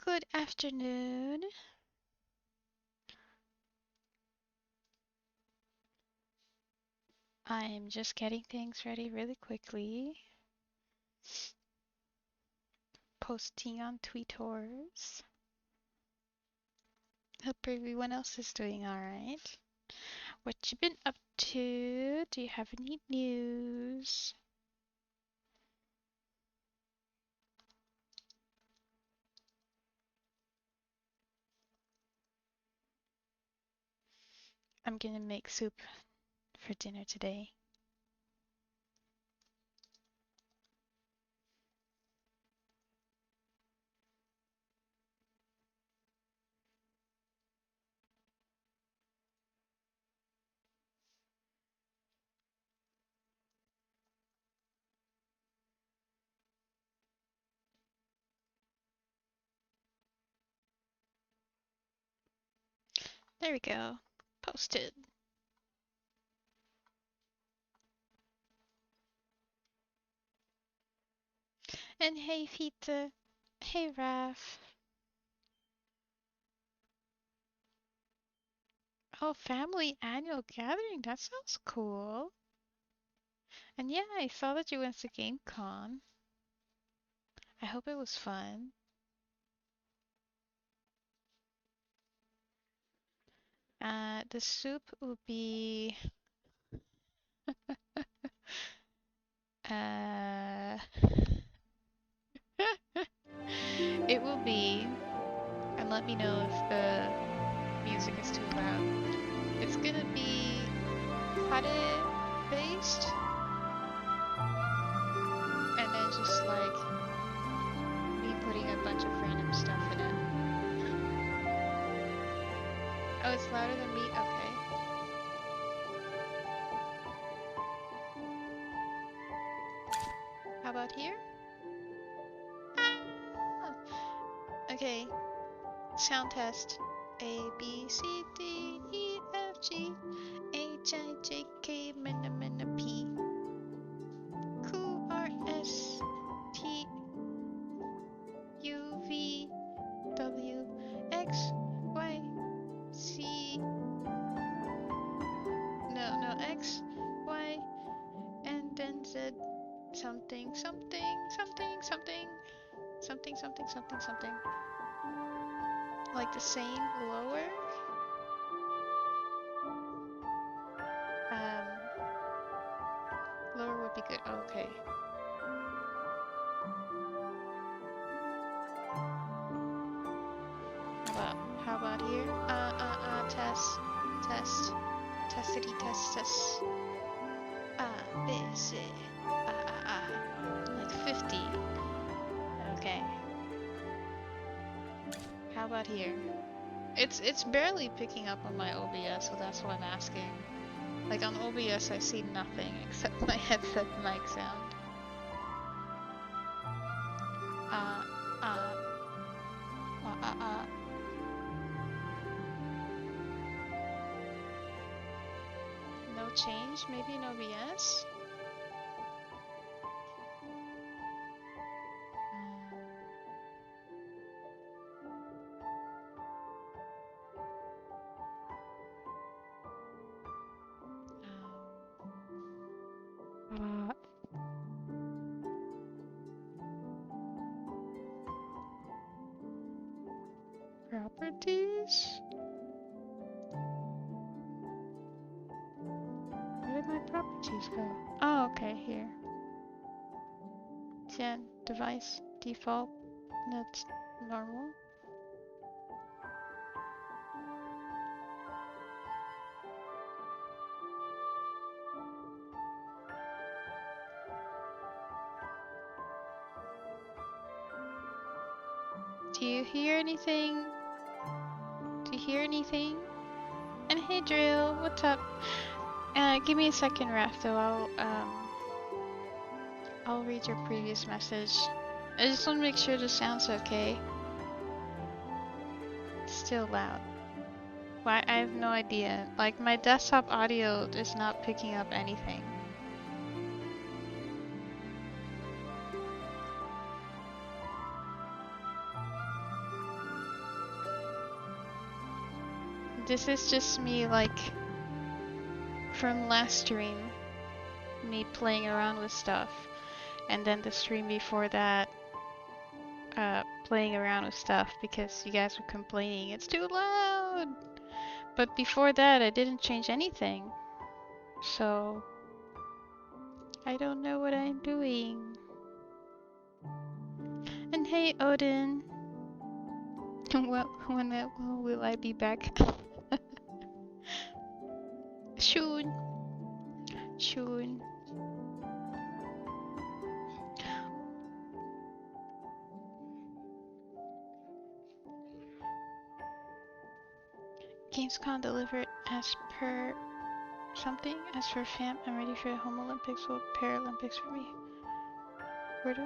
Good afternoon. I'm just getting things ready really quickly. Posting on Tweeters. Hope everyone else is doing alright. What you been up to? Do you have any news? I'm gonna make soup for dinner today. There we go. Posted. And hey Fita. Hey Raf. Oh, family annual gathering. That sounds cool. And yeah, I saw that you went to GameCon. I hope it was fun. The soup will be uh it will be, and let me know if the music is too loud. It's gonna be pate based, and then just like me putting a bunch of random stuff in it. Oh, it's louder than me? Okay. How about here? Ah! Okay, sound test. A, B, C, D, E, F, G, H, I, J, K, P, Q, R, S, T, U, V, W, X, Y, Z, no, X, Y, and then Z, something, something, something, something, something, something, something, something. Like the same lower? Lower would be good. Okay. How about here? Test. Testity test. B, C. Like 50. Okay. How about here? It's barely picking up on my OBS, so that's what I'm asking. Like on OBS I see nothing except my headset mic sound. No change? Maybe in OBS? Properties? Where did my properties go? Oh, okay, here. Gen, device, default, that's normal. Do you hear anything? Do you hear anything? And hey Drill, what's up? Give me a second, Raph, though. I'll read your previous message. I just want to make sure the sound's okay. It's still loud. Why? I have no idea. Like, my desktop audio is not picking up anything. This is just me, like, from last stream, me playing around with stuff. And then the stream before that, playing around with stuff because you guys were complaining it's too loud. But before that, I didn't change anything. So, I don't know what I'm doing. And hey, Odin. Well, when will I be back? Soon. Soon. Gamescom delivered as per something. As for FAM, I'm ready for the Home Olympics or Paralympics for me. Where do...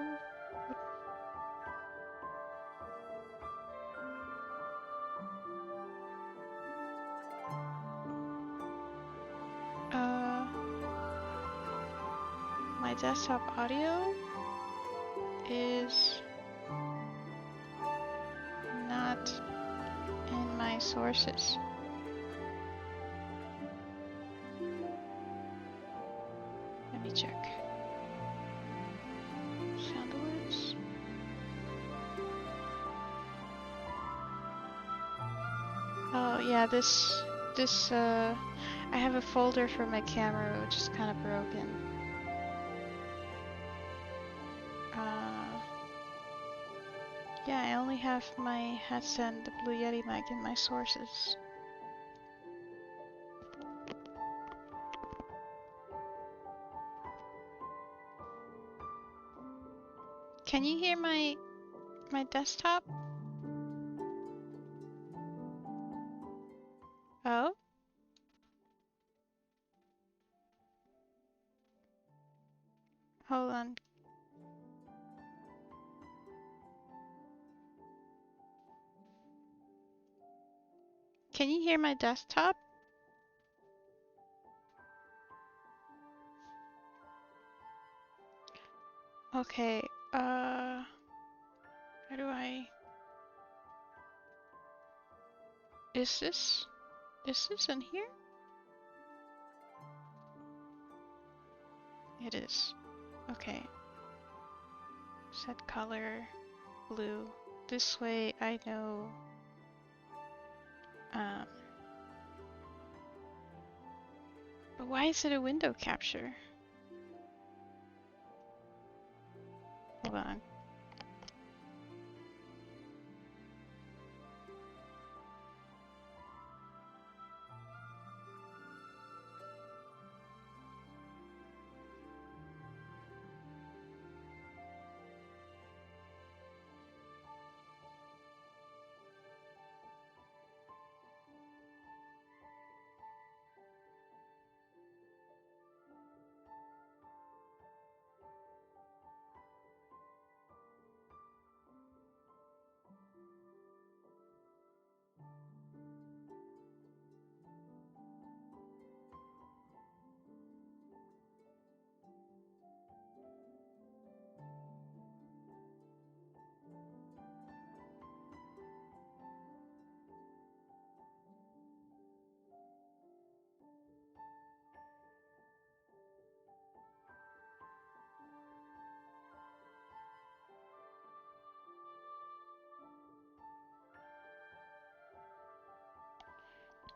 My desktop audio is not in my sources. Let me check. Sound alerts. Oh yeah, this I have a folder for my camera which is kind of broken. Yeah, I only have my headset and the Blue Yeti mic in my sources. Can you hear my desktop? Oh? Hold on. Can you hear my desktop? Okay, how do I... Is this in here? It is. Okay. Set color, blue. This way I know, but why is it a window capture? Hold on.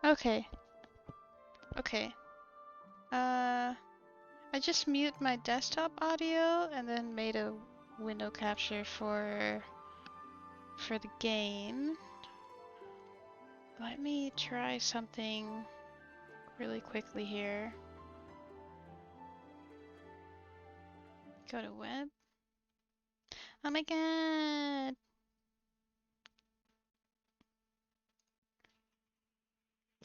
Okay. Okay. I just mute my desktop audio and then made a window capture for the game. Let me try something really quickly here. Go to web. Oh my god!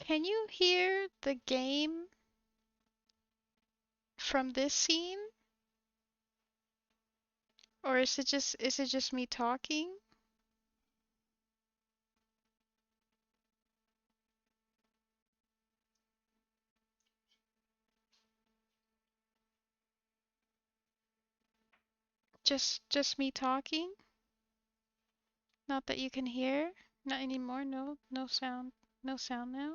Can you hear the game from this scene? Or is it just me talking? Just me talking? Not that you can hear? Not anymore? No sound? No sound now?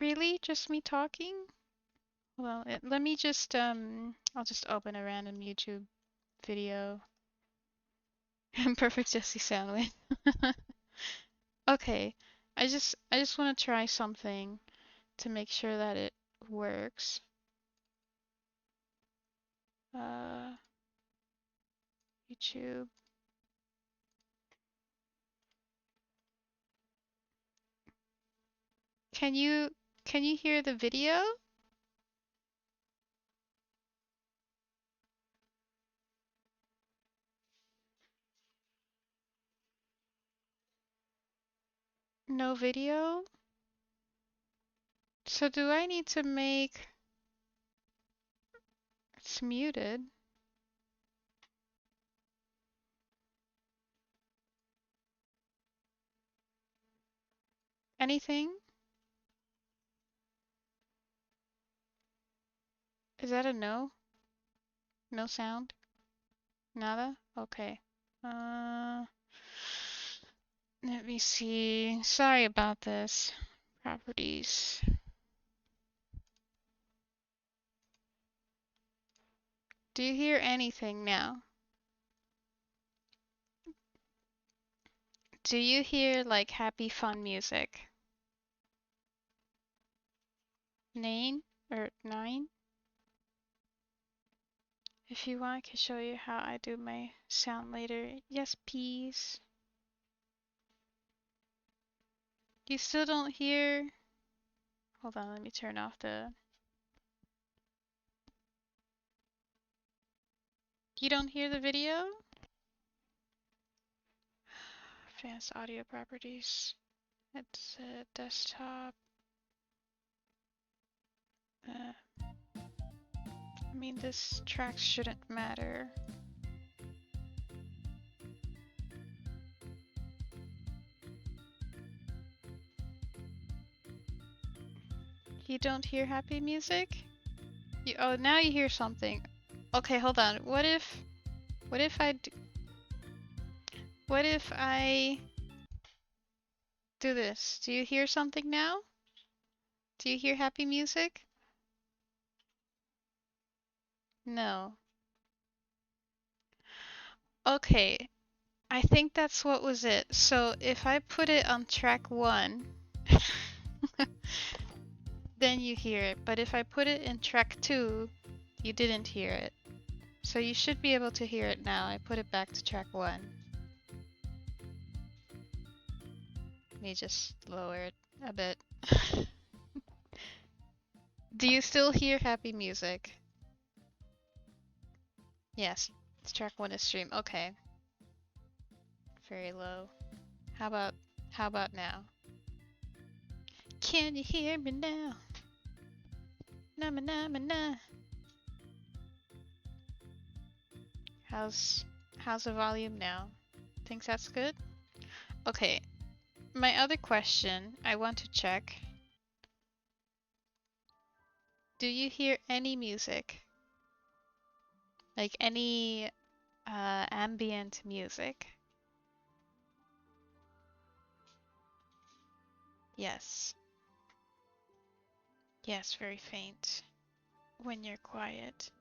Really? Just me talking? Well, let me just, I'll just open a random YouTube video. Perfect Jessie sandwich. Okay, I just want to try something to make sure that it works. YouTube. Can you hear the video? No video? So do I need to make it's muted? Anything? Is that a no? No sound? Nada? Okay. Let me see. Sorry about this. Properties. Do you hear anything now? Do you hear like happy fun music? 9 or 9? If you want, I can show you how I do my sound later. Yes, please. You still don't hear? Hold on, let me turn off the... You don't hear the video? Advanced audio properties. It's a desktop. I mean, this track shouldn't matter. You don't hear happy music? Oh, now you hear something. Okay, hold on. What if I do this? Do you hear something now? Do you hear happy music? No. Okay, I think that's what was it. So if I put it on track 1, then you hear it. But if I put it in track 2, you didn't hear it. So you should be able to hear it now. I put it back to track 1. Let me just lower it a bit. Do you still hear happy music? Yes, it's track 1 is stream. Okay. Very low. How about now? Can you hear me now? Na na na na. How's the volume now? Think that's good? Okay. My other question I want to check. Do you hear any music? Like any ambient music? Yes. Yes, very faint. When you're quiet.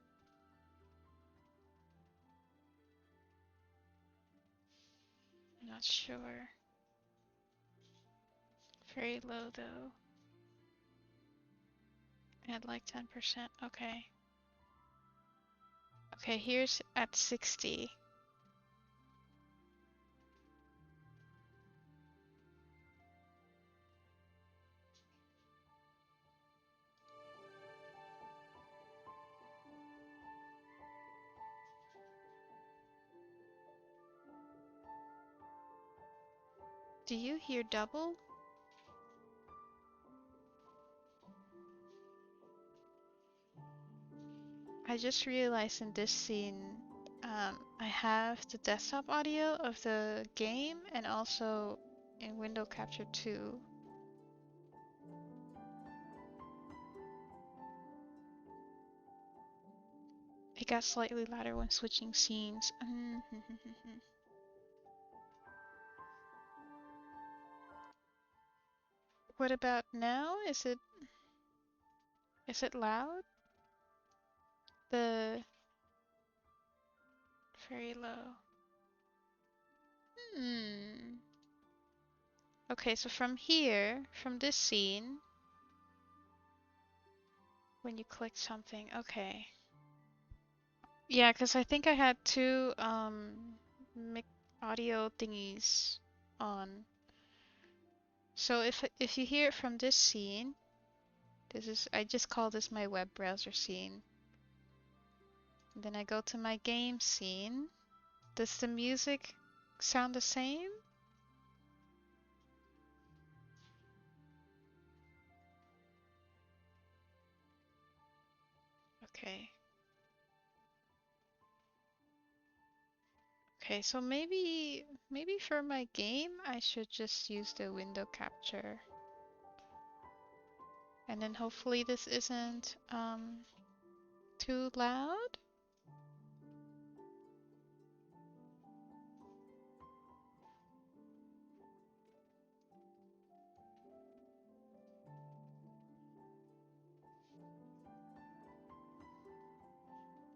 Not sure. Very low though. At like 10%. Okay. Okay, here's at 60. Do you hear double? I just realized in this scene, I have the desktop audio of the game and also in Window Capture 2. It got slightly louder when switching scenes. What about now? Is it loud? The very low. Hmm. Okay, so from here, from this scene, when you click something, okay. Yeah, because I think I had two mic audio thingies on. So if you hear it from this scene, I just call this my web browser scene. And then I go to my game scene. Does the music sound the same? Okay. Okay, so maybe for my game I should just use the window capture. And then hopefully this isn't too loud.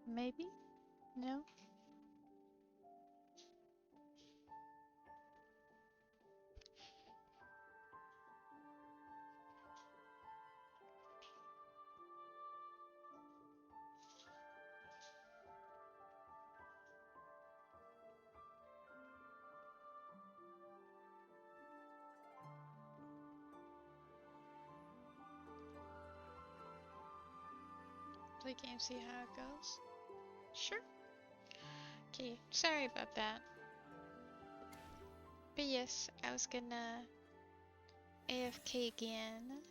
Maybe? No? Play game, see how it goes? Sure. Okay, sorry about that. But yes, I was gonna AFK again.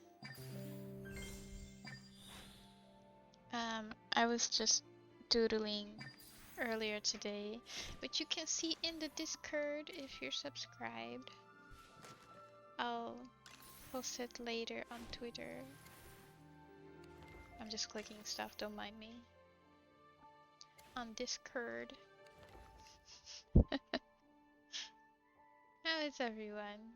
I was just doodling earlier today, but you can see in the Discord if you're subscribed. I'll post it later on Twitter. I'm just clicking stuff, don't mind me. On Discord. How is everyone?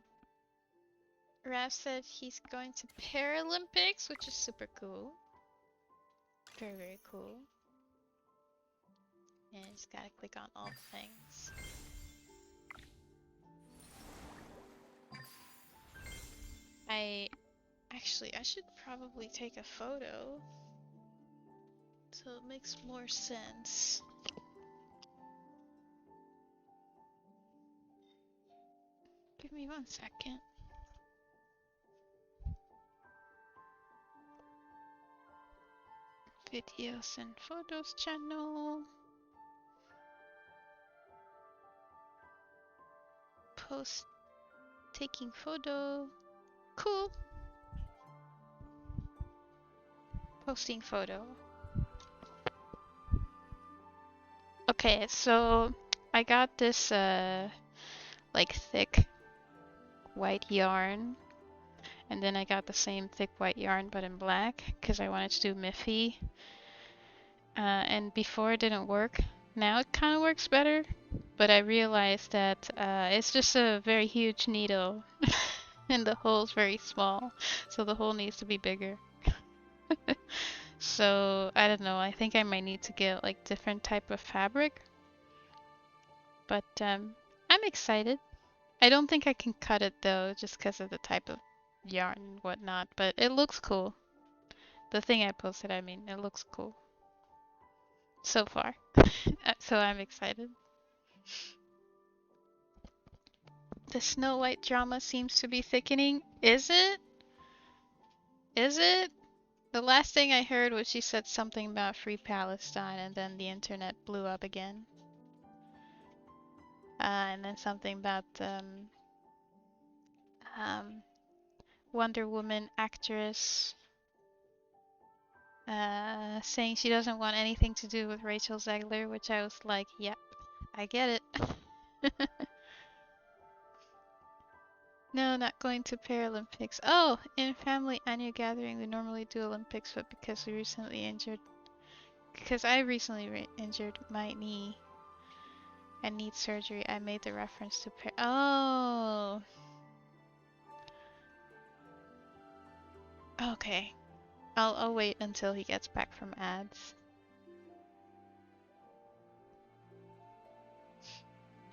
Raph said he's going to Paralympics, which is super cool. Very, very cool. And just gotta click on all things. I should probably take a photo so it makes more sense. Give me 1 second. Videos and photos channel. Post taking photo. Cool. Posting photo. Okay, so I got this like thick white yarn, and then I got the same thick white yarn but in black because I wanted to do Miffy. And before it didn't work. Now it kind of works better, but I realized that it's just a very huge needle and the hole's very small, so the hole needs to be bigger. So I don't know, I think I might need to get like different type of fabric, but I'm excited. I don't think I can cut it though, just because of the type of yarn and whatnot, but it looks cool. The thing I posted, I mean, it looks cool. So far. So I'm excited. The Snow White drama seems to be thickening. Is it? Is it? The last thing I heard was she said something about Free Palestine and then the internet blew up again. And then something about Wonder Woman actress saying she doesn't want anything to do with Rachel Zegler, which I was like, yep, I get it. No, not going to Paralympics. Oh, in family annual gathering, we normally do Olympics, but because I recently injured my knee and need surgery, I made the reference to Oh. Okay. I'll wait until he gets back from ads.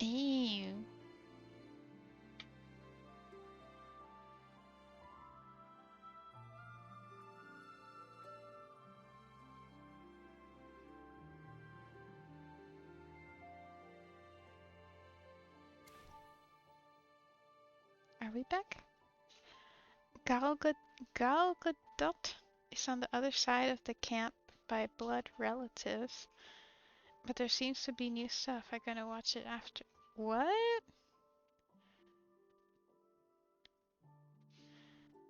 Ew. Are we back? Gal Gadot is on the other side of the camp by blood relatives. But there seems to be new stuff. I'm gonna watch it after. What?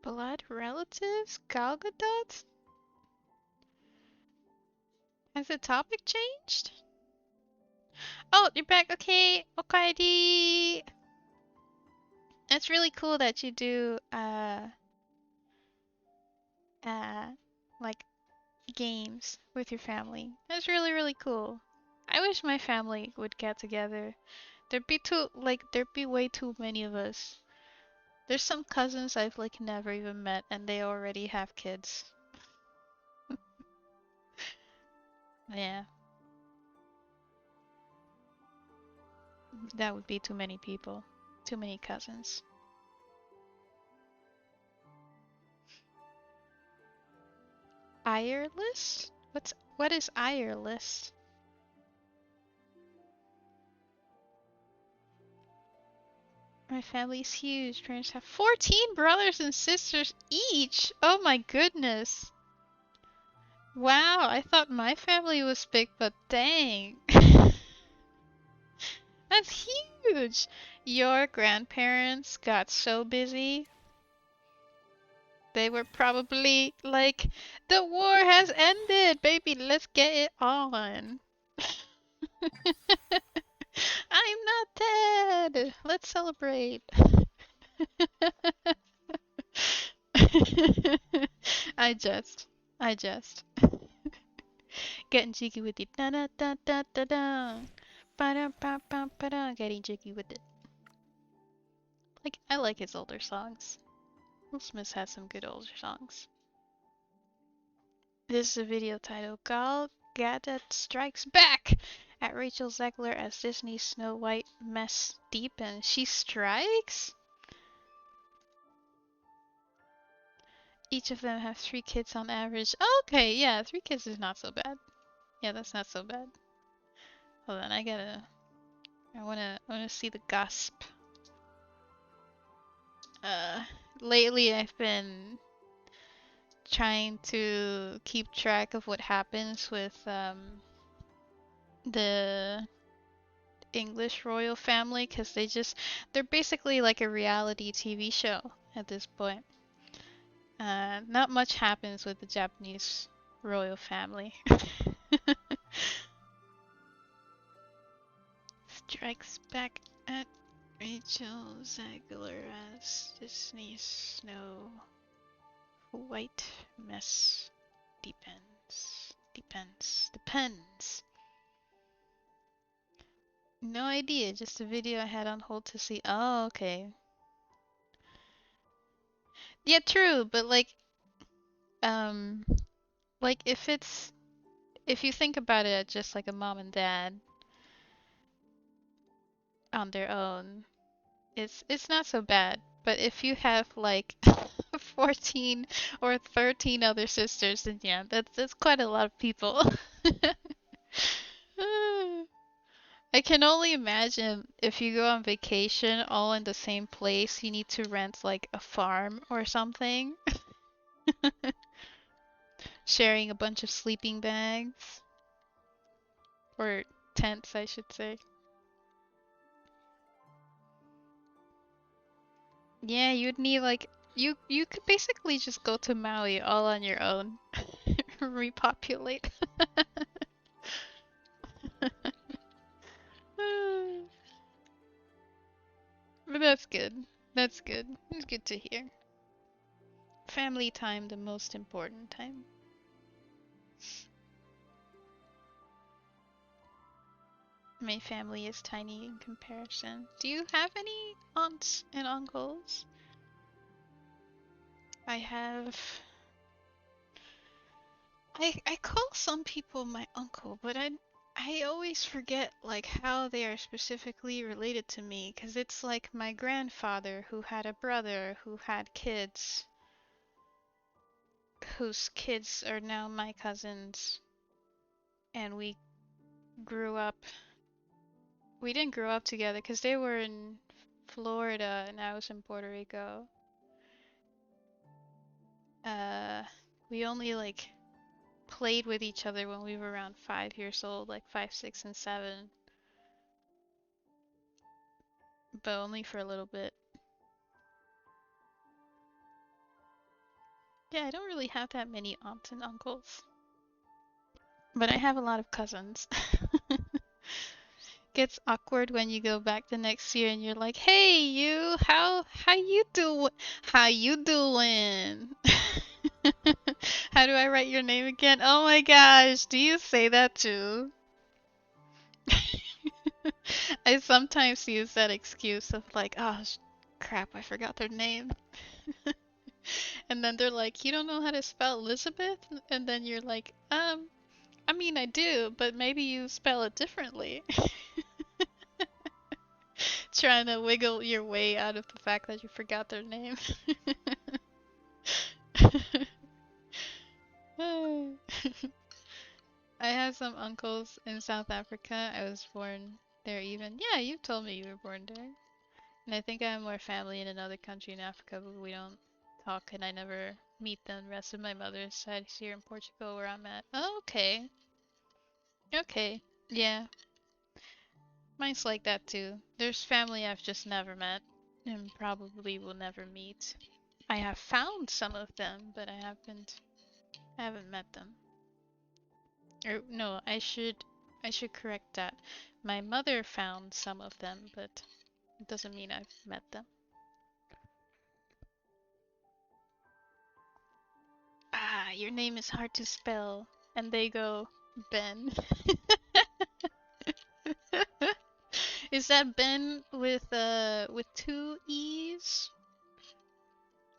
Blood relatives? Gal Gadot? Has the topic changed? Oh, you're back. Okay. Okaedi. It's really cool that you do, like games with your family. That's really, really cool. I wish my family would get together. There'd be way too many of us. There's some cousins I've like never even met and they already have kids. Yeah, that would be too many people. Too many cousins. Irelist? What is Irelist? My family's huge. Parents have 14 brothers and sisters each. Oh my goodness. Wow, I thought my family was big, but dang. That's huge. Your grandparents got so busy. They were probably like, the war has ended, baby, let's get it on. I'm not dead. Let's celebrate. I just. Getting jiggy with it. Da da da da da da. Ba da ba ba ba da. Getting jiggy with it. Like, I like his older songs. Will Smith has some good older songs. This is a video title. Gal Gadot strikes back at Rachel Zegler as Disney's Snow White mess deepens. She strikes? Each of them have 3 kids on average. Oh, okay, yeah, 3 kids is not so bad. Yeah, that's not so bad. Hold on, I wanna see the gasp. Lately I've been trying to keep track of what happens with the English royal family because they're basically like a reality TV show at this point. Not much happens with the Japanese royal family. Strikes back at Rachel Zegler as Disney's Snow White mess depends. No idea, just a video I had on hold to see. Oh, okay. Yeah, true, but um, like if you think about it just like a mom and dad on their own, it's not so bad. But if you have like 14 or 13 other sisters, then yeah, that's quite a lot of people. I can only imagine if you go on vacation all in the same place, you need to rent like a farm or something. Sharing a bunch of sleeping bags. Or tents, I should say. Yeah, you'd need like you could basically just go to Maui all on your own. Repopulate. But that's good. That's good. It's good to hear. Family time, the most important time. My family is tiny in comparison. Do you have any aunts and uncles? I have I call some people my uncle, but I always forget like how they are specifically related to me, because it's like my grandfather who had a brother who had kids, whose kids are now my cousins, and grew up. We didn't grow up together because they were in Florida and I was in Puerto Rico. We only like played with each other when we were around 5 years old, like 5, 6, and 7, but only for a little bit. Yeah, I don't really have that many aunts and uncles, but I have a lot of cousins. Gets awkward when you go back the next year and you're like, "Hey, you, how you do? How you doing?" How do I write your name again? Oh my gosh, do you say that too? I sometimes use that excuse of like, "Oh, crap, I forgot their name." And then they're like, "You don't know how to spell Elizabeth?" And then you're like, I mean, I do, but maybe you spell it differently." Trying to wiggle your way out of the fact that you forgot their name. I have some uncles in South Africa. I was born there even. Yeah, you told me you were born there. And I think I have more family in another country in Africa, but we don't talk and I never meet them. The rest of my mother's side is here in Portugal where I'm at. Oh, okay. Okay. Yeah. Mine's like that too. There's family I've just never met and probably will never meet. I have found some of them, but I haven't met them. Or no, I should correct that. My mother found some of them, but it doesn't mean I've met them. Ah, your name is hard to spell. And they go, Ben. Is that Ben with two E's?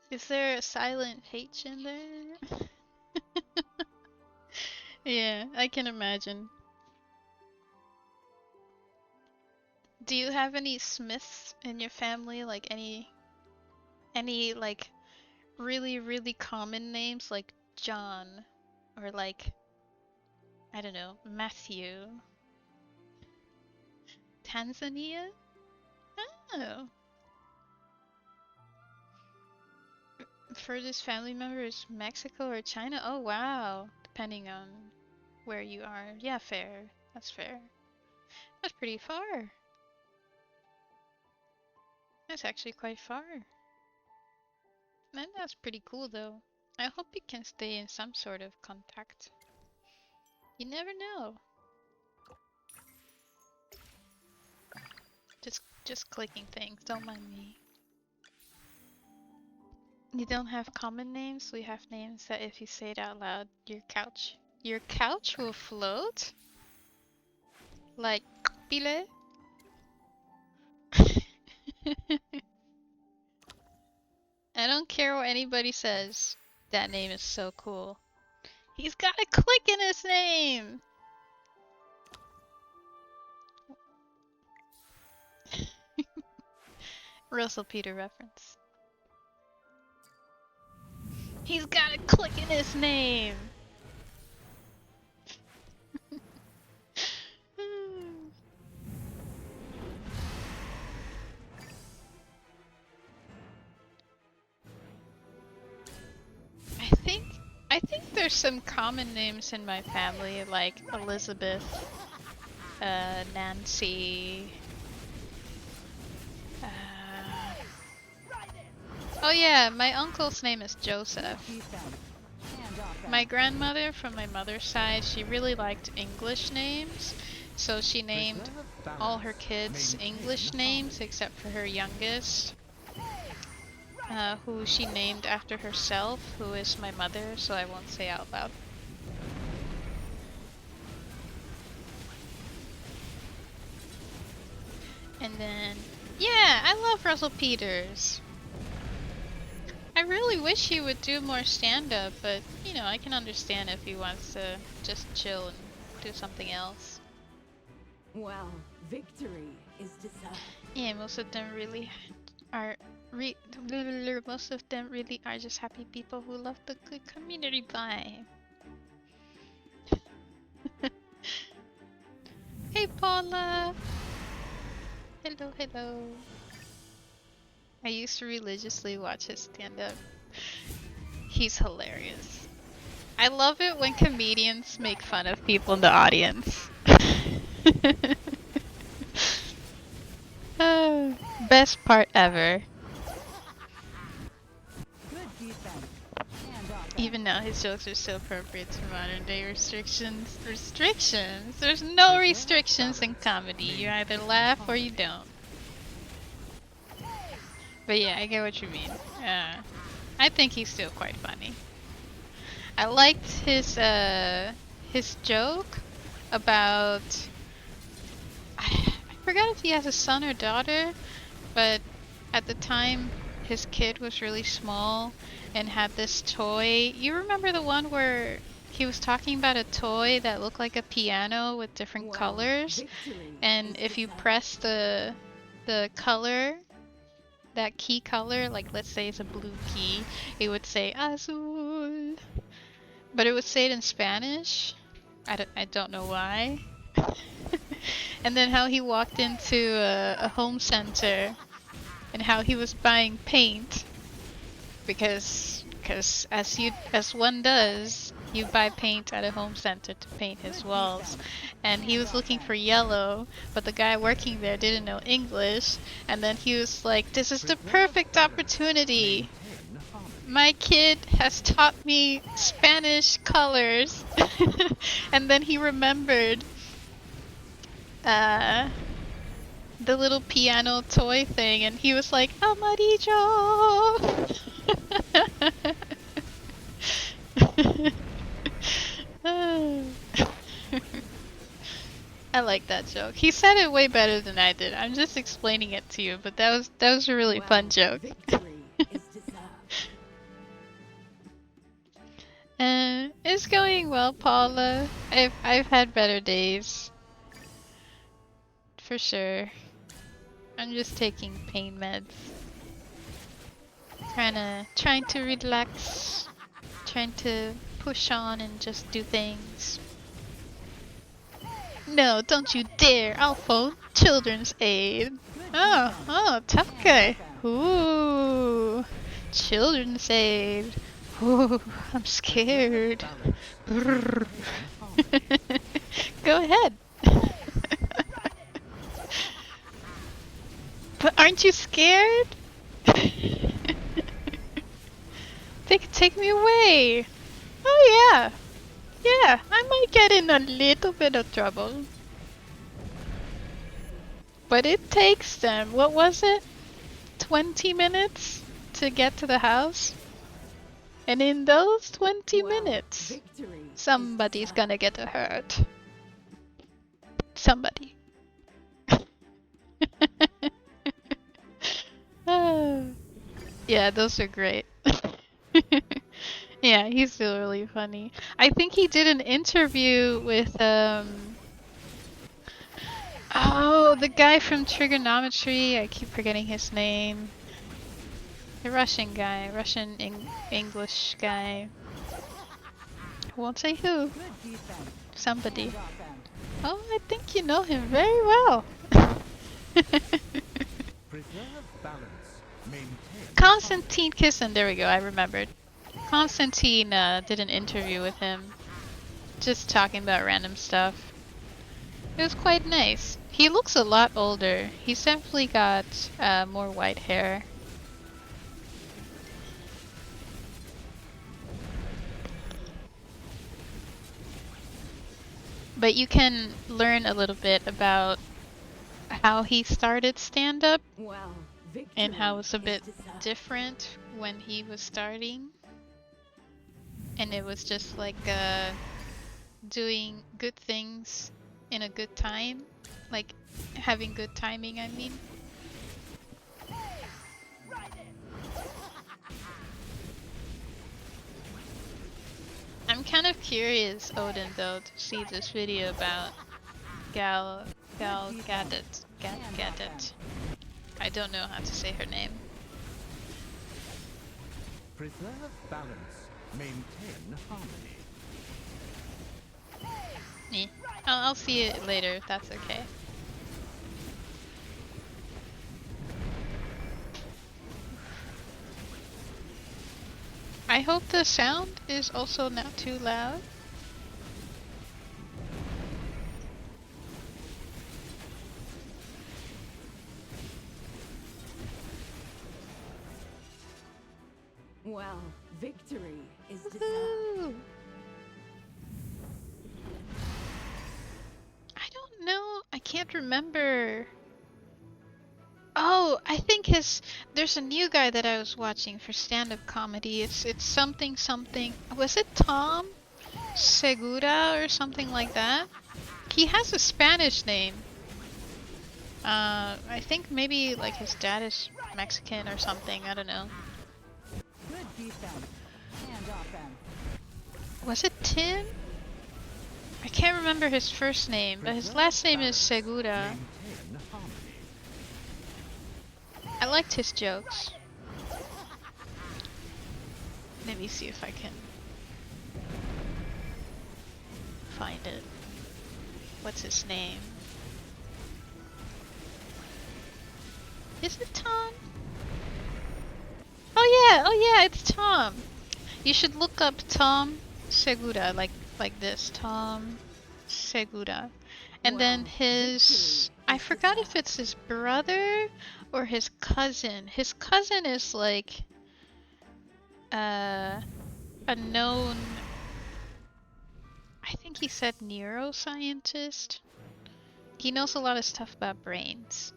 Is there a silent H in there? Yeah, I can imagine. Do you have any Smiths in your family? Like any like really common names like John or like I don't know, Matthew? Tanzania? Oh. Furthest family member is Mexico or China? Oh wow. Depending on where you are. Yeah, fair. That's fair. That's pretty far. That's actually quite far. And that's pretty cool though. I hope you can stay in some sort of contact. You never know. Just clicking things, don't mind me. You don't have common names? We have names that if you say it out loud, your couch will float? Like, Pile? I don't care what anybody says. That name is so cool. He's got a click in his name! Russell Peter reference. He's got a click in his name! I think there's some common names in my family, like Elizabeth, Nancy. Oh yeah, my uncle's name is Joseph. My grandmother from my mother's side, she really liked English names, so she named all her kids English names except for her youngest, who she named after herself, who is my mother, so I won't say out loud. And then, yeah, I love Russell Peters. I really wish he would do more stand-up, but you know, I can understand if he wants to just chill and do something else. Well, victory is deserved. Yeah, most of them really are most of them really are just happy people who love the good community vibe. Hey Paula! Hello, hello. I used to religiously watch his stand-up. He's hilarious. I love it when comedians make fun of people in the audience. Best part ever. Even now, his jokes are so appropriate to modern day restrictions. Restrictions? There's no restrictions in comedy. You either laugh or you don't. But yeah, I get what you mean. I think he's still quite funny. I liked his joke about I forgot if he has a son or daughter, but at the time his kid was really small and had this toy. You remember the one where he was talking about a toy that looked like a piano with different colors, and if you press the color, that key color, like let's say it's a blue key, it would say azul, but it would say it in Spanish. I don't know why. And then how he walked into a home center and how he was buying paint because as one does, you buy paint at a home center to paint his walls, and he was looking for yellow, but the guy working there didn't know English, and then he was like, this is the perfect opportunity. My kid has taught me Spanish colors. And then he remembered the little piano toy thing, and he was like, amarillo. I like that joke. He said it way better than I did. I'm just explaining it to you, but that was a really fun joke. It's going well, Paula. I've had better days. For sure. I'm just taking pain meds. Trying to relax. Trying to push on and just do things. No, don't you dare! I'll phone Children's Aid. Oh, tough guy. Ooh, Children's Aid. Ooh, I'm scared. Go ahead. But aren't you scared? Take me away. Oh yeah. Yeah, I might get in a little bit of trouble. But it takes them, what was it? 20 minutes to get to the house? And in those 20 minutes, somebody's gonna get hurt. Somebody. Yeah, those are great. Yeah, he's still really funny. I think he did an interview with oh, the guy from Trigonometry. I keep forgetting his name. The Russian guy, English guy. I won't say who. Somebody. Oh, I think you know him very well. Konstantin Kissen, there we go, I remembered. Konstantin did an interview with him, just talking about random stuff. It was quite nice. He looks a lot older. He's definitely got more white hair. But you can learn a little bit about how he started stand-up and how it was a bit different when he was starting. And it was just like doing good things in a good time. Like having good timing, I mean. kind of curious, Odin, though, to see this video about Gal Gadot. Gadot. I don't know how to say her name. Preserve balance. Maintain harmony. I'll see it later if that's okay. I hope the sound is also not too loud. Well, victory is deserved. Woohoo! I don't know. I can't remember. Oh, I think there's a new guy that I was watching for stand-up comedy. It's something something. Was it Tom Segura or something like that? He has a Spanish name. I think maybe like his dad is Mexican or something. I don't know. Good defense and offense. Was it Tim? I can't remember his first name, but his last name is Segura. Maintain harmony. I liked his jokes. Let me see if I can find it. What's his name? Is it Tom? Oh yeah, it's Tom. You should look up Tom Segura, like this, Tom Segura. And then his, I forgot if it's his brother or his cousin. His cousin is like a known, I think he said neuroscientist. He knows a lot of stuff about brains.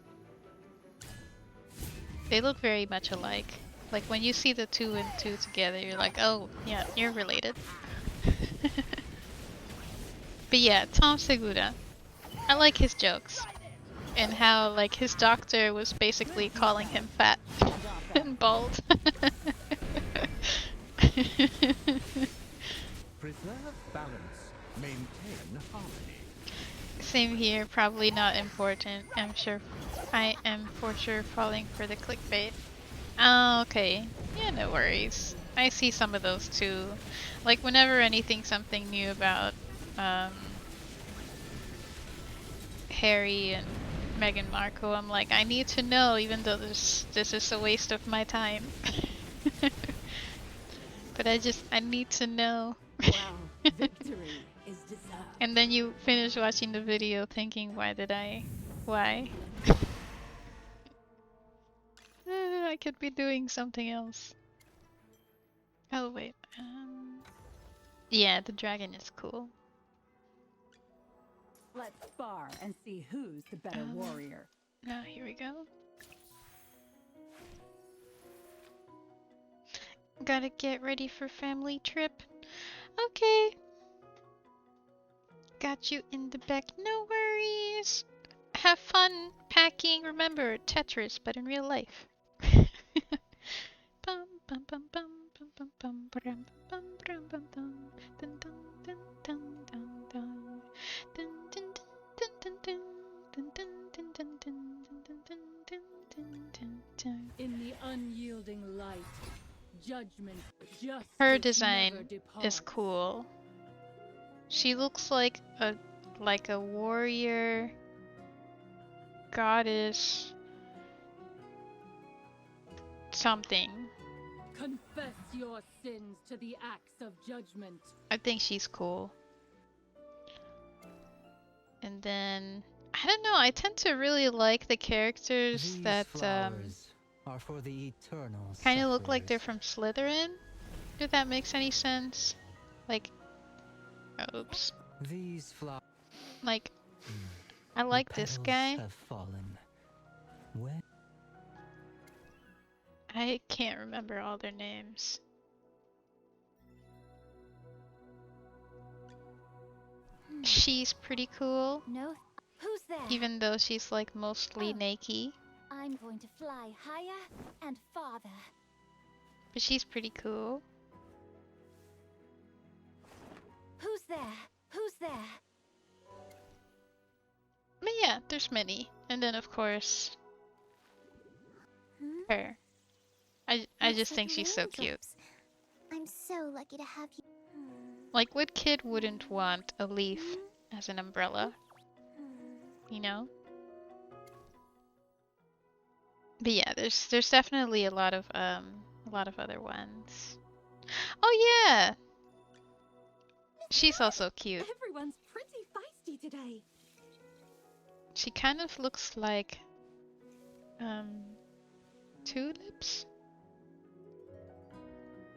They look very much alike. Like when you see the 2 and 2 together, you're like, oh yeah, you're related. But yeah, Tom Segura. I like his jokes. And how like his doctor was basically calling him fat and bald. Preserve balance. Maintain harmony. Same here, probably not important. I am for sure falling for the clickbait. Oh, okay. Yeah, no worries. I see some of those too. Like whenever something new about Harry and Meghan Markle, I'm like, I need to know, even though this is a waste of my time. But I need to know. Well, victory is deserved. And then you finish watching the video thinking, why? I could be doing something else. Oh wait. Yeah, the dragon is cool. Let's spar and see who's the better warrior. Now here we go. Gotta get ready for family trip. Okay. Got you in the back. No worries. Have fun packing. Remember, Tetris, but in real life. Bum, bum, bum, bum, bum, bum, bum, bum, bum, bum, bum, bum, dun, dun, dun, dun, dun, dun. Dun, dun, dun, dun, dun, dun, dun, dun, dun, dun, dun, dun, dun, dun, dun, dun. In the unyielding light, judgment, justice Her design never is departs. cool. She looks like a warrior goddess something. Confess your sins to the axe of judgment. I think she's cool. And then I don't know, I tend to really like the characters that are for the eternal kind of look like they're sufferers. from Slytherin. If that makes any sense. Like, oops. These flowers. Like, I like this guy. Have fallen. When I can't remember all their names. She's pretty cool, No, who's there? even though she's like mostly naked. I'm going to fly higher and farther. But she's pretty cool. Who's there? Who's there? But yeah, there's many. And then of course, her. I Looks just like think she's so cute. raindrops. I'm so lucky to have you. Like, what kid wouldn't want a leaf as an umbrella? You know? But yeah, there's definitely a lot of other ones. Oh yeah! She's also cute. Everyone's pretty feisty today. She kind of looks like tulips?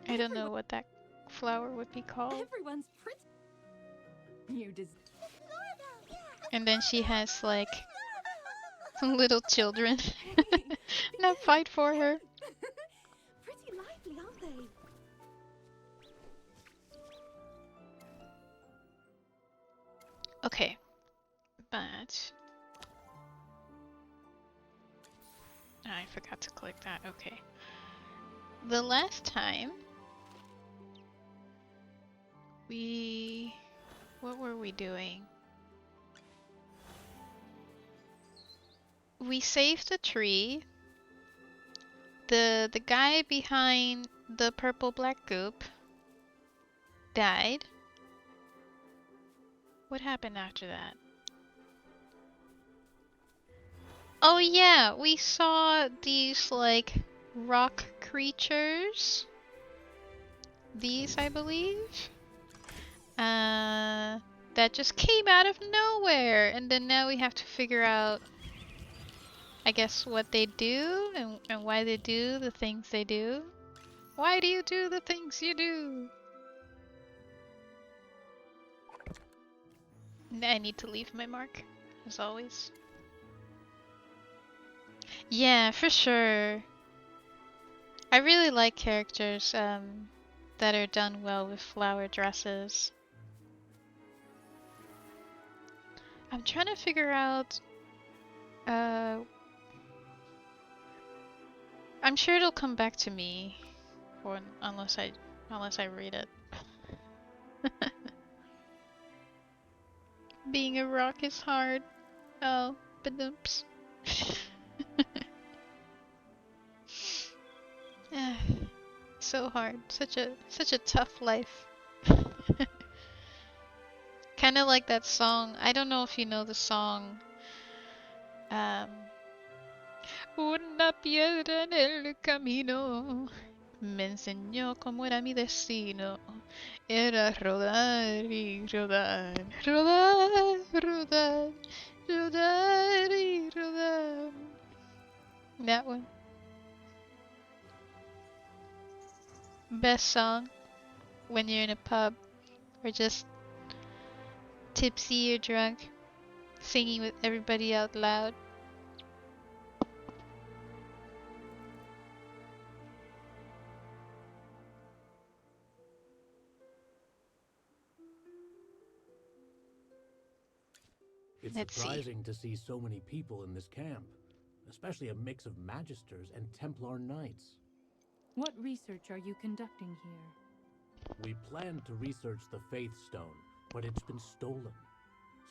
I don't know what that flower would be called. Everyone's pretty. You deserve. And then she has like little children that fight for her. Pretty lively, aren't they? Okay, but I forgot to click that. Okay. The last time what were we doing? We saved the tree. The guy behind the purple black goop died. What happened after that? Oh yeah, we saw these like rock creatures. These, I believe. That just came out of nowhere, and then now we have to figure out, I guess, what they do and why they do the things they do. Why do you do the things you do? I need to leave my mark, as always. Yeah, for sure. I really like characters that are done well with flower dresses. I'm trying to figure out. I'm sure it'll come back to me, or unless I read it. Being a rock is hard. Oh, badumps. So hard. Such a tough life. Kind of like that song. I don't know if you know the song. Una piedra en el camino me enseñó cómo era mi destino. Era rodar y rodar, rodar, rodar, rodar y rodar. That one. Best song when you're in a pub or just tipsy or drunk, singing with everybody out loud. It's Let's see. surprising to see so many people in this camp, especially a mix of magisters and Templar knights. What research are you conducting here? We planned to research the Faith Stone, but it's been stolen.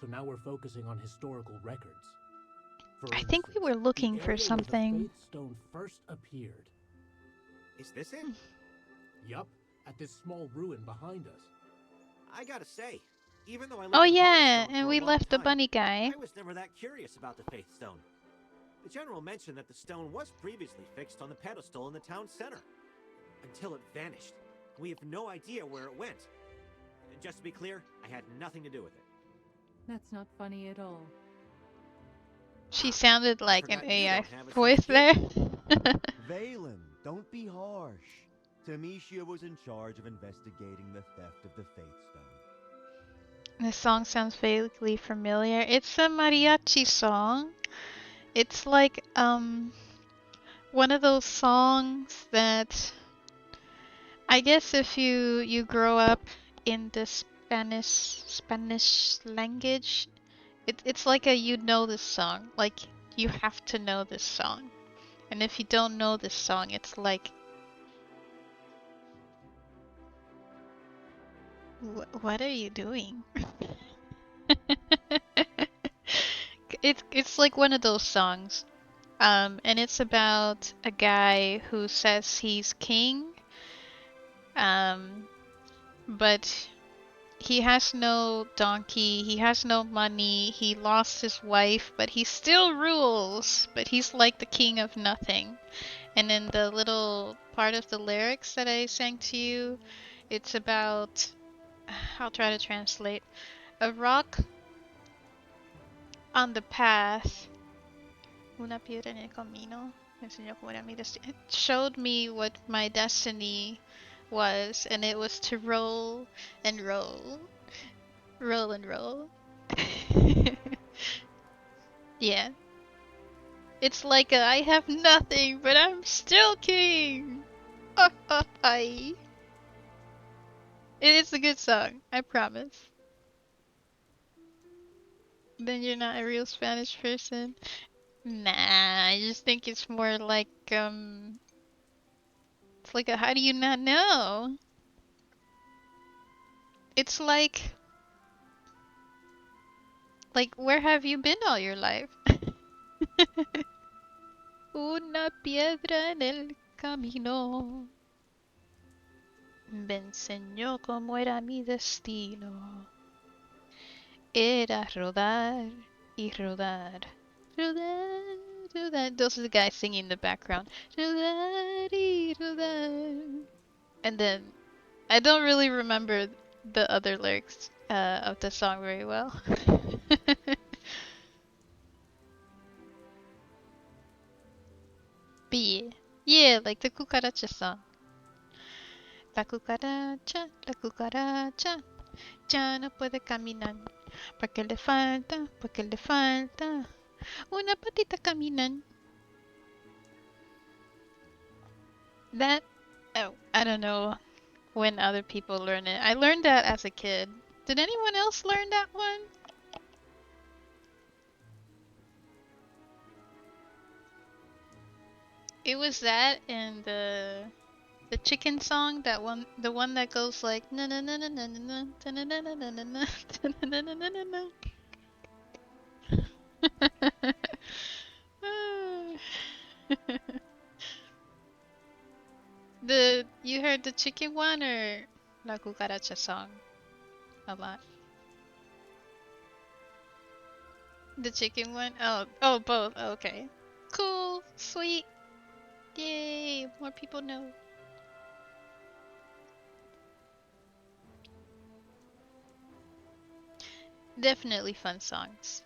So now we're focusing on historical records. For I think we instance, were looking the for area where something. the Faith Stone first appeared. Is this it? Yup, at this small ruin behind us. I gotta say, even though I lived Oh in yeah, Hollystone for and a we long left the time, bunny guy. I was never that curious about the Faith Stone. The general mentioned that the stone was previously fixed on the pedestal in the town center. Until it vanished. We have no idea where it went. Just to be clear, I had nothing to do with it. That's not funny at all. She sounded like an Forgot you AI don't have a voice sense there. of Valen, don't be harsh. Tamisha was in charge of investigating the theft of the Faith Stone. This song sounds vaguely familiar. It's a mariachi song. It's like one of those songs that I guess if you grow up in the Spanish language, it's like you know this song. Like you have to know this song. And if you don't know this song, it's like What are you doing? It's like one of those songs. And it's about a guy who says he's king. But he has no donkey, he has no money, he lost his wife, but he still rules. But he's like the king of nothing. And in the little part of the lyrics that I sang to you, it's about, I'll try to translate, a rock on the path. Una piedra en el camino. Me enseñó cómo era mi destino. It showed me what my destiny was, and it was to roll and roll. Roll and roll. Yeah. It's like I have nothing, but I'm still king. It is a good song, I promise. Then you're not a real Spanish person? Nah, I just think it's more like, it's like a how do you not know? It's like where have you been all your life? Una piedra en el camino me enseñó cómo era mi destino. Era rodar y rodar. Rodar, rodar. Those are the guys singing in the background. Rodar y rodar. And then, I don't really remember the other lyrics of the song very well. But yeah, like the cucaracha song. La cucaracha, ya no puede caminar. Porque le falta una patita caminar. That, oh, I don't know when other people learn it. I learned that as a kid. Did anyone else learn that one? It was that and the chicken song, that one, the one that goes like na na na na na na na na na na na na na na na na. You heard the chicken one or La Cucaracha song a lot? The chicken one? Oh, both. Okay. Cool. Sweet. Yay. More people know. Definitely fun songs.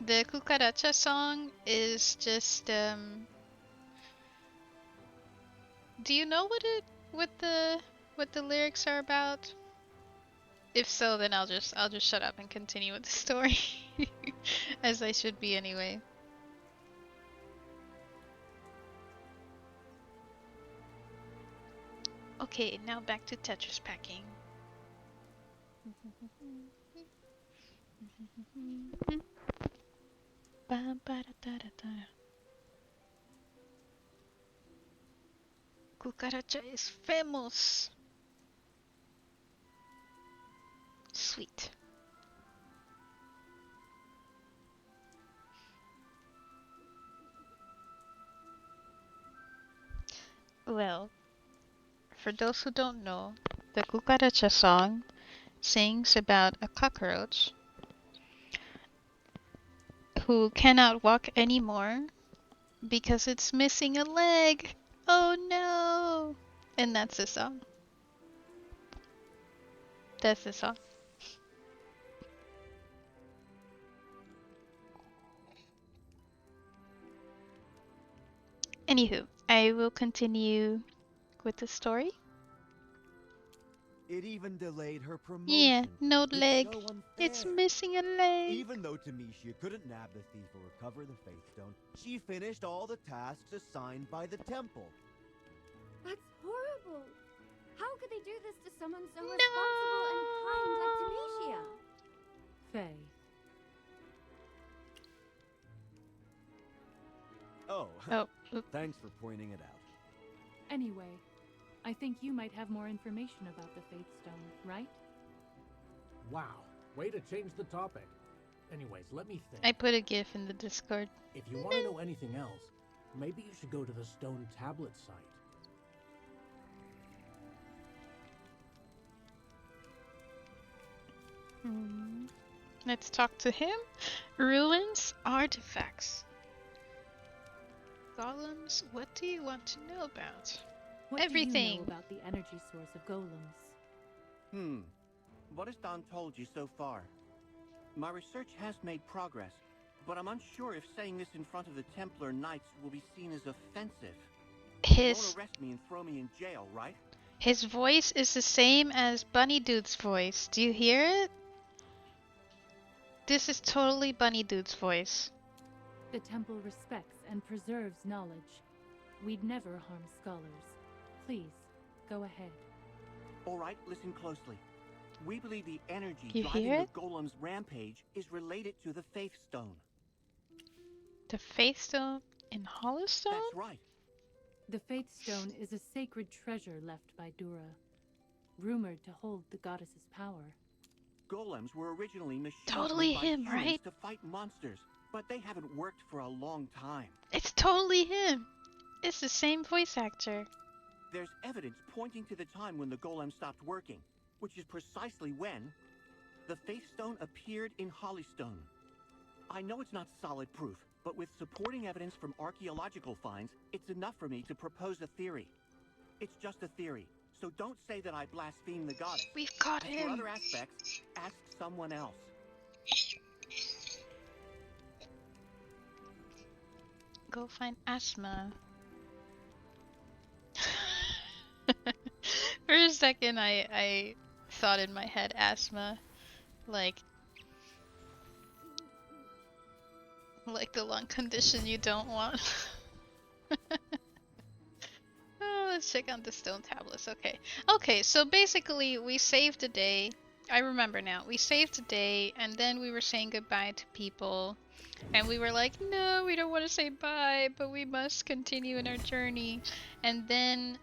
The Cucaracha song is just, do you know what the lyrics are about? If so, then I'll just shut up and continue with the story. As I should be anyway. Okay, now back to Tetris packing. Cucaracha is famous. Sweet. Well, for those who don't know, the Cucaracha song sings about a cockroach who cannot walk anymore because it's missing a leg. Oh no! And that's the song. That's the song. Anywho, I will continue with the story. It even delayed her promotion. Yeah, no leg. So unfair. It's missing a leg. Even though Tamisha couldn't nab the thief or recover the Faith Stone, she finished all the tasks assigned by the temple. That's horrible. How could they do this to someone so responsible and kind like Tamisha? Faye. Oh, Oh, thanks for pointing it out. Anyway, I think you might have more information about the Faith Stone, right? Wow, way to change the topic. Anyways, let me think. I put a gif in the Discord. If you want to know anything else, maybe you should go to the stone tablet site. Let's talk to him. Ruins, artifacts. Golems, what do you want to know about? What do Everything. you know about the energy source of golems? What has Don told you so far? My research has made progress, but I'm unsure if saying this in front of the Templar Knights will be seen as offensive. You won't arrest me and throw me in jail, right? His voice is the same as Bunny Dude's voice. Do you hear it? This is totally Bunny Dude's voice. The temple respects and preserves knowledge. We'd never harm scholars. Please, go ahead. All right, listen closely. We believe the energy You driving hear the it? Golem's rampage is related to the Faith Stone. The Faith Stone in Hollowstone? That's right. The Faith Stone is a sacred treasure left by Dura, rumored to hold the goddess's power. Golems were originally machines Totally made by him, humans right? to fight monsters, but they haven't worked for a long time. It's totally him. It's the same voice actor. There's evidence pointing to the time when the Golem stopped working, which is precisely when the Faith Stone appeared in Hollystone. I know it's not solid proof, but with supporting evidence from archaeological finds, it's enough for me to propose a theory. It's just a theory, so don't say that I blaspheme the goddess. We've got For him. other aspects, ask someone else. Go find Asthma. For a second, I thought in my head asthma, like the lung condition you don't want. Oh, let's check out the stone tablets. Okay, so basically we saved the day. I remember now. We saved the day, and then we were saying goodbye to people. And we were like, no, we don't want to say bye, but we must continue in our journey. And then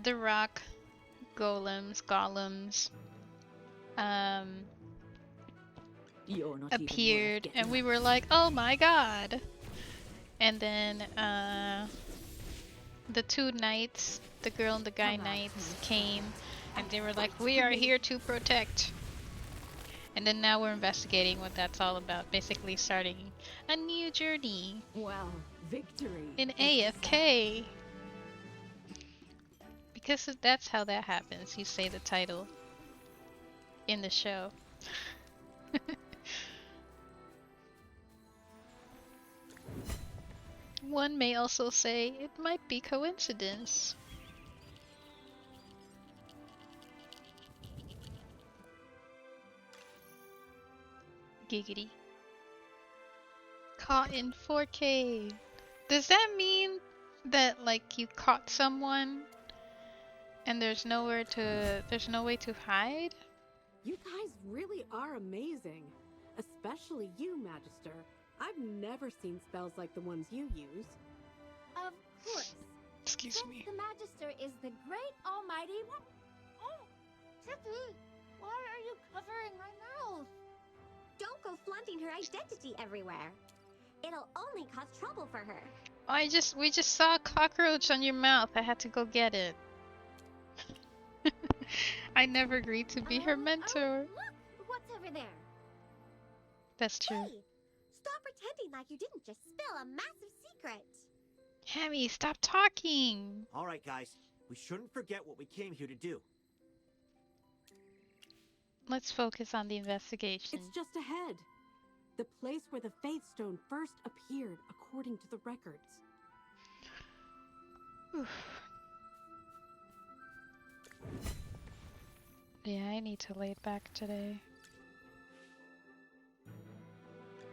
the rock golems appeared, and we were like, oh my god. And then the two knights, the girl and the guy knights, came, and they were like, we are here to protect. And then now we're investigating what that's all about, basically starting a new journey. Well, victory. In AFK. Because that's how that happens. You say the title in the show. One may also say it might be coincidence. Giggity. Caught in 4K. Does that mean that like you caught someone and there's no way to hide? You guys really are amazing. Especially you, Magister. I've never seen spells like the ones you use. Of course. Excuse Since me. the Magister is the great almighty one. Oh, Tippy, why are you covering my mouth? Don't go flaunting her identity everywhere. It'll only cause trouble for her. We just saw a cockroach on your mouth. I had to go get it. I never agreed to be her mentor. Look, what's over there? That's true. Hey, stop pretending like you didn't just spill a massive secret. Hammy, stop talking. All right, guys. We shouldn't forget what we came here to do. Let's focus on the investigation. It's just ahead. The place where the Faith Stone first appeared, according to the records. Oof. Yeah, I need to lay it back today.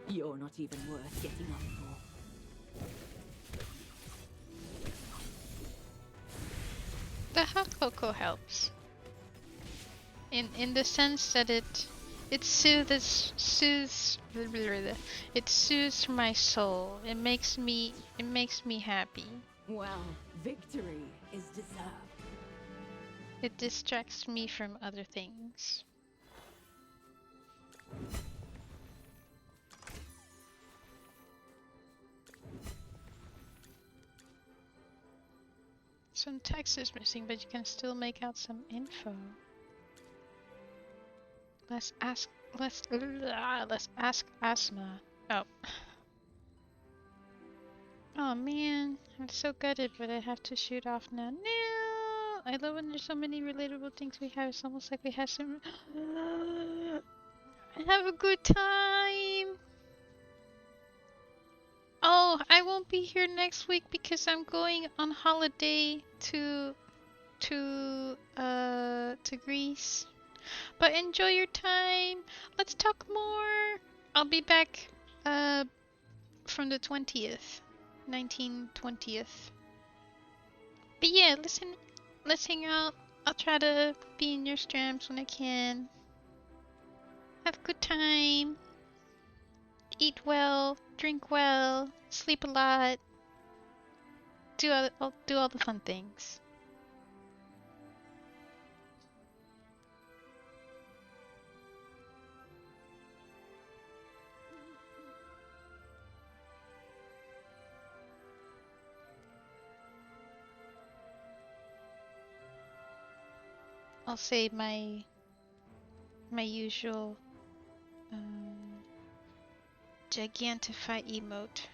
You're not even worth getting up for. The hot cocoa helps. In the sense that it soothes my soul. It makes me happy. Well, victory is deserved. It distracts me from other things. Some text is missing, but you can still make out some info. Let's ask Asma. Oh. Oh man, I'm so gutted, but I have to shoot off now. No! I love when there's so many relatable things we have. It's almost like we have some. Have a good time! Oh, I won't be here next week because I'm going on holiday to Greece. But enjoy your time. Let's talk more. I'll be back from the 20th. 1920th. But yeah, listen, let's hang out. I'll try to be in your streams when I can. Have a good time. Eat well, drink well, sleep a lot. I'll do all the fun things. I'll say my usual Gigantify emote.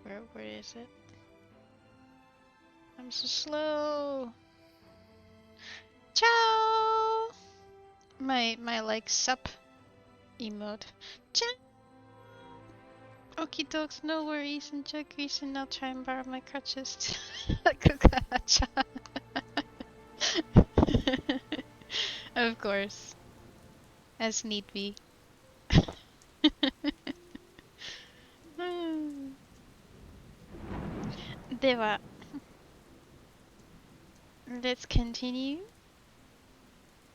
Where is it? I'm so slow. Ciao. My like sup emote. Ciao. Okie dokes, no worries. Enjoy Greece, and I'll try and borrow my crutches. Cucaracha. Of course. As need be. Deva. Let's continue.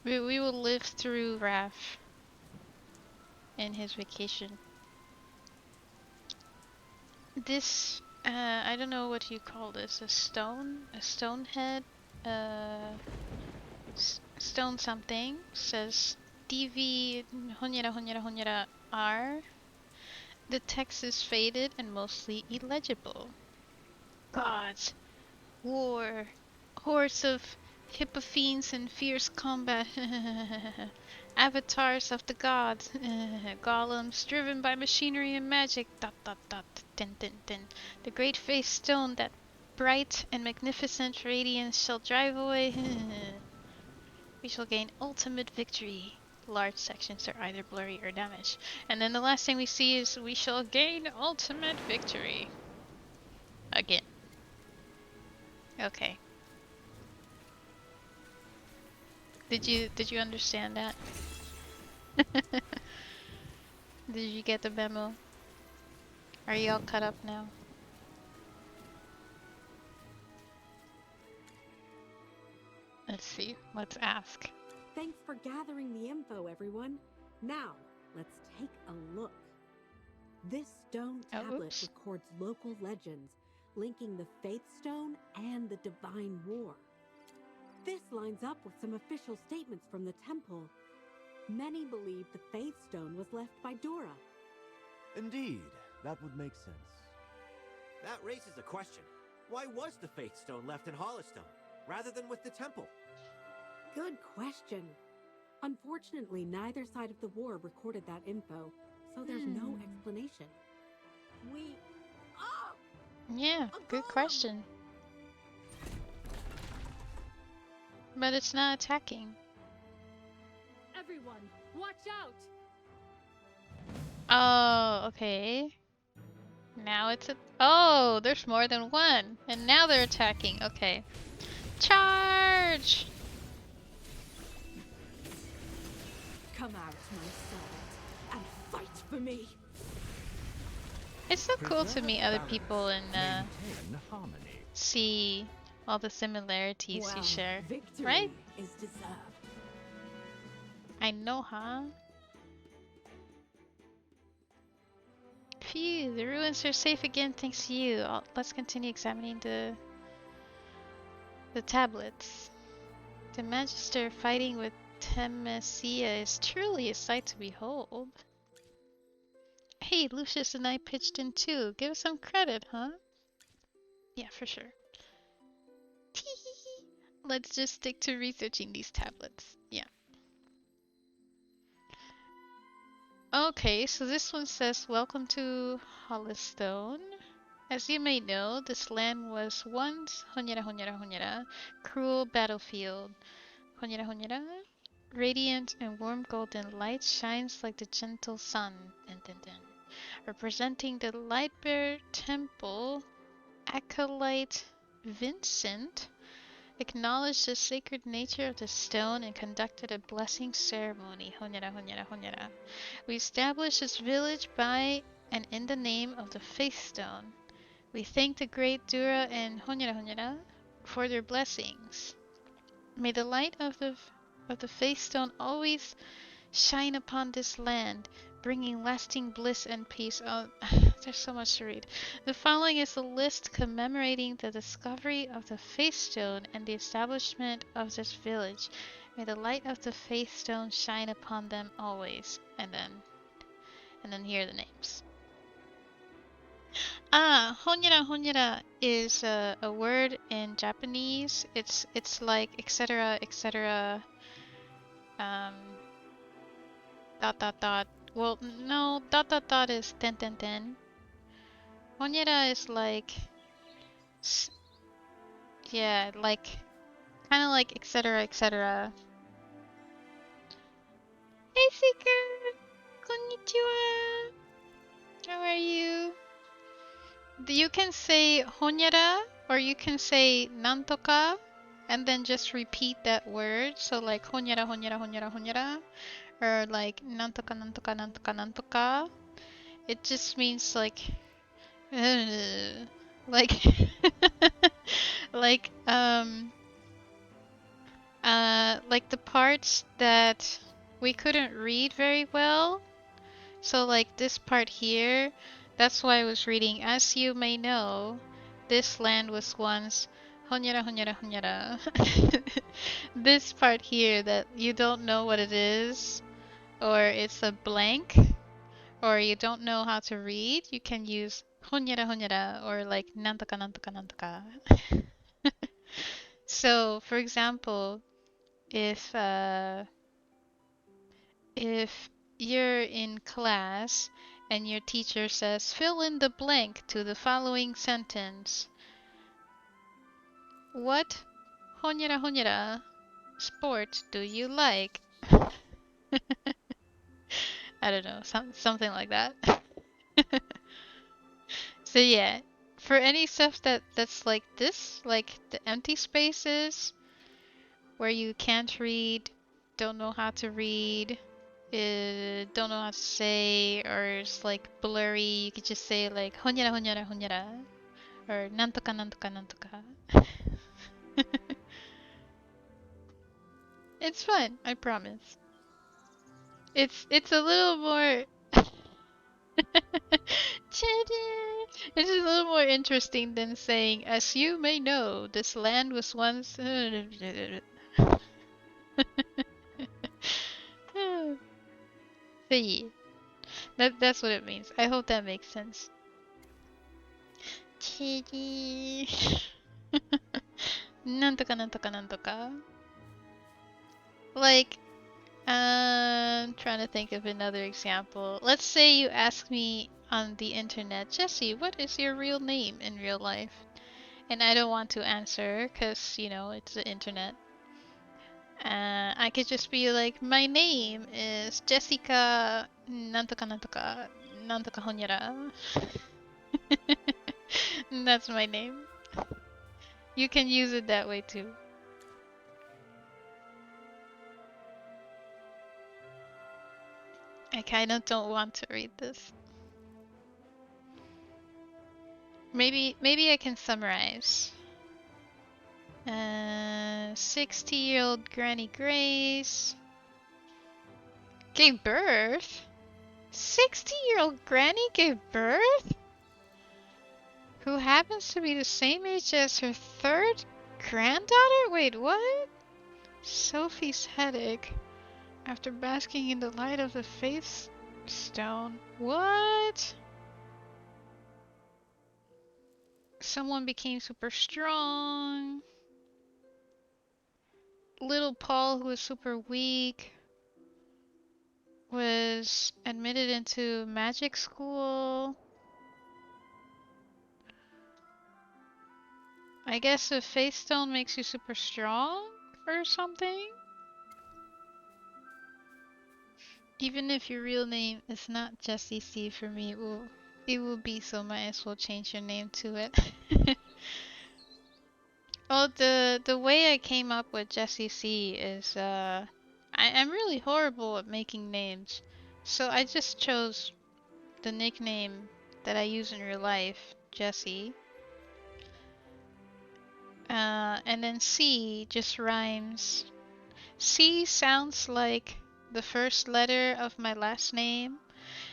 We will live through Raph and his vacation. This, I don't know what you call this, a stone head, stone something, says DV honyara R. The text is faded and mostly illegible. Gods, war, hordes of hippophenes in fierce combat, avatars of the gods, golems driven by machinery and magic, ... The great face stone, that bright and magnificent radiance shall drive away. We shall gain ultimate victory. Large sections are either blurry or damaged. And then the last thing we see is we shall gain ultimate victory. Again. Okay. Did you understand that? Did you get the memo? Are you all caught up now? Let's see. Let's ask. Thanks for gathering the info, everyone. Now, let's take a look. This stone tablet records local legends, linking the Faith Stone and the Divine War. This lines up with some official statements from the temple. Many believe the Faith Stone was left by Dora. Indeed, that would make sense. That raises a question. Why was the Faith Stone left in Hollistone, rather than with the temple? Good question. Unfortunately, neither side of the war recorded that info, so there's no explanation. Yeah, good question. But it's not attacking. Everyone, watch out! Oh, okay. Now it's a— oh, there's more than one. And now they're attacking. Okay. Charge! Come out, my servant, and fight for me. It's so cool to meet other people and see all the similarities you share, right? Is deserved. I know, huh? Phew, the ruins are safe again thanks to you. Let's continue examining the The tablets. The Magister fighting with LlesiSea is truly a sight to behold. Hey, Lucius and I pitched in too. Give us some credit, huh? Yeah, for sure. Tee. Let's just stick to researching these tablets. Yeah. Okay, so this one says, Welcome to Hollystone. As you may know, this land was once cruel battlefield. Radiant and warm golden light shines like the gentle sun. Representing the Lightbearer Temple, Acolyte Vincent acknowledged the sacred nature of the stone and conducted a blessing ceremony. We established this village by and in the name of the Faith Stone. We thank the great Dura and for their blessings. May the light of the Faith Stone always shine upon this land, bringing lasting bliss and peace. Oh, there's so much to read. The following is a list commemorating the discovery of the Faith Stone and the establishment of this village. May the light of the Faith Stone shine upon them always. And then here are the names. Honyara is a word in Japanese. It's like etc. etc. Dot dot dot. Well, no, dot dot dot is ten ten ten. Honyara is like, yeah, like kind of like etc. etc. Hey Seeker, konnichiwa. How are you? You can say honyara or you can say nantoka and then just repeat that word. So like honyara honyara honyara honyara or like nantoka nantoka nantoka nantoka. It just means like like like like the parts that we couldn't read very well. So like this part here, that's why I was reading. As you may know, this land was once honyara honyara honyara. This part here that you don't know what it is, or it's a blank, or you don't know how to read, you can use honyara honyara or like nantoka nantoka nantoka. So, for example, if you're in class and your teacher says, fill in the blank to the following sentence. What honyara honyara sport do you like? I don't know, something like that. So yeah, for any stuff that's like this, like the empty spaces where you can't read, don't know how to read, don't know how to say, or it's like blurry, you could just say like honyara honyara honyara or nantoka nantoka nantoka. It's fun, I promise. It's a little more it's a little more interesting than saying, as you may know, this land was once so yeah. That's what it means. I hope that makes sense. Nantoka nantoka nantoka. Like, I'm trying to think of another example. Let's say you ask me on the internet, Jesse, what is your real name in real life? And I don't want to answer because, you know, it's the internet. I could just be like, my name is Jessica nantoka nantoka nantoka honyara. That's my name. You can use it that way too. I kind of don't want to read this. Maybe I can summarize. 60-year-old Granny Grace gave birth? 60-year-old Granny gave birth? Who happens to be the same age as her third Granddaughter? Wait, what? Sophie's headache after basking in the light of the faith stone. What? Someone became super strong. Little Paul, who was super weak, was admitted into magic school. I guess the faith stone makes you super strong or something? Even if your real name is not LlesiSea for me, it will be, so might as well change your name to it. Oh, the way I came up with LlesiSea is I'm really horrible at making names. So I just chose the nickname that I use in real life, Jessie. And then C just rhymes. C sounds like the first letter of my last name,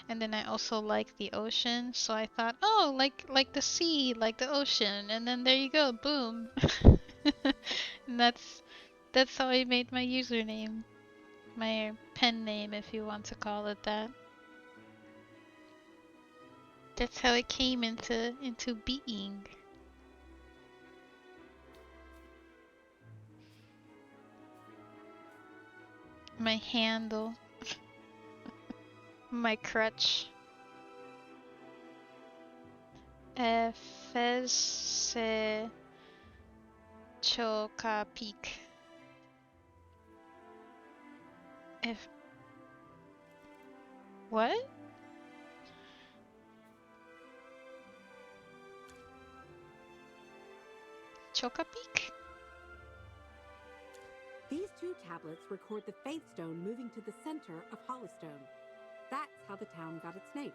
and then I also like the ocean, so I thought, oh, like the sea, like the ocean, and then there you go, boom. And that's how I made my username, my pen name, if you want to call it that. That's how it came into being. My handle. My crutch. Fez choca peak. If what? Choca peak? These two tablets record the Faith Stone moving to the center of Hollystone. That's how the town got its name.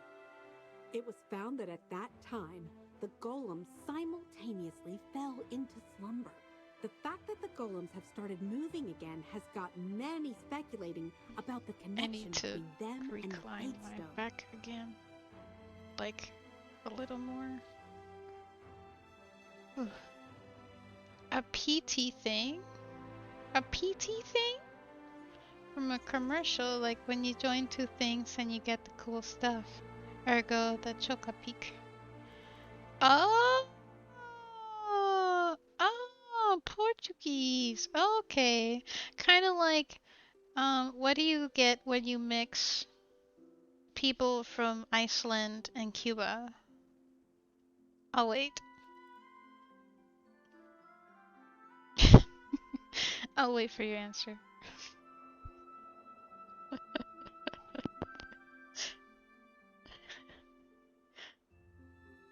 It was found that at that time, the golems simultaneously fell into slumber. The fact that the golems have started moving again has got many speculating about the connection between them and the recline Faith my Stone. back again. Like a little more. A PT thing? A PT thing? From a commercial, like when you join two things and you get the cool stuff. Ergo, the Choca Peak. Oh! Oh, Portuguese. Okay. Kind of like, what do you get when you mix people from Iceland and Cuba? I'll wait. I'll wait for your answer.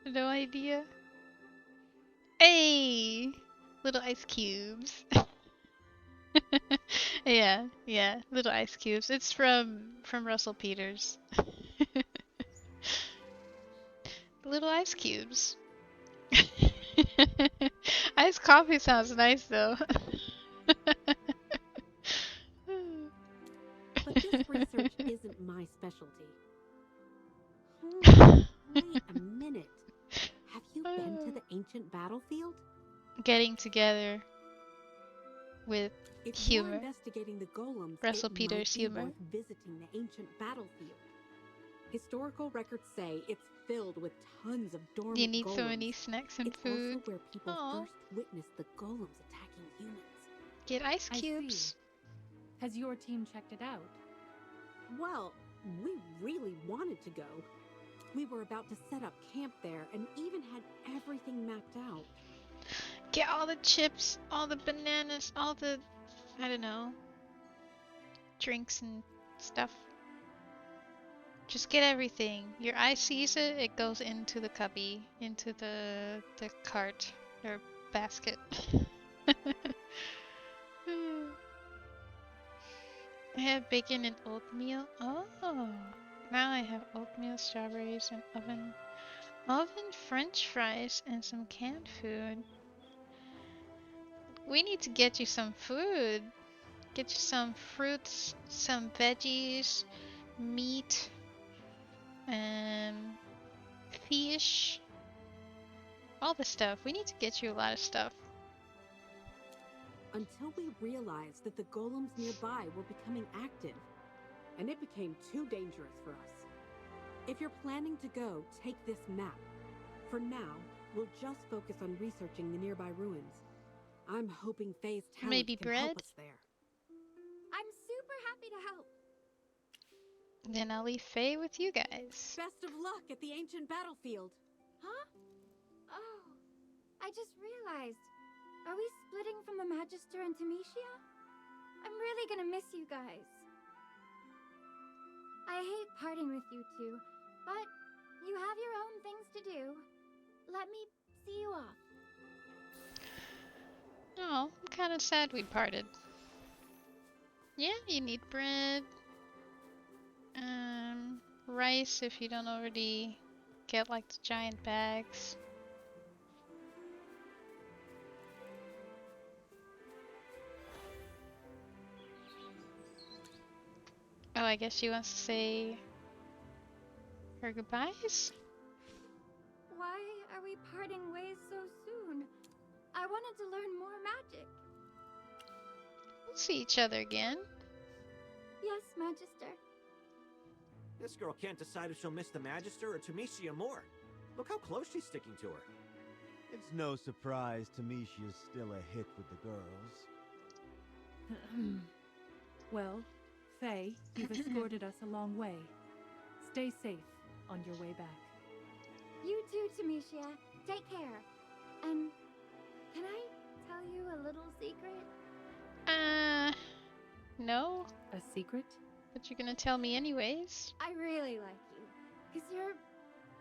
No idea. Hey! Little ice cubes. Yeah, little ice cubes. It's from Russell Peters. Little ice cubes. Iced coffee sounds nice though. But this research isn't my specialty. Wait a minute. Have you been to the ancient battlefield? Getting together with If humor. you're investigating the golems, Russell it Peters might be humor. worth visiting the ancient battlefield. Historical records say it's filled with tons of dormant You need golems. so many snacks and It's food. also where people Aw. first witnessed the golems attacking humans. Get ice I cubes. see. Has your team checked it out? Well, we really wanted to go. We were about to set up camp there and even had everything mapped out. Get all the chips, all the bananas, all the, I don't know, drinks and stuff. Just get everything. Your eye sees it, it goes into the cubby, into the cart or basket. I have bacon and oatmeal. Oh, now I have oatmeal, strawberries, and oven French fries, and some canned food. We need to get you some food. Get you some fruits, some veggies, meat, and fish. All the stuff. We need to get you a lot of stuff. until we realized that the golems nearby were becoming active, and it became too dangerous for us. If you're planning to go, take this map. For now, we'll just focus on researching the nearby ruins. I'm hoping Faye's talent Maybe can help bread? us there. I'm super happy to help. Then I'll leave Faye with you guys. Best of luck at the ancient battlefield. Huh? Oh, I just realized. Are we splitting from the Magister and Tamicia? I'm really gonna miss you guys. I hate parting with you two, but you have your own things to do. Let me see you off. Oh, I'm kind of sad we parted. Yeah, you need bread. Rice if you don't already get like the giant bags. Oh, I guess she wants to say her goodbyes? Why are we parting ways so soon? I wanted to learn more magic. We'll see each other again. Yes, Magister. This girl can't decide if she'll miss the Magister or Tamicia more. Look how close she's sticking to her. It's no surprise Tamicia's still a hit with the girls. Well, Faye, you've escorted us a long way. Stay safe on your way back. You too, Tamicia. Take care. And can I tell you a little secret? No. A secret? But you're gonna tell me anyways. I really like you. Because you're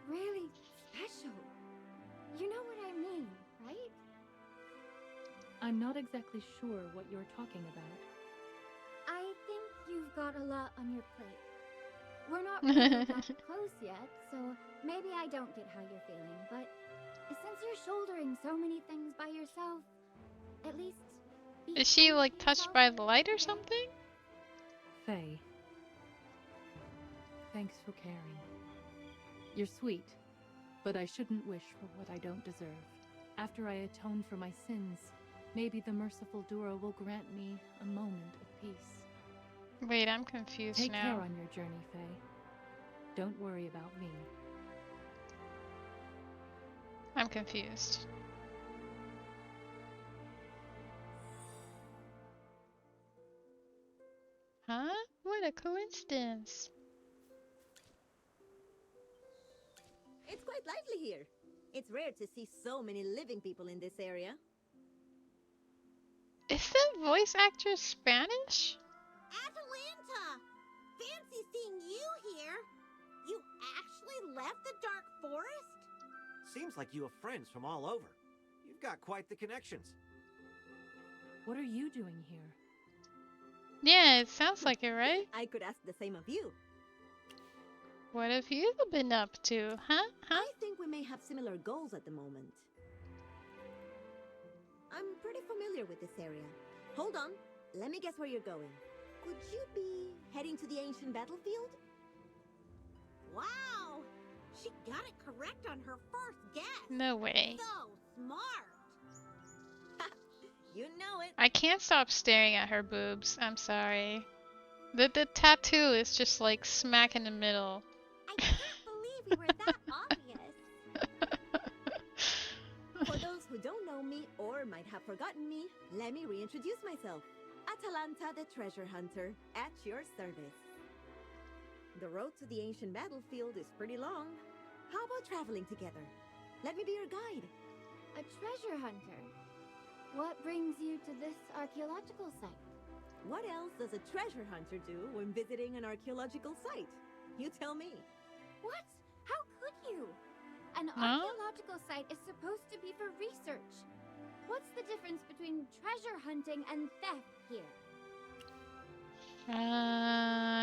really special. You know what I mean, right? I'm not exactly sure what you're talking about. I think you've got a lot on your plate. We're not really that close yet, so maybe I don't get how you're feeling, but since you're shouldering so many things by yourself, at least be Is she kind like to touched yourself, by the light or okay? something? Faye. Thanks for caring. You're sweet, but I shouldn't wish for what I don't deserve. After I atone for my sins, maybe the merciful Dura will grant me a moment of peace. Wait, I'm confused Take now. care on your journey, Faye. Don't worry about me. I'm confused. Huh? What a coincidence. It's quite lively here. It's rare to see so many living people in this area. Is the voice actress Spanish? Atalanta! Fancy seeing you here! You actually left the Dark Forest? Seems like you have friends from all over. You've got quite the connections. What are you doing here? Yeah, it sounds like it, right? I could ask the same of you. What have you been up to, huh? I think we may have similar goals at the moment. I'm pretty familiar with this area. Hold on, let me guess where you're going. Could you be heading to the ancient battlefield? Wow! She got it correct on her first guess! No way. So smart! You know it! I can't stop staring at her boobs. I'm sorry. The tattoo is just like smack in the middle. I can't believe we were that obvious. For those who don't know me or might have forgotten me, let me reintroduce myself. Atalanta the Treasure Hunter, at your service. The road to the ancient battlefield is pretty long. How about traveling together? Let me be your guide. A treasure hunter. What brings you to this archaeological site? What else does a treasure hunter do when visiting an archaeological site? You tell me. What? How could you? An Huh? archaeological site is supposed to be for research. What's the difference between treasure hunting and theft here?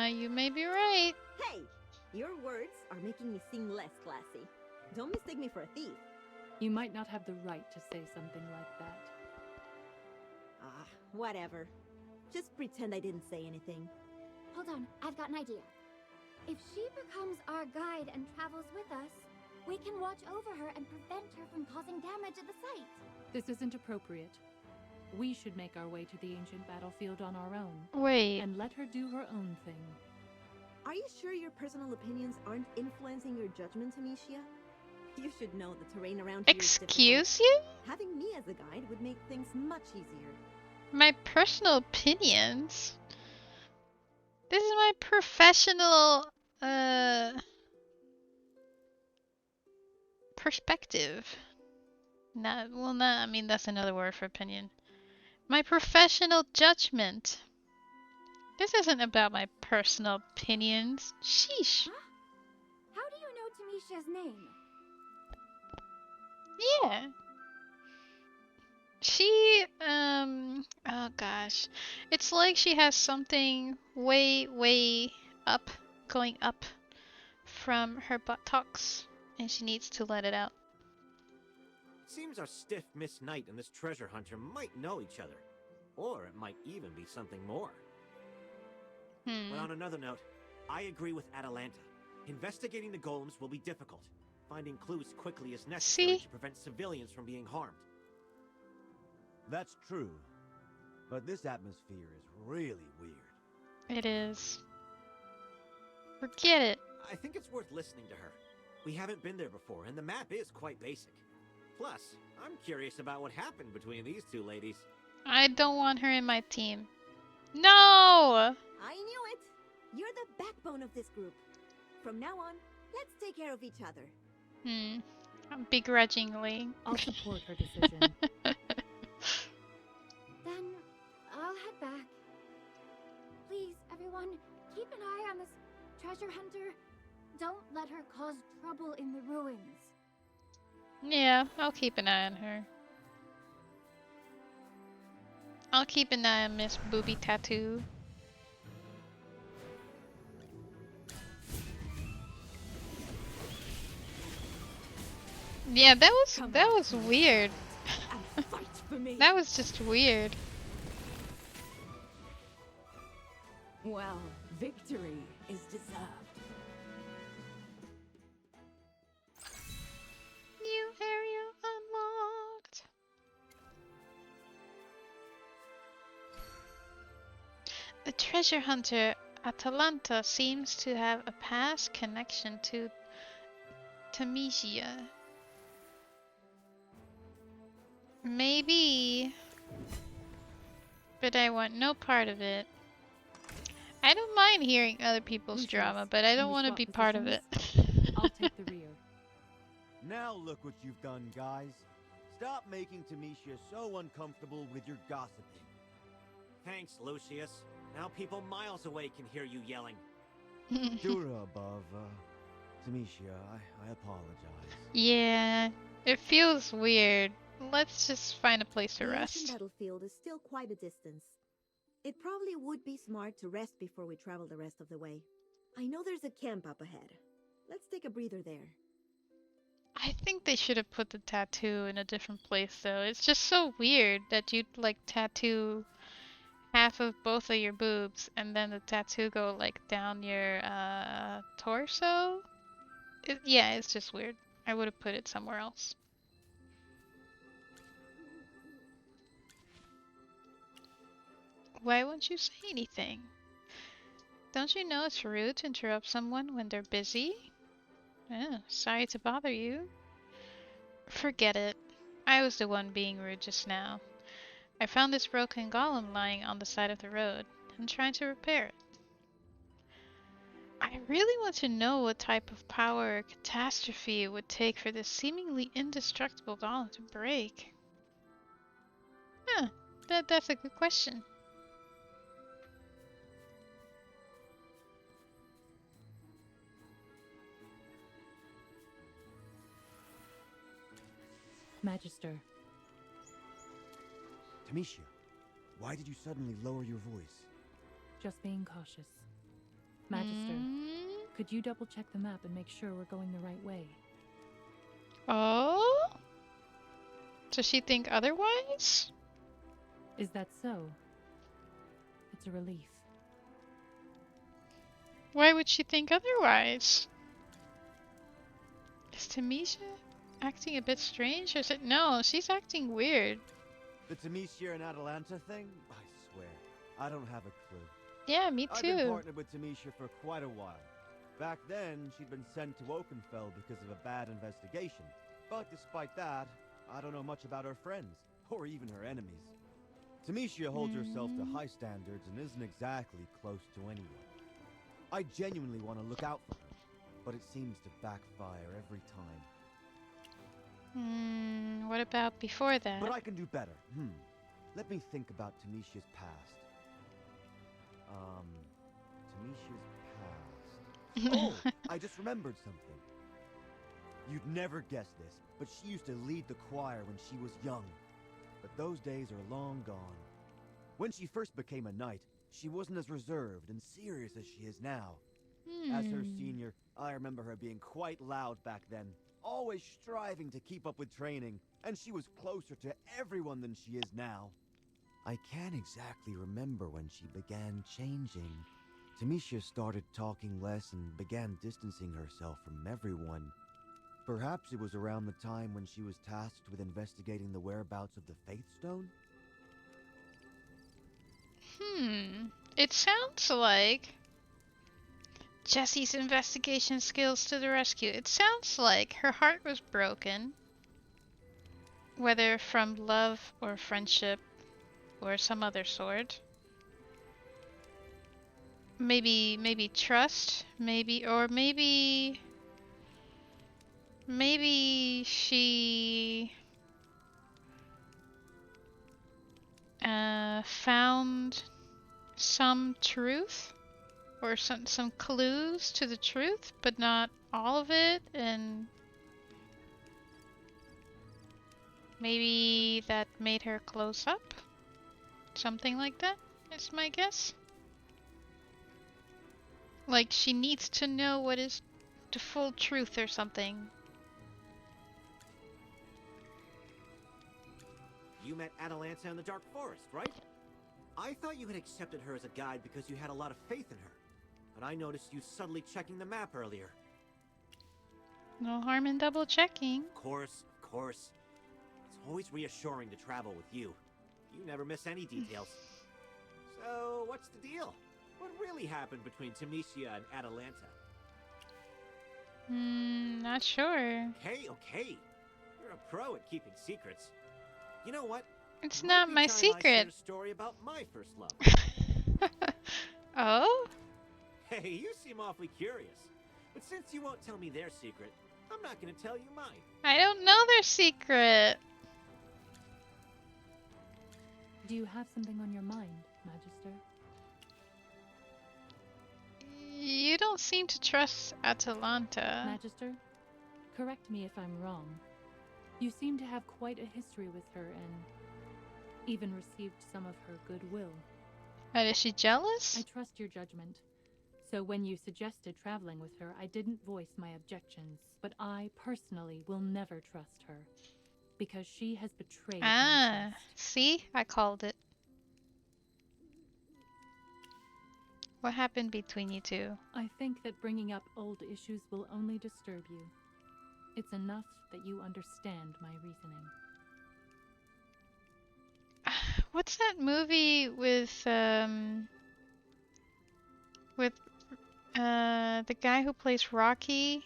You may be right. Hey! Your words are making me seem less classy. Don't mistake me for a thief. You might not have the right to say something like that. Ah, whatever. Just pretend I didn't say anything. Hold on, I've got an idea. If she becomes our guide and travels with us, we can watch over her and prevent her from causing damage at the site. This isn't appropriate. We should make our way to the ancient battlefield on our own. Wait. And let her do her own thing. Are you sure your personal opinions aren't influencing your judgment, Amicia? You should know the terrain around here is difficult. Excuse you? Having me as a guide would make things much easier. My personal opinions? This is my professional, perspective. I mean, that's another word for opinion. My professional judgment. This isn't about my personal opinions. Sheesh. Huh? How do you know Tamisha's name? Yeah. She, oh gosh. It's like she has something way, way up, going up from her buttocks, and she needs to let it out. Seems our stiff Miss Knight and this treasure hunter might know each other. Or it might even be something more. But on another note, I agree with Atalanta. Investigating the golems will be difficult. Finding clues quickly is necessary to prevent civilians from being harmed. That's true. But this atmosphere is really weird. It is. Forget it. I think it's worth listening to her. We haven't been there before, and the map is quite basic. Plus, I'm curious about what happened between these two ladies. I don't want her in my team. No! I knew it! You're the backbone of this group. From now on, let's take care of each other. Begrudgingly. I'll support her decision. Then I'll head back. Please, everyone, keep an eye on this treasure hunter. Don't let her cause trouble in the ruins. Yeah, I'll keep an eye on her. I'll keep an eye on Miss Booby Tattoo. Yeah, that was weird. That was just weird. Well, victory is deserved. New area unlocked. The treasure hunter Atalanta seems to have a past connection to Tamisha. Maybe, but I want no part of it. I don't mind hearing other people's drama, but I don't want to be part of it. I'll take the rear. Now look what you've done, guys. Stop making Tamisha so uncomfortable with your gossiping. Thanks, Lucius. Now people miles away can hear you yelling. Dura above, Tamisha, I apologize. Yeah, it feels weird. Let's just find a place to The rest. ancient battlefield is still quite a distance. It probably would be smart to rest before we travel the rest of the way. I know there's a camp up ahead. Let's take a breather there. I think they should have put the tattoo in a different place though. It's just so weird that you'd like tattoo half of both of your boobs and then the tattoo go like down your torso. Yeah, it's just weird. I would have put it somewhere else. Why won't you say anything? Don't you know it's rude to interrupt someone when they're busy? Oh, sorry to bother you. Forget it. I was the one being rude just now. I found this broken golem lying on the side of the road. I'm trying to repair it. I really want to know what type of power or catastrophe it would take for this seemingly indestructible golem to break. Huh, that's a good question. Magister. Tamisha, why did you suddenly lower your voice? Just being cautious. Magister, could you double check the map and make sure we're going the right way? Oh? Does she think otherwise? Is that so? It's a relief. Why would she think otherwise? Is Tamisha acting a bit strange? Or is it no, she's acting weird. The Tamisha and Atalanta thing? I swear, I don't have a clue. Yeah, me I've been too. partnered with Tamisha for quite a while. Back then, she'd been sent to Oakenfell because of a bad investigation. But despite that, I don't know much about her friends, or even her enemies. Tamisha holds herself to high standards and isn't exactly close to anyone. I genuinely want to look out for her, but it seems to backfire every time. What about before that? But I can do better. Let me think about Tamisha's past. Tamisha's past. Oh, I just remembered something. You'd never guess this, but she used to lead the choir when she was young. But those days are long gone. When she first became a knight, she wasn't as reserved and serious as she is now. As her senior, I remember her being quite loud back then, always striving to keep up with training, and she was closer to everyone than she is now. I can't exactly remember when she began changing. Tamisha started talking less and began distancing herself from everyone. Perhaps it was around the time when she was tasked with investigating the whereabouts of the Faith Stone? It sounds like Jessie's investigation skills to the rescue. It sounds like her heart was broken, whether from love or friendship or some other sort. Maybe trust, maybe she found some truth or some clues to the truth, but not all of it, and maybe that made her close up. Something like that is my guess. Like she needs to know what is the full truth or something. You met Atalanta in the Dark Forest, right? I thought you had accepted her as a guide because you had a lot of faith in her. But I noticed you subtly checking the map earlier. No harm in double checking. Of course. It's always reassuring to travel with you. You never miss any details. So, what's the deal? What really happened between Tamisha and Atalanta? Not sure. Okay. You're a pro at keeping secrets. You know what? It's not my I secret. shared a story about my first love. Oh? Hey, you seem awfully curious. But since you won't tell me their secret, I'm not going to tell you mine. I don't know their secret. Do you have something on your mind, Magister? You don't seem to trust Atalanta. Magister, correct me if I'm wrong. You seem to have quite a history with her and even received some of her goodwill. And is she jealous? I trust your judgment. So when you suggested traveling with her, I didn't voice my objections. But I, personally, will never trust her. Because she has betrayed my trust. See? I called it. What happened between you two? I think that bringing up old issues will only disturb you. It's enough that you understand my reasoning. What's that movie with the guy who plays Rocky?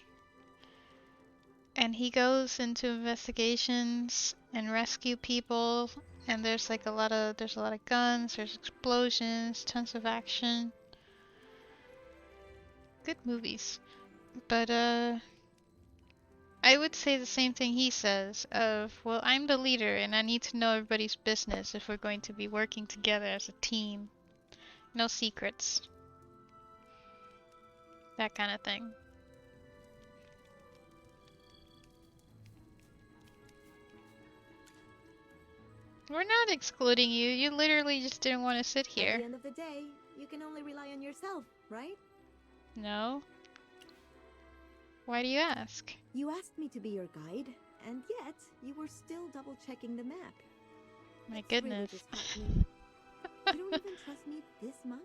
And he goes into investigations and rescue people, and there's like a lot of guns, there's explosions, tons of action. Good movies. But I would say the same thing he says of, well, I'm the leader and I need to know everybody's business if we're going to be working together as a team. No secrets. That kind of thing. We're not excluding you. You literally just didn't want to sit here. At the end of the day, you can only rely on yourself, right? No. Why do you ask? You asked me to be your guide, and yet you were still double-checking the map. My That's goodness. Really disheartening. You don't even trust me this much?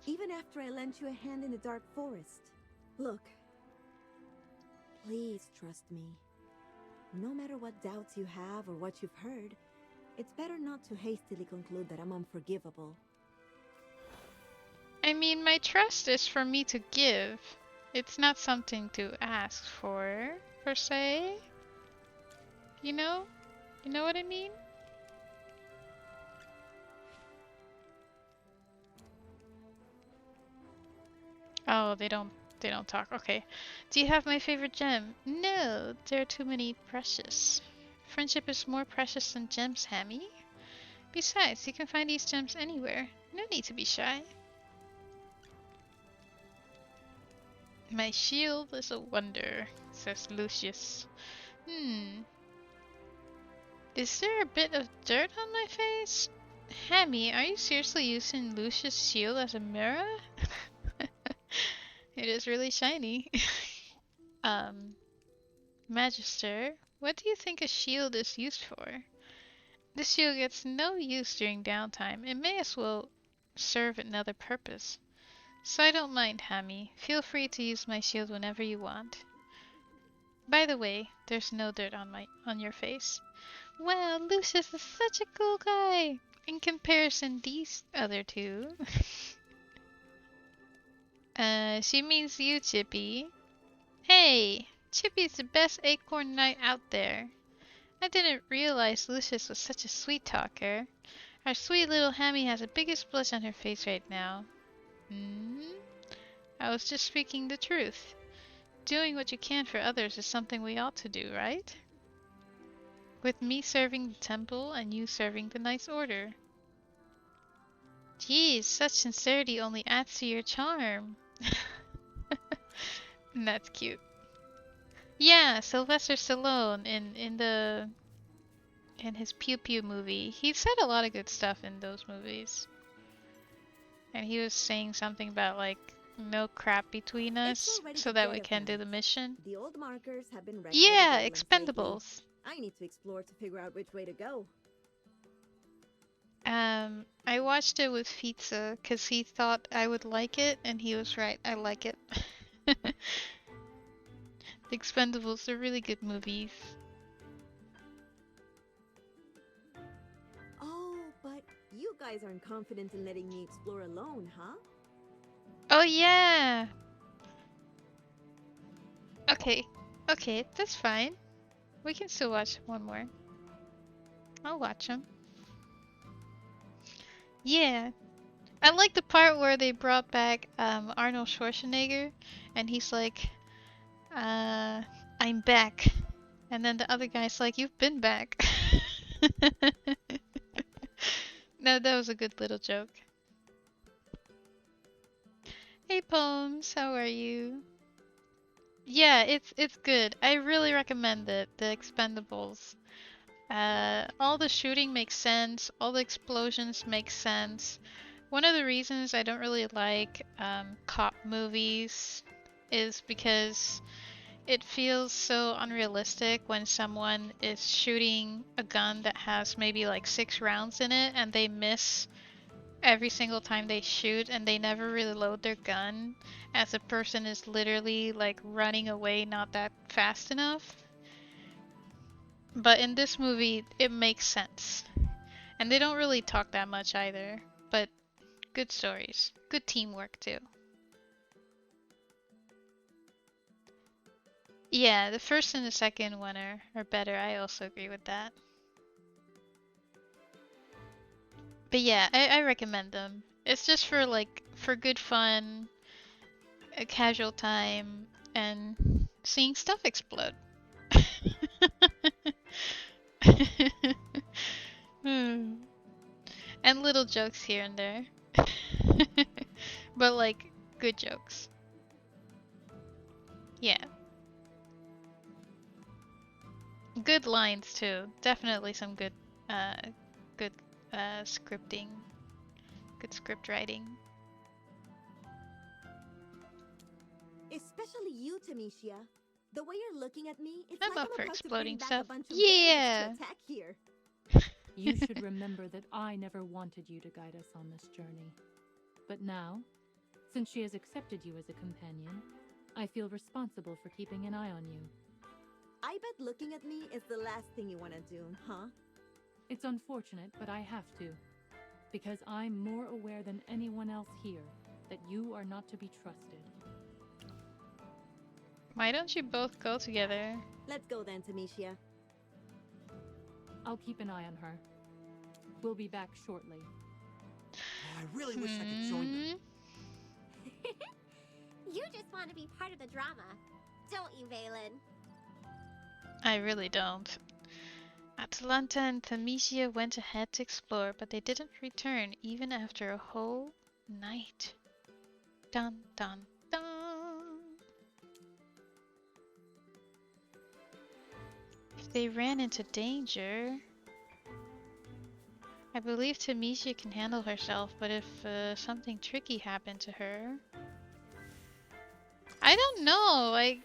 Even after I lent you a hand in the Dark Forest. Look. Please trust me. No matter what doubts you have or what you've heard, It's better not to hastily conclude that I'm unforgivable. I mean, my trust is for me to give. It's not something to ask for, per se. You know? You know what I mean? Oh, they don't talk. Okay. Do you have my favorite gem? No, there are too many precious. Friendship is more precious than gems, Hammy. Besides, you can find these gems anywhere. No need to be shy. My shield is a wonder, says Lucius. Is there a bit of dirt on my face? Hammy, are you seriously using Lucius' shield as a mirror? It is really shiny. Magister, what do you think a shield is used for? The shield gets no use during downtime. It may as well serve another purpose. So I don't mind, Hammy. Feel free to use my shield whenever you want. By the way, there's no dirt on your face. Wow, Lucius is such a cool guy! In comparison, these other two. She means you, Chippy. Hey! Chippy's the best acorn knight out there. I didn't realize Lucius was such a sweet talker. Our sweet little Hammy has the biggest blush on her face right now. I was just speaking the truth. Doing what you can for others is something we ought to do, right? With me serving the temple and you serving the Knight's Order. Geez, such sincerity only adds to your charm. That's cute. Yeah, Sylvester Stallone in his Pew Pew movie. He said a lot of good stuff in those movies. And he was saying something about like no crap between us so that we can do the mission. The old markers have been wrecked. Yeah, Expendables. I need to explore to figure out which way to go. I watched it with Pizza because he thought I would like it, and he was right. I like it. The Expendables are really good movies. Oh, but you guys aren't confident in letting me explore alone, huh? Oh yeah! Okay, that's fine. We can still watch one more. I'll watch them. Yeah. I like the part where they brought back Arnold Schwarzenegger and he's like, I'm back. And then the other guy's like, you've been back. No, that was a good little joke. Hey Poems, how are you? Yeah, it's good. I really recommend it, The Expendables. All the shooting makes sense, all the explosions make sense. One of the reasons I don't really like cop movies is because it feels so unrealistic when someone is shooting a gun that has maybe like 6 rounds in it and they miss every single time they shoot and they never really load their gun as the person is literally like running away not that fast enough. But in this movie, it makes sense. And they don't really talk that much either. But good stories. Good teamwork too. Yeah, the first and the second one are better. I also agree with that. But yeah, I recommend them. It's just for good fun, a casual time, and seeing stuff explode. And little jokes here and there. But like good jokes. Yeah. Good lines too. Definitely some good scripting. Good script writing. Especially you, Tamisha. The way you're looking at me, it's I'm like up for about to exploding bring back stuff. a bunch of Yeah. bandits to attack here. You should remember that I never wanted you to guide us on this journey. But now, since she has accepted you as a companion, I feel responsible for keeping an eye on you. I bet looking at me is the last thing you want to do, huh? It's unfortunate, but I have to. Because I'm more aware than anyone else here that you are not to be trusted. Why don't you both go together? Let's go then, Tamicia. I'll keep an eye on her. We'll be back shortly. I really wish I could join them. You just want to be part of the drama, don't you, Valen? I really don't. Atalanta and Themisia went ahead to explore, but they didn't return even after a whole night. Dun dun dun! If they ran into danger... I believe Themisia can handle herself, but if something tricky happened to her... I don't know, like...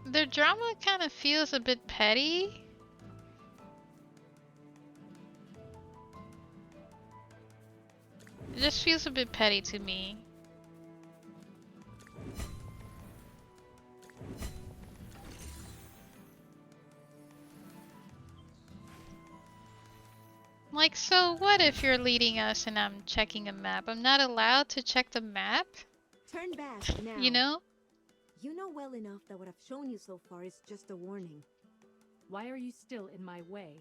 Their drama kind of feels a bit petty. It just feels a bit petty to me. Like, so what if you're leading us and I'm checking a map? I'm not allowed to check the map? Turn back now. You know? You know well enough that what I've shown you so far is just a warning. Why are you still in my way?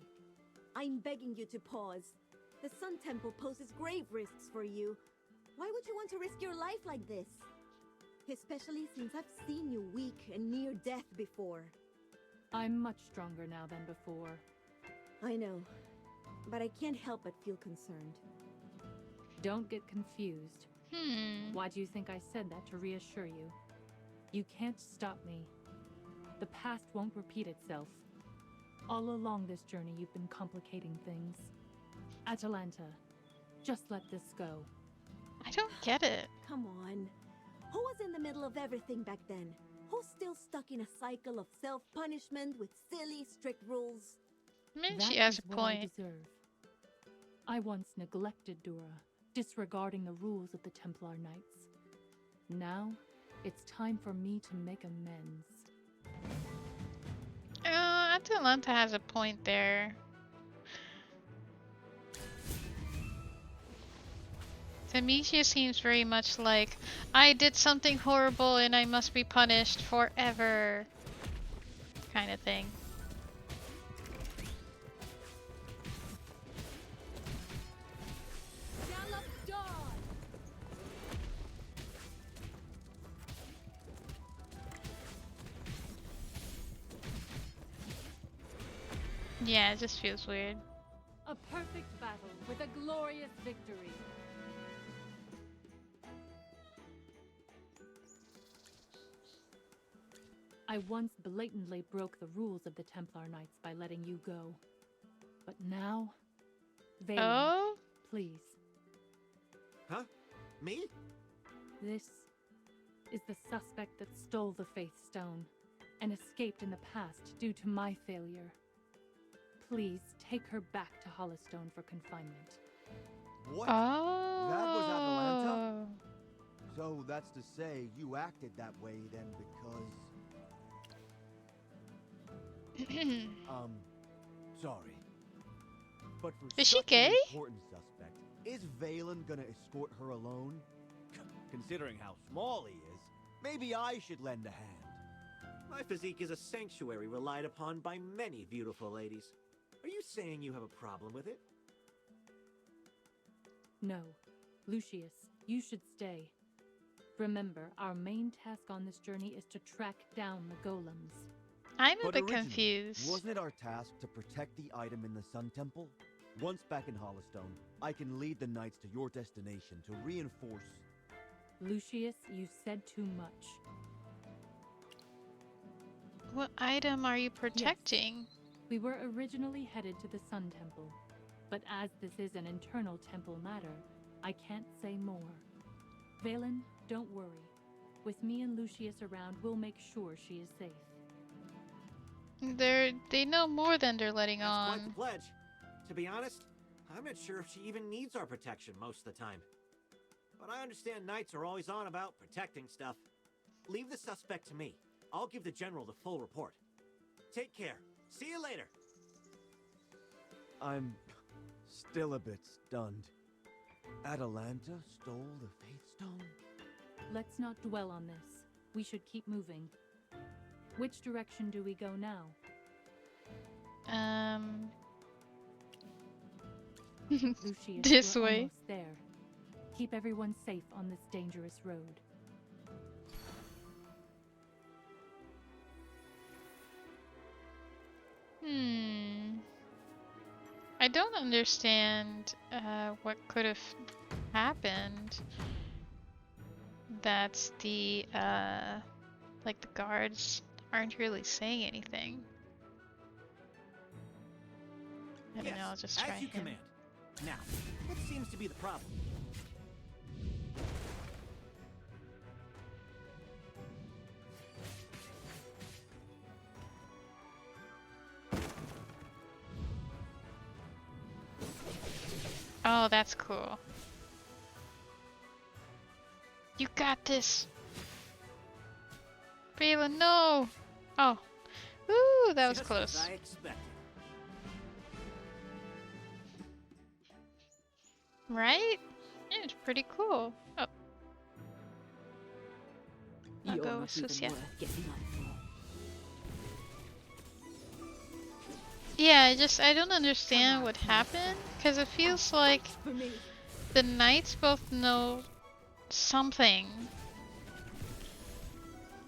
I'm begging you to pause. The Sun Temple poses grave risks for you. Why would you want to risk your life like this? Especially since I've seen you weak and near death before. I'm much stronger now than before. I know, but I can't help but feel concerned. Don't get confused. Why do you think I said that to reassure you? You can't stop me. The past won't repeat itself. All along this journey, you've been complicating things. Atalanta, just let this go. I don't get it. Come on. Who was in the middle of everything back then? Who's still stuck in a cycle of self-punishment with silly, strict rules? I mean, That she has is a what I point. deserve. I once neglected Dura, disregarding the rules of the Templar Knights. Now, it's time for me to make amends. Atalanta has a point there. Themisia seems very much like, I did something horrible and I must be punished forever, kind of thing. Yeah, it just feels weird. A perfect battle with a glorious victory. I once blatantly broke the rules of the Templar Knights by letting you go. But now, Valen, please. Huh? Me? This is the suspect that stole the Faith Stone and escaped in the past due to my failure. Please take her back to Hollistone for confinement. What? Oh. That was Atalanta? So that's to say you acted that way then because... sorry. But for is she such gay? an important suspect, is Valen gonna escort her alone? Considering how small he is, maybe I should lend a hand. My physique is a sanctuary relied upon by many beautiful ladies. Are you saying you have a problem with it? No. Lucius, you should stay. Remember, our main task on this journey is to track down the golems. I'm a But bit originally, confused. Wasn't it our task to protect the item in the Sun Temple? Once back in Hollistone, I can lead the knights to your destination to reinforce... Lucius, you said too much. What item are you protecting? Yes. We were originally headed to the Sun Temple, but as this is an internal temple matter, I can't say more. Valen, don't worry. With me and Lucius around, we'll make sure she is safe. They know more than they're letting That's on. quite the pledge. To be honest, I'm not sure if she even needs our protection most of the time. But I understand knights are always on about protecting stuff. Leave the suspect to me. I'll give the general the full report. Take care. See you later. I'm Still a bit stunned. Atalanta stole the Faith Stone? Let's not dwell on this. We should keep moving. Which direction do we go now? Lucius, This we're way. almost there. Keep everyone safe on this dangerous road. I don't understand what could have happened. That's the like the guards aren't really saying anything. I don't know, I'll just try as you him. command. Now, what seems to be the problem? Oh, that's cool. You got this. Balin, no! Oh. Ooh, that was Just close. as I expected. Right? Yeah, it's pretty cool. Oh. I'll You're go not even Susia. worth getting up for. Yeah, I don't understand what happened, because it feels like For me. the knights both know something.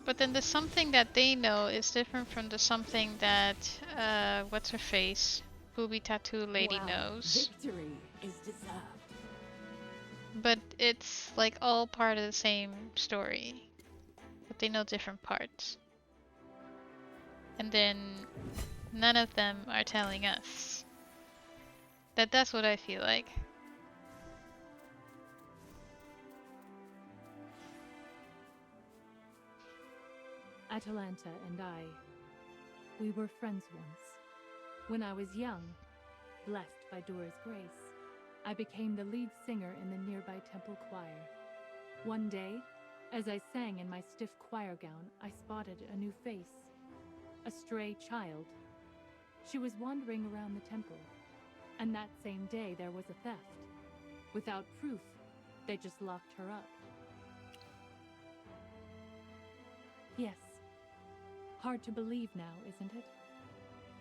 But then the something that they know is different from the something that, what's her face? Booby tattoo lady Wow, knows. Victory is deserved. But it's like all part of the same story. But they know different parts. And then none of them are telling us. That's what I feel like. Atalanta and I, we were friends once. When I was young, blessed by Dora's grace, I became the lead singer in the nearby temple choir. One day, as I sang in my stiff choir gown, I spotted a new face. A stray child. She was wandering around the temple, and that same day there was a theft. Without proof, they just locked her up. Yes. Hard to believe now, isn't it?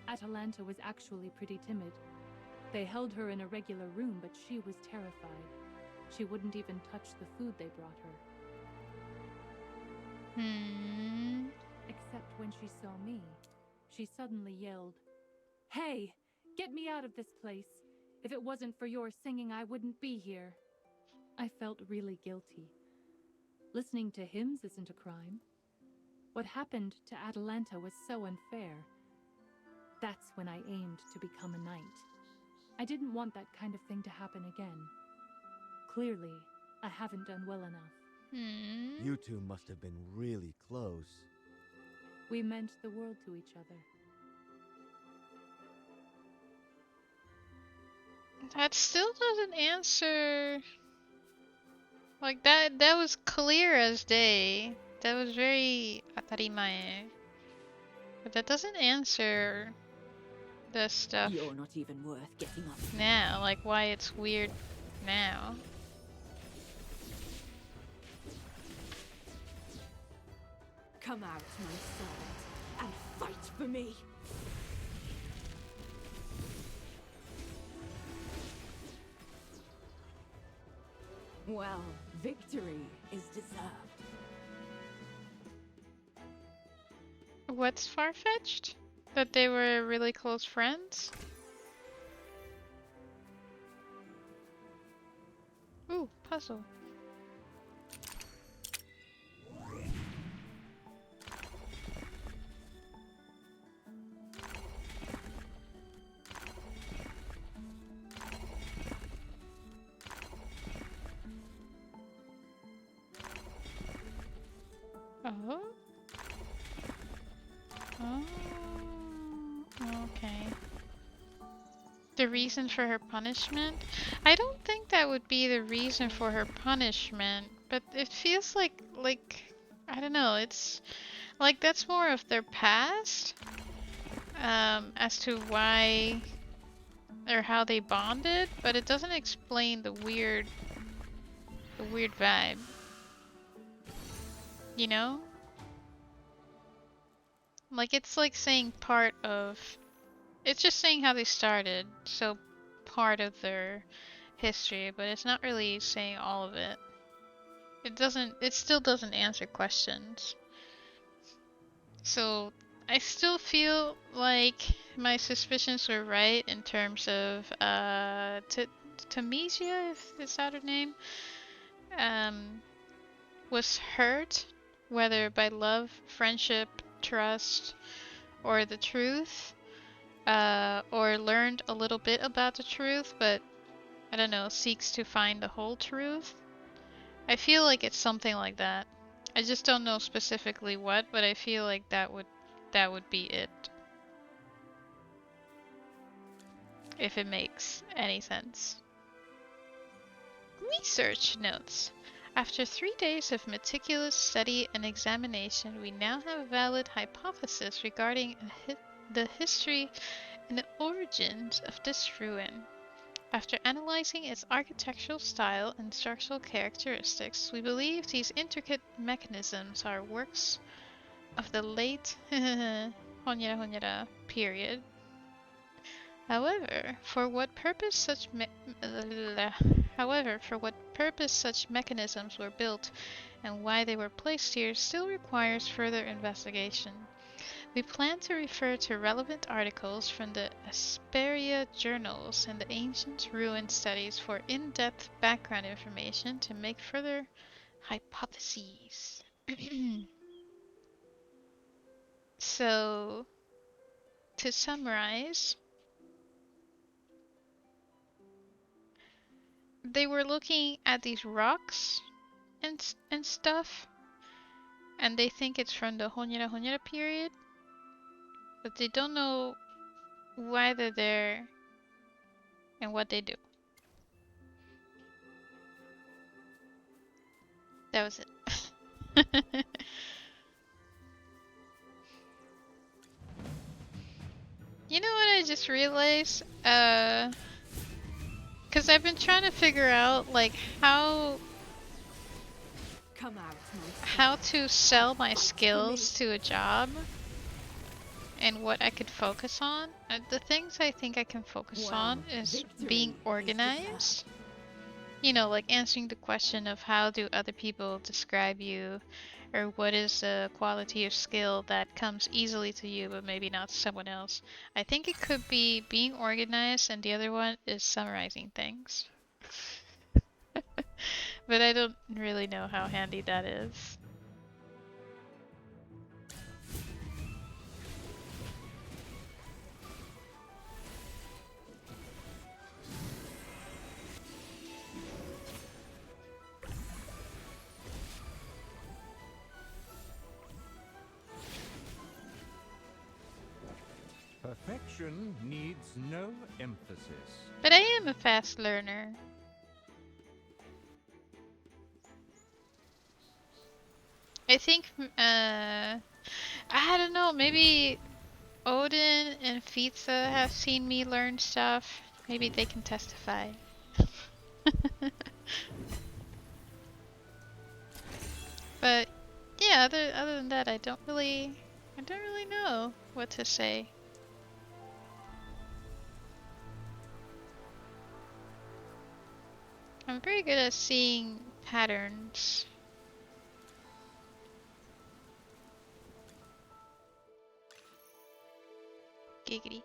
Atalanta was actually pretty timid. They held her in a regular room, but she was terrified. She wouldn't even touch the food they brought her. Except when she saw me, she suddenly yelled, "Hey, get me out of this place! If it wasn't for your singing, I wouldn't be here." I felt really guilty. Listening to hymns isn't a crime. What happened to Atalanta was so unfair. That's when I aimed to become a knight. I didn't want that kind of thing to happen again. Clearly, I haven't done well enough. You two must have been really close. We meant the world to each other. That still doesn't answer. Like that was clear as day. That was very atarimae. But that doesn't answer the stuff You're not even worth getting up for. now, like why it's weird now. Come out, my servant, and fight for me. Well, victory is deserved. What's far-fetched? That they were really close friends? Ooh, puzzle. Oh. Oh. Okay. The reason for her punishment? I don't think that would be the reason for her punishment, but it feels like I don't know, it's like that's more of their past as to why or how they bonded, but it doesn't explain the weird vibe. You know? Like, it's like saying part of... It's just saying how they started, so part of their history, but it's not really saying all of it. It still doesn't answer questions. So, I still feel like my suspicions were right in terms of, Tamesia, if is that her name? Was hurt, whether by love, friendship, trust, or the truth, or learned a little bit about the truth, but I don't know, seeks to find the whole truth. I feel like it's something like that. I just don't know specifically what, but I feel like that would be it. If it makes any sense. Research notes. After 3 days of meticulous study and examination, we now have a valid hypothesis regarding the history and the origins of this ruin. After analyzing its architectural style and structural characteristics, we believe these intricate mechanisms are works of the late Honyara period. However, for what purpose such mechanisms were built and why they were placed here still requires further investigation. We plan to refer to relevant articles from the Asperia journals and the ancient ruin studies for in-depth background information to make further hypotheses. So, to summarize, they were looking at these rocks and stuff, and they think it's from the Honyara period, but they don't know why they're there and what they do. That was it. You know what I just realized? Cause I've been trying to figure out like how to sell my skills to a job and what I could focus on. The things I think I can focus on is being organized. You know, like answering the question of how do other people describe you, or what is a quality of skill that comes easily to you but maybe not to someone else. I think it could be being organized, and the other one is summarizing things. But I don't really know how handy that is. Perfection needs no emphasis. But I am a fast learner. I think, I don't know, maybe Odin and Pizza have seen me learn stuff. Maybe they can testify. But yeah, other than that, I don't really know what to say. I'm very good at seeing patterns. Giggity.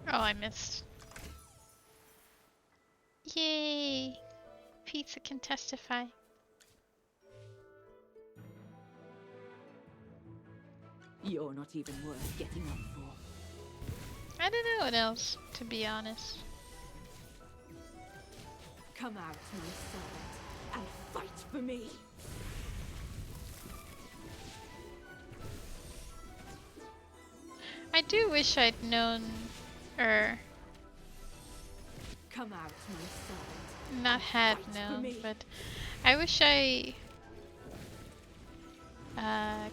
Oh, I missed. Yay! Pizza can testify. You're not even worth getting up for. I don't know what else, to be honest. Come out, my servant, and fight for me! I do wish I'd known, or Come out, my servant, not had known, but I wish I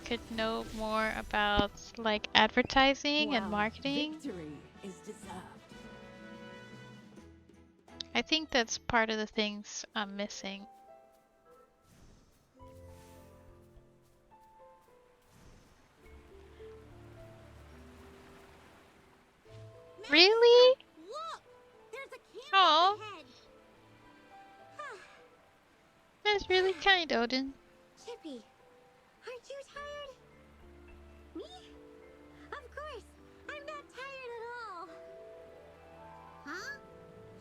could know more about like advertising and marketing. Victory is deserved. I think that's part of the things I'm missing. Really? Look! There's a camp Oh, up ahead. that's really kind, Odin. Chippy, aren't you tired? Me? Of course. I'm not tired at all. Huh?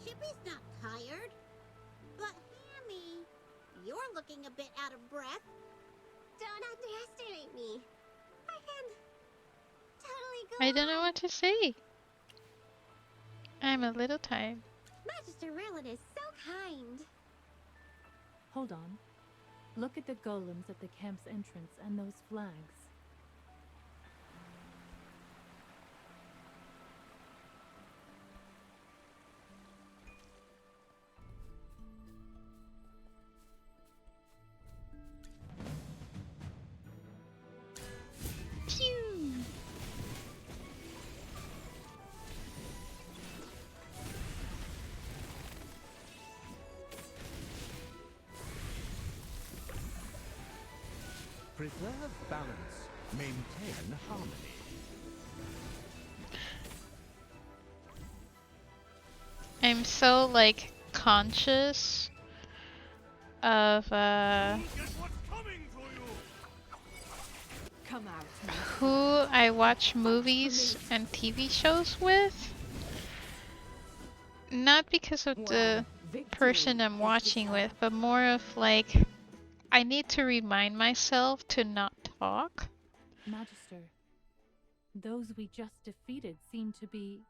Chippy's not tired. But Hammy, you're looking a bit out of breath. Don't underestimate me. I can totally go I don't know on. what to say. I'm a little tired. Magister Merlin is so kind. Hold on. Look at the golems at the camp's entrance and those flags. Phew. Preserve balance. Maintain harmony. I'm so like conscious of Come out. who I watch movies and TV shows with. Not because of the person I'm watching with, but more of like I need to remind myself to not talk. Magister, those we just defeated seem to be...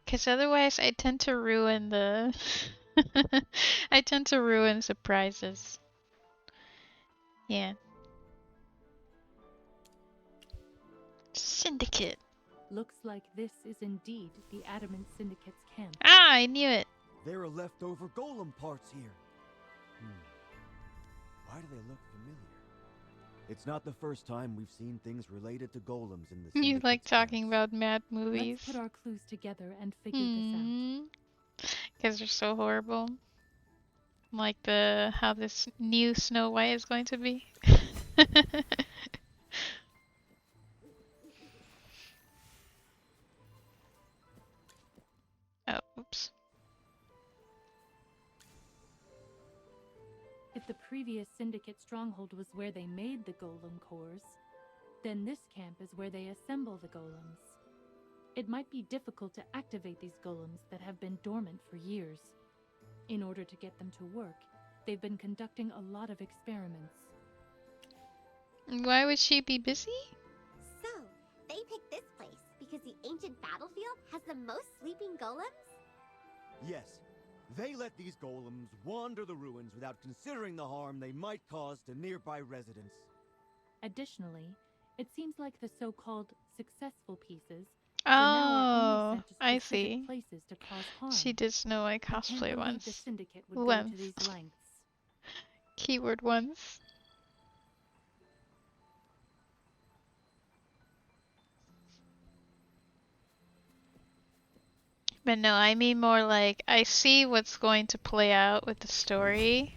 Because otherwise I tend to ruin the... I tend to ruin surprises. Yeah. Syndicate. Looks like this is indeed the Adamant Syndicate's camp. Ah, I knew it. There are leftover golem parts here. Why do they look familiar? It's not the first time we've seen things related to golems in the You like Syndicate's talking camps. about mad movies. Let's put our clues together and figure this out. Because they're so horrible. Like the how this new Snow White is going to be. Oh, oops. If the previous Syndicate stronghold was where they made the golem cores, then this camp is where they assemble the golems. It might be difficult to activate these golems that have been dormant for years. In order to get them to work, they've been conducting a lot of experiments. Why would she be busy? So, they picked this place because the ancient battlefield has the most sleeping golems? Yes, they let these golems wander the ruins without considering the harm they might cause to nearby residents. Additionally, it seems like the so-called successful pieces for now are only Oh, sent to I specific see. places to cause harm. She did Snow White I can't cosplay believe the once. Syndicate would go to these lengths. Keyword once. But no, I mean more like I see what's going to play out with the story.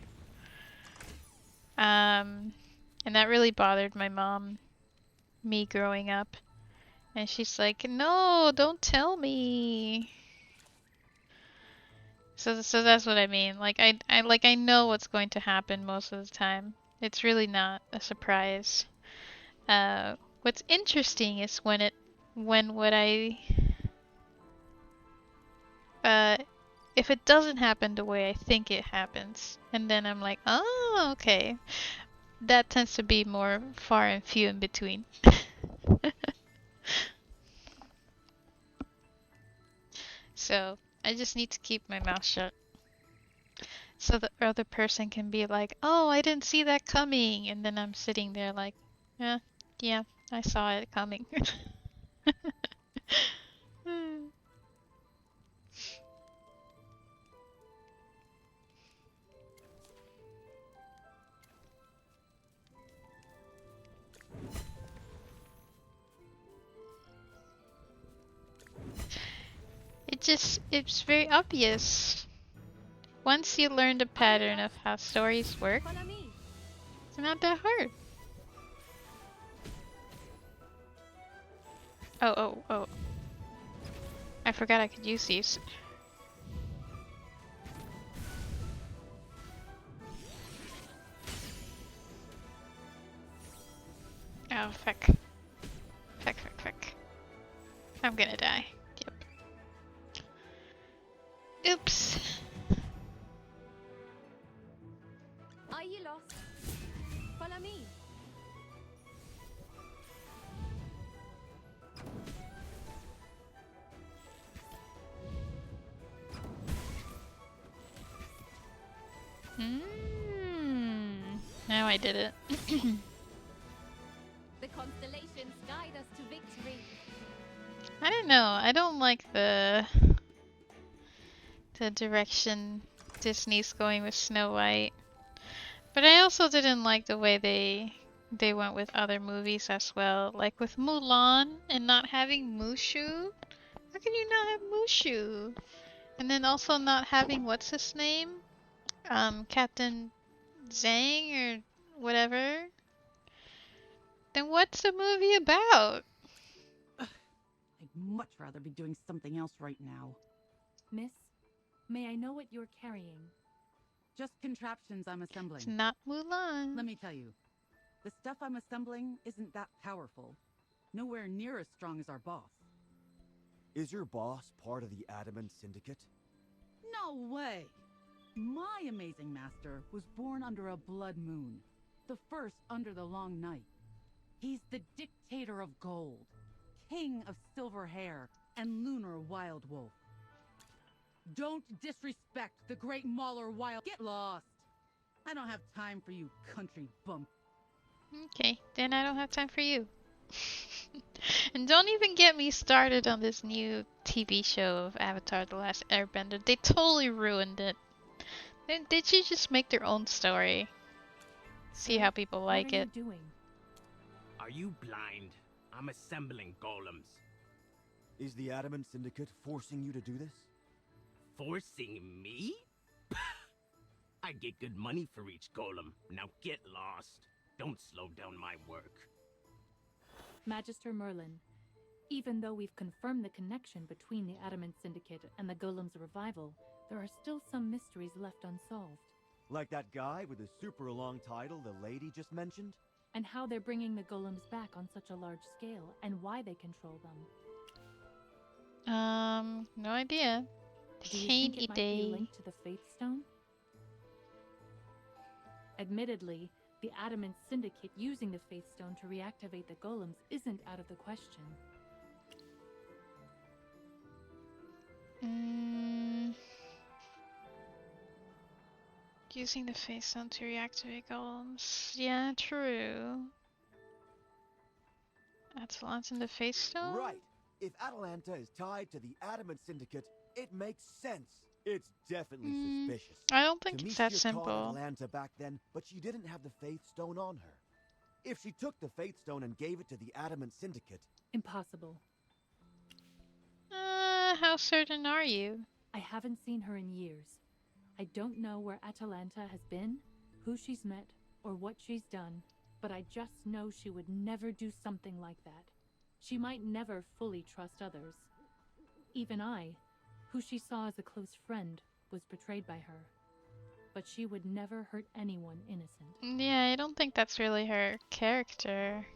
And that really bothered my mom, me growing up. And she's like, "No, don't tell me." So that's what I mean. Like I know what's going to happen most of the time. It's really not a surprise. What's interesting is if it doesn't happen the way I think it happens, and then I'm like, oh, okay. That tends to be more far and few in between. So I just need to keep my mouth shut. So the other person can be like, oh, I didn't see that coming. And then I'm sitting there like, yeah, I saw it coming. it's very obvious. Once you learn the pattern of how stories work, it's not that hard. Oh. I forgot I could use these. Oh, fuck. Fuck. I'm gonna die. Yep. Oops. Are you lost? Follow me. Now I did it. The constellations guide us to victory. I don't know. I don't like the direction Disney's going with Snow White. But I also didn't like the way they went with other movies as well. Like with Mulan and not having Mushu. How can you not have Mushu? And then also not having what's his name? Captain Zhang or whatever. Then what's the movie about? I'd much rather be doing something else right now. Miss, may I know what you're carrying? Just contraptions I'm assembling. It's not Mulan. Let me tell you, the stuff I'm assembling isn't that powerful. Nowhere near as strong as our boss. Is your boss part of the Adamant Syndicate? No way! My amazing master was born under a blood moon, the first under the long night. He's the dictator of gold, king of silver hair, and lunar wild wolf. Don't disrespect the great Mauler wild. Get lost! I don't have time for you country bump. Okay, then I don't have time for you. And don't even get me started on this new TV show of Avatar: The Last Airbender. They totally ruined it. They should just make their own story. See how people like it. What are you doing? Are you blind? I'm assembling golems. Is the Adamant Syndicate forcing you to do this? Forcing me? I get good money for each golem. Now get lost. Don't slow down my work. Magister Merlin, even though we've confirmed the connection between the Adamant Syndicate and the Golem's revival, there are still some mysteries left unsolved. Like that guy with the super long title the lady just mentioned? And how they're bringing the Golems back on such a large scale, and why they control them. No idea. Do you think it might be linked to the Faith Stone? Admittedly, the Adamant Syndicate using the Faith Stone to reactivate the Golems isn't out of the question. Using the Faith Stone to reactivate golems. Yeah, true. Atalanta and the Faith Stone? Right! If Atalanta is tied to the Adamant Syndicate, it makes sense. It's definitely suspicious. I don't think it's that Tamisha simple. caught Atalanta back then, but she didn't have the Faith Stone on her. If she took the Faith Stone and gave it to the Adamant Syndicate... Impossible. How certain are you? I haven't seen her in years. I don't know where Atalanta has been, who she's met, or what she's done, but I just know she would never do something like that. She might never fully trust others. Even I, who she saw as a close friend, was betrayed by her. But she would never hurt anyone innocent. Yeah, I don't think that's really her character.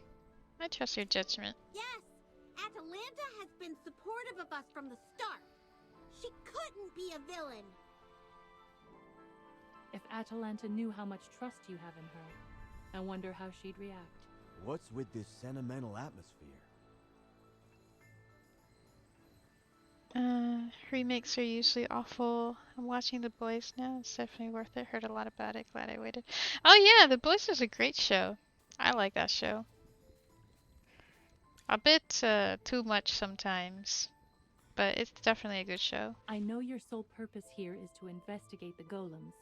I trust your judgment. Yes, Atalanta has been supportive of us from the start. She couldn't be a villain. If Atalanta knew how much trust you have in her, I wonder how she'd react. What's with this sentimental atmosphere? Remakes are usually awful. I'm watching The Boys now. It's definitely worth it. Heard a lot about it. Glad I waited. Oh yeah, The Boys is a great show. I like that show. A bit too much sometimes, but it's definitely a good show. I know your sole purpose here is to investigate the golems.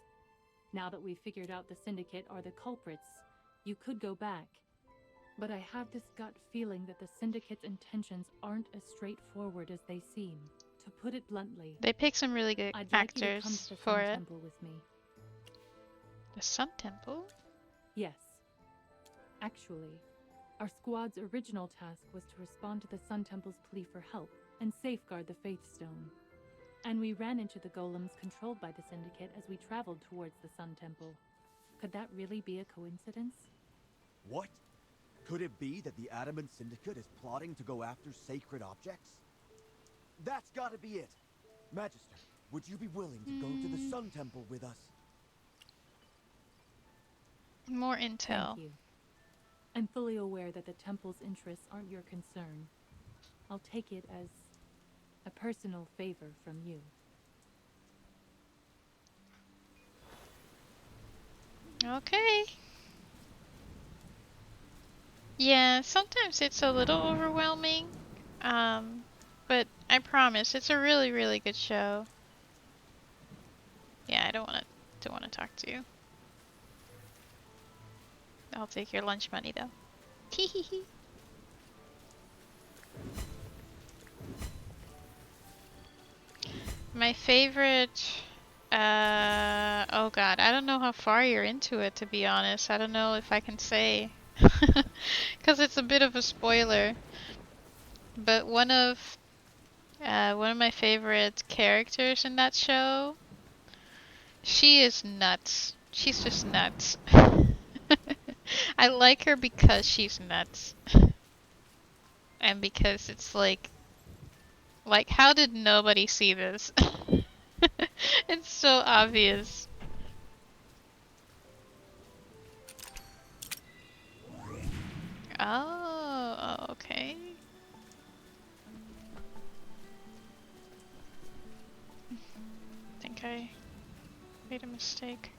Now that we've figured out the Syndicate are the culprits, you could go back. But I have this gut feeling that the Syndicate's intentions aren't as straightforward as they seem. To put it bluntly, They pick some really good I'd like you to come actors to the for Sun it. Temple with me. The Sun Temple? Yes. Actually, our squad's original task was to respond to the Sun Temple's plea for help and safeguard the Faith Stone. And we ran into the golems controlled by the Syndicate as we traveled towards the Sun Temple. Could that really be a coincidence? What? Could it be that the Adamant Syndicate is plotting to go after sacred objects? That's gotta be it. Magister, would you be willing to go to the Sun Temple with us? More intel. Thank you. I'm fully aware that the Temple's interests aren't your concern. I'll take it as a personal favor from you. Okay. Yeah, sometimes it's a little overwhelming. But I promise it's a really, really good show. Yeah, I don't want to talk to you. I'll take your lunch money though. Teehee. My favorite, oh god, I don't know how far you're into it, to be honest. I don't know if I can say, because it's a bit of a spoiler. But one of my favorite characters in that show, she is nuts. She's just nuts. I like her because she's nuts. And because it's like, how did nobody see this? It's so obvious. Oh, okay. I think I made a mistake.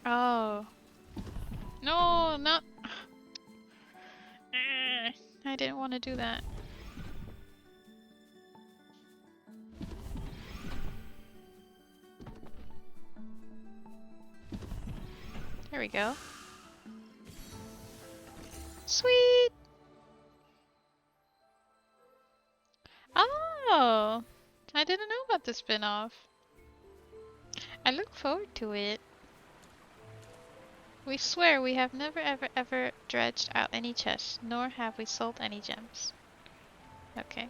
Oh. No, not... I didn't want to do that. There we go. Sweet! Oh! I didn't know about the spin-off. I look forward to it. We swear we have never ever dredged out any chests, nor have we sold any gems. Okay.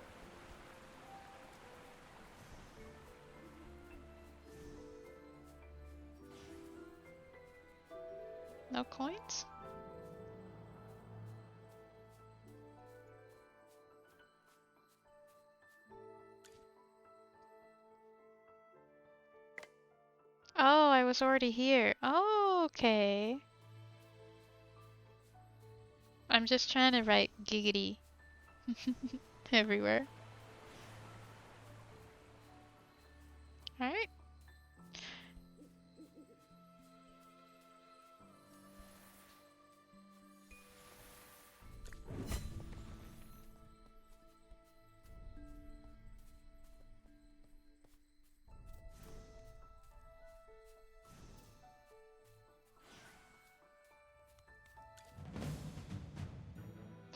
No coins? Oh, I was already here. Oh, okay. I'm just trying to write giggity everywhere. Alright.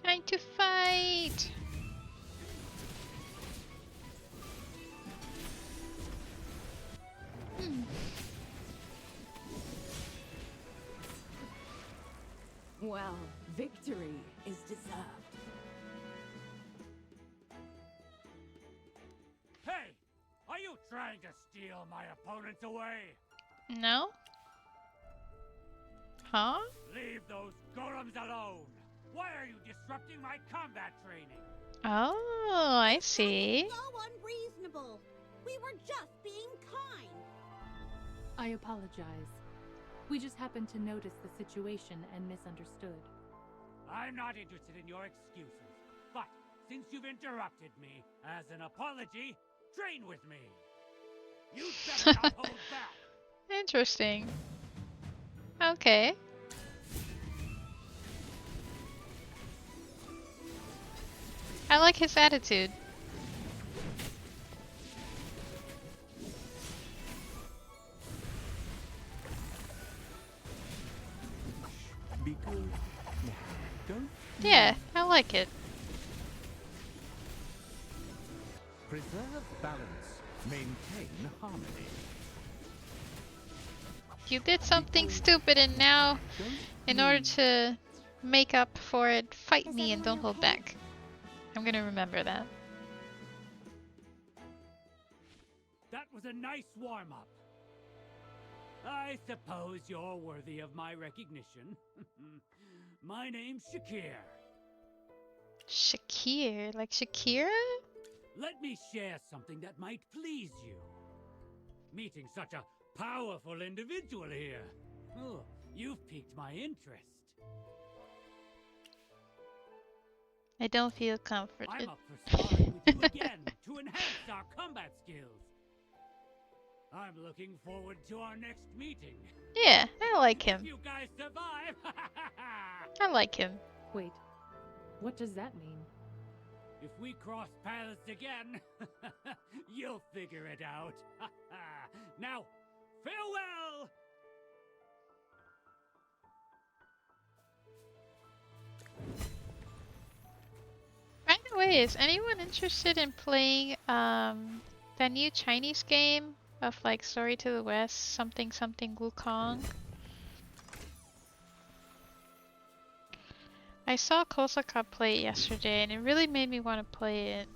Time to fight! Well, victory is deserved. Hey! Are you trying to steal my opponents away? No? Huh? Leave those golems alone! Why are you disrupting my combat training? Oh, I see. So unreasonable. We were just being kind. I apologize. We just happened to notice the situation and misunderstood. I'm not interested in your excuses. But since you've interrupted me, as an apology, train with me. You better not hold back. Interesting. Okay. I like his attitude. Be good. Now, don't Yeah, I like it. Preserve balance. Maintain harmony. You did something stupid and now, in order to make up for it, fight me and don't hold back. I'm gonna remember that. That was a nice warm-up. I suppose you're worthy of my recognition. My name's Shakir. Shakir? Like Shakira? Let me share something that might please you. Meeting such a powerful individual here. Oh, you've piqued my interest. I don't feel comforted. I'm up for sparring with you again to enhance our combat skills. I'm looking forward to our next meeting. Yeah, I like him. If you guys survive. I like him. Wait, what does that mean? If we cross paths again, you'll figure it out. Now, farewell! By the way, is anyone interested in playing that new Chinese game of like Story to the West, something Wukong? I saw Kosaka play it yesterday and it really made me want to play it.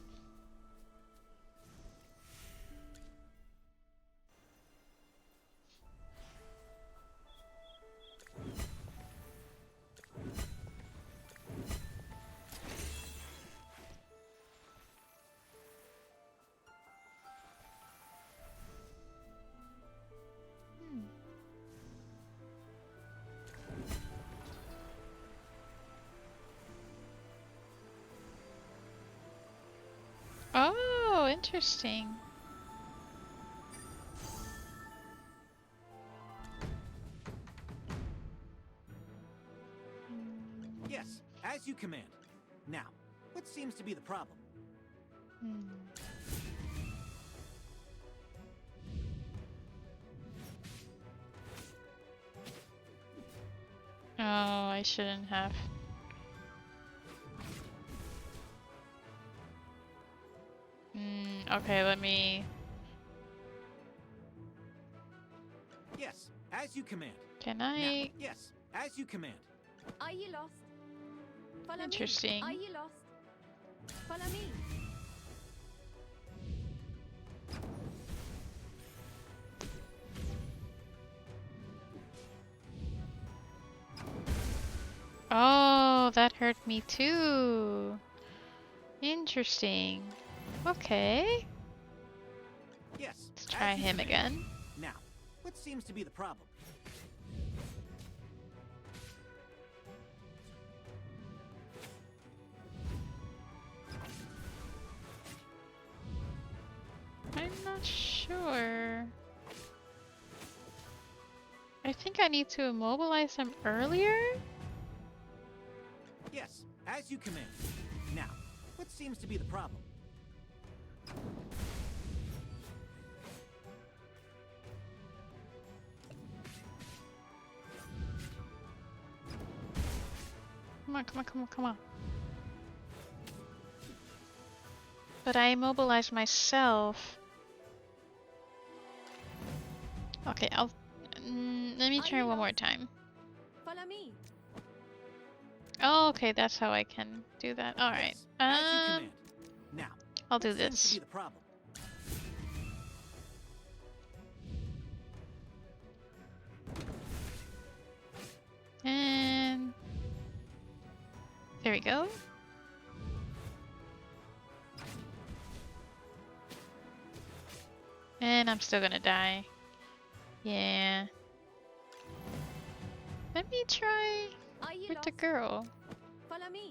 Oh, interesting. Yes, as you command. Now, what seems to be the problem? Oh, I shouldn't have. Okay, let me... Yes, as you command. Can I... Now, yes, as you command. Are you lost? Follow Interesting. me. Are you lost? Follow me. Oh, that hurt me too. Interesting. Okay. Yes. Let's try him again. Now, what seems to be the problem? I'm not sure. I think I need to immobilize him earlier? Yes, as you command. Now, what seems to be the problem? Come on, come on, come on, come on. But I immobilized myself. Okay, I'll... let me try one more time. Follow me. Oh, okay, that's how I can do that. Alright. As you command. Now, I'll do what seems this. to be the problem? And... there we go. And I'm still gonna die. Yeah. Let me try with the girl. Follow me.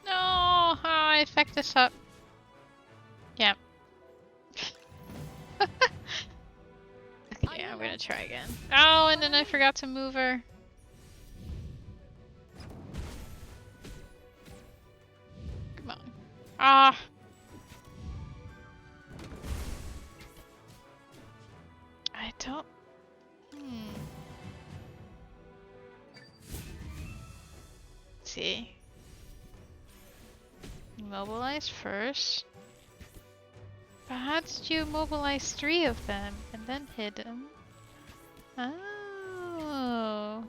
No, how I effect this up. Yeah. Okay, I'm gonna try again. Oh, and then I forgot to move her. Come on. Ah. don't... Hmm. Let's see. Mobilize first. But how did you mobilize 3 of them and then hit them? Oh.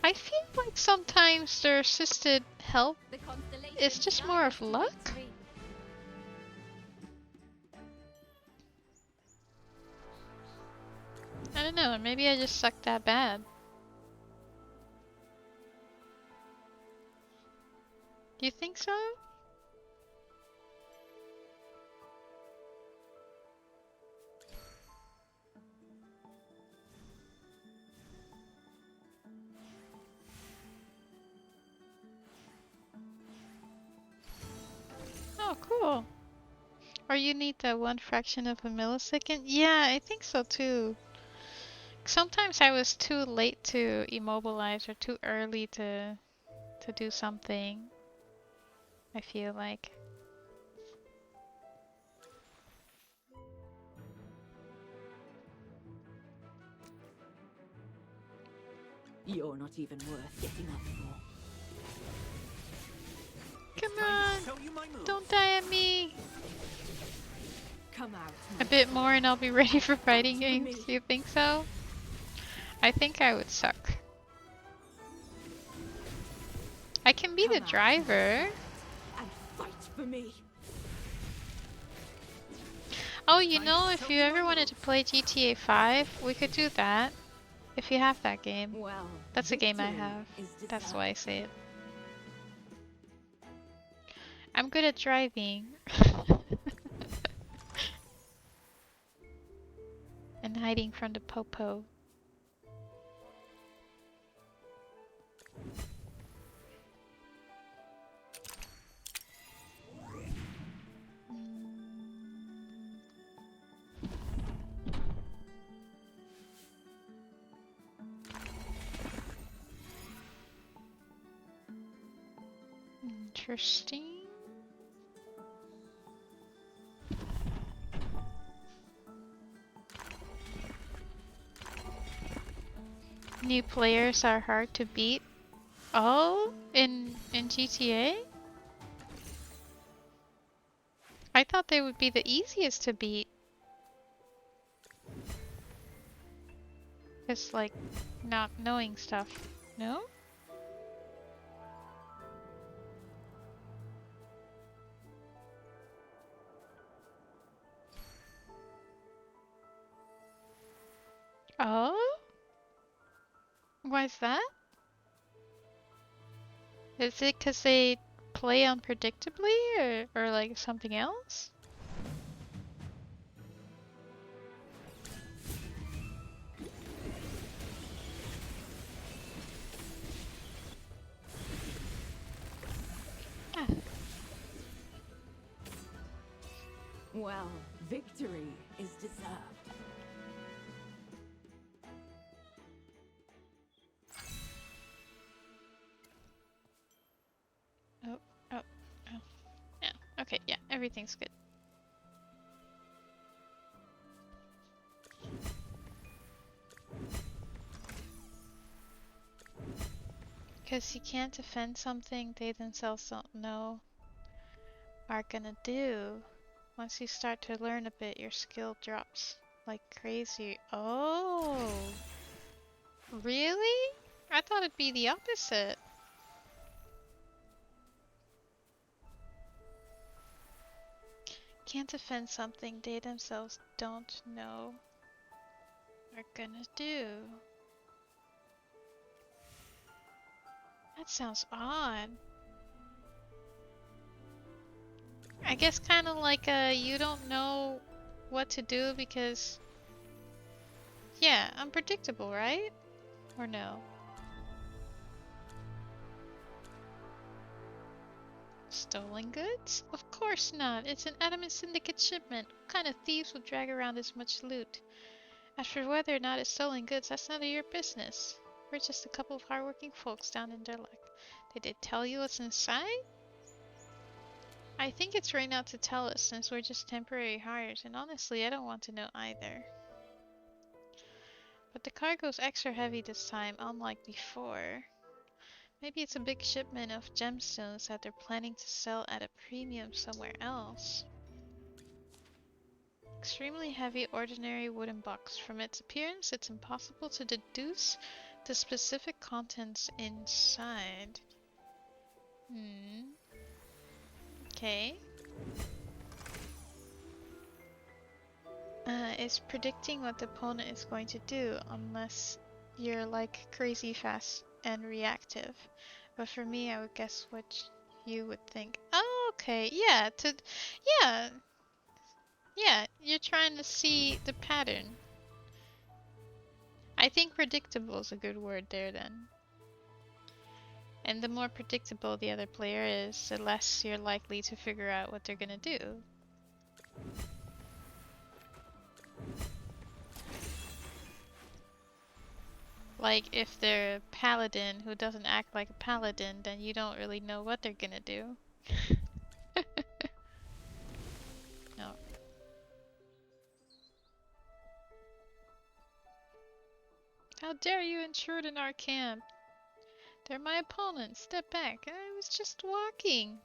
I feel like sometimes their assisted help is just more of luck. I don't know, maybe I just suck that bad. Do you think so? Oh, cool. Or you need that 1 fraction of a millisecond? Yeah, I think so too. Sometimes I was too late to immobilize or too early to do something. I feel like. You're not even worth getting up for. Come on! Don't die at me! Come out. A bit more and I'll be ready for fighting games. You think so? I think I would suck. I can be the driver. And fight for me. Oh, you know, if you ever wanted to play GTA 5, we could do that. If you have that game. Well, that's a game I have. That's why I say it. I'm good at driving. And hiding from the popo. Interesting. New players are hard to beat. Oh, in GTA? I thought they would be the easiest to beat. It's like not knowing stuff, no? Oh? Why is that? Is it because they play unpredictably or like something else? Ah. Well, victory is deserved. Oh. Yeah, okay, yeah, everything's good. Because you can't defend something they themselves don't know are gonna do. Once you start to learn a bit, your skill drops like crazy. Oh! Really? I thought it'd be the opposite. Can't defend something they themselves don't know are gonna do. That sounds odd. I guess kind of like you don't know what to do because, yeah, unpredictable, right? Or no? Stolen goods? Of course not. It's an Adamant Syndicate shipment. What kind of thieves would drag around this much loot? As for whether or not it's stolen goods, that's none of your business. We're just a couple of hardworking folks down in their luck. Did they tell you what's inside? I think it's right not to tell us since we're just temporary hires, and honestly, I don't want to know either. But the cargo's extra heavy this time, unlike before. Maybe it's a big shipment of gemstones that they're planning to sell at a premium somewhere else. Extremely heavy, ordinary wooden box. From its appearance, it's impossible to deduce the specific contents inside. Okay. It's predicting what the opponent is going to do, unless you're like crazy fast and reactive. But for me, I would guess what you would think. Oh, okay. Yeah, yeah, you're trying to see the pattern. I think predictable is a good word there then. And the more predictable the other player is, the less you're likely to figure out what they're gonna do. Like, if they're a paladin who doesn't act like a paladin, then you don't really know what they're gonna do. No. How dare you intrude in our camp? They're my opponents. Step back. I was just walking.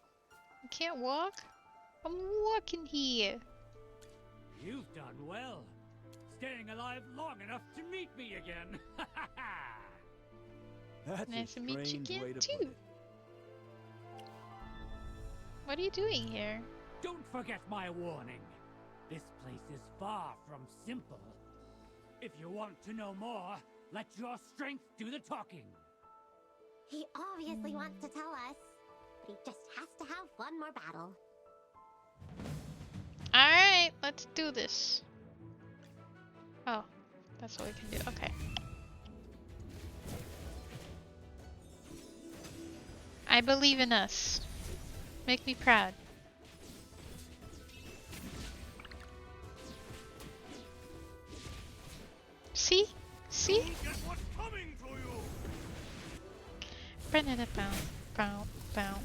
You can't walk? I'm walking here. You've done well. Staying alive long enough to meet me again. That's Nice a to meet you strange again, way to too. put it. What are you doing here? Don't forget my warning. This place is far from simple. If you want to know more, let your strength do the talking. He obviously wants to tell us, but he just has to have one more battle. Alright, let's do this. Oh, that's what we can do. Okay. I believe in us. Make me proud. See? See? Guess what's coming to you? Banana bound, bound, bound.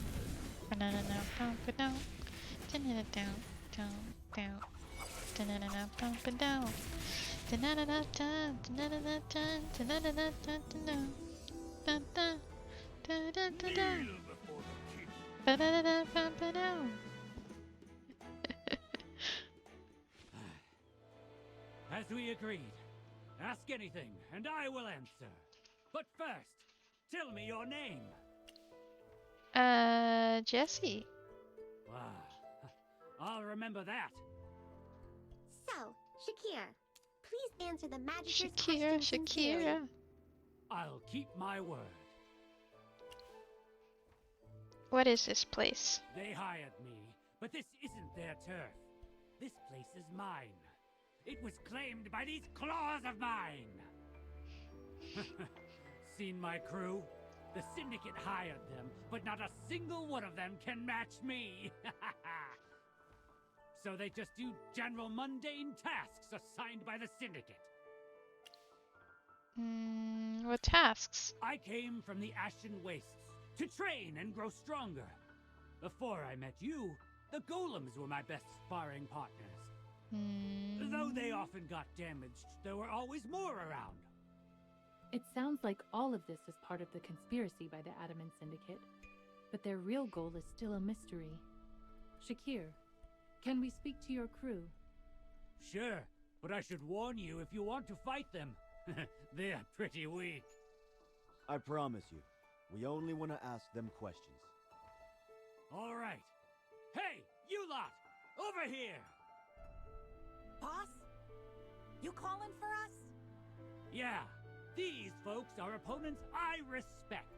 Banana bound, down. Banana down, down, down. Banana bound, down. Banana down, banana down, banana down, down. Dun dun. Dun dun dun dun. Banana bound, down. As we agreed, ask anything and I will answer. But first, tell me your name. Jesse. I'll remember that. So, Shakir, please answer the Magister's Shakira, question sincerely. Shakira. I'll keep my word. What is this place? They hired me, but this isn't their turf. This place is mine. It was claimed by these claws of mine. Seen my crew? The Syndicate hired them, but not a single one of them can match me. So they just do general mundane tasks assigned by the Syndicate. What tasks? I came from the Ashen Wastes to train and grow stronger. Before I met you, the golems were my best sparring partners. Though they often got damaged, there were always more around. It sounds like all of this is part of the conspiracy by the Adamant Syndicate, but their real goal is still a mystery. Shakir, can we speak to your crew? Sure, but I should warn you if you want to fight them. They're pretty weak. I promise you, we only want to ask them questions. All right. Hey, you lot! Over here! Boss? You calling for us? Yeah, these folks are opponents I respect.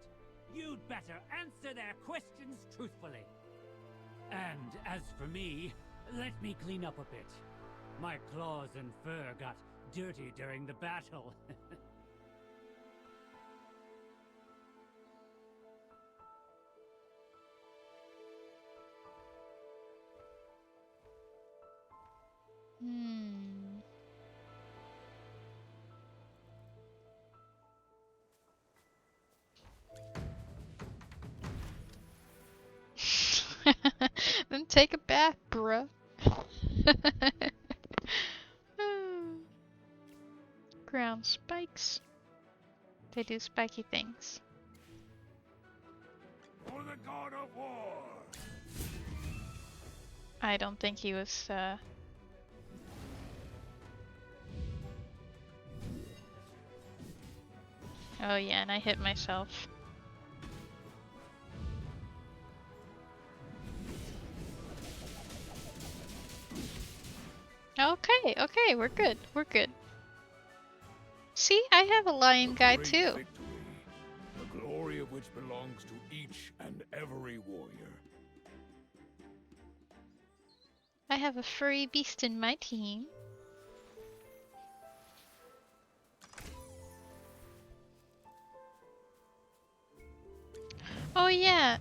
You'd better answer their questions truthfully. And as for me, let me clean up a bit. My claws and fur got dirty during the battle. Then take a bath, bruh. underground spikes. They do spiky things. For the god of war. I don't think he was, Oh yeah, and I hit myself. Okay, okay, we're good. We're good. See, I have a lion guy too. Victory, the glory of which belongs to each and every warrior. I have a furry beast in my team. Oh yeah,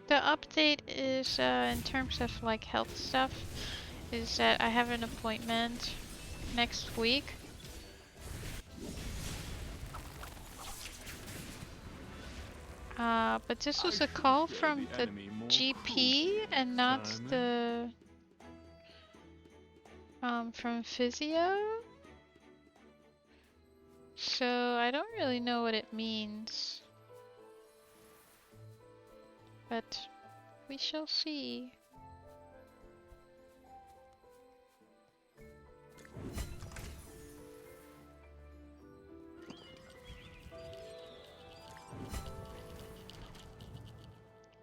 the update is, in terms of like health stuff, is that I have an appointment next week. But this was a call from the GP and not the, from physio. So I don't really know what it means. But we shall see.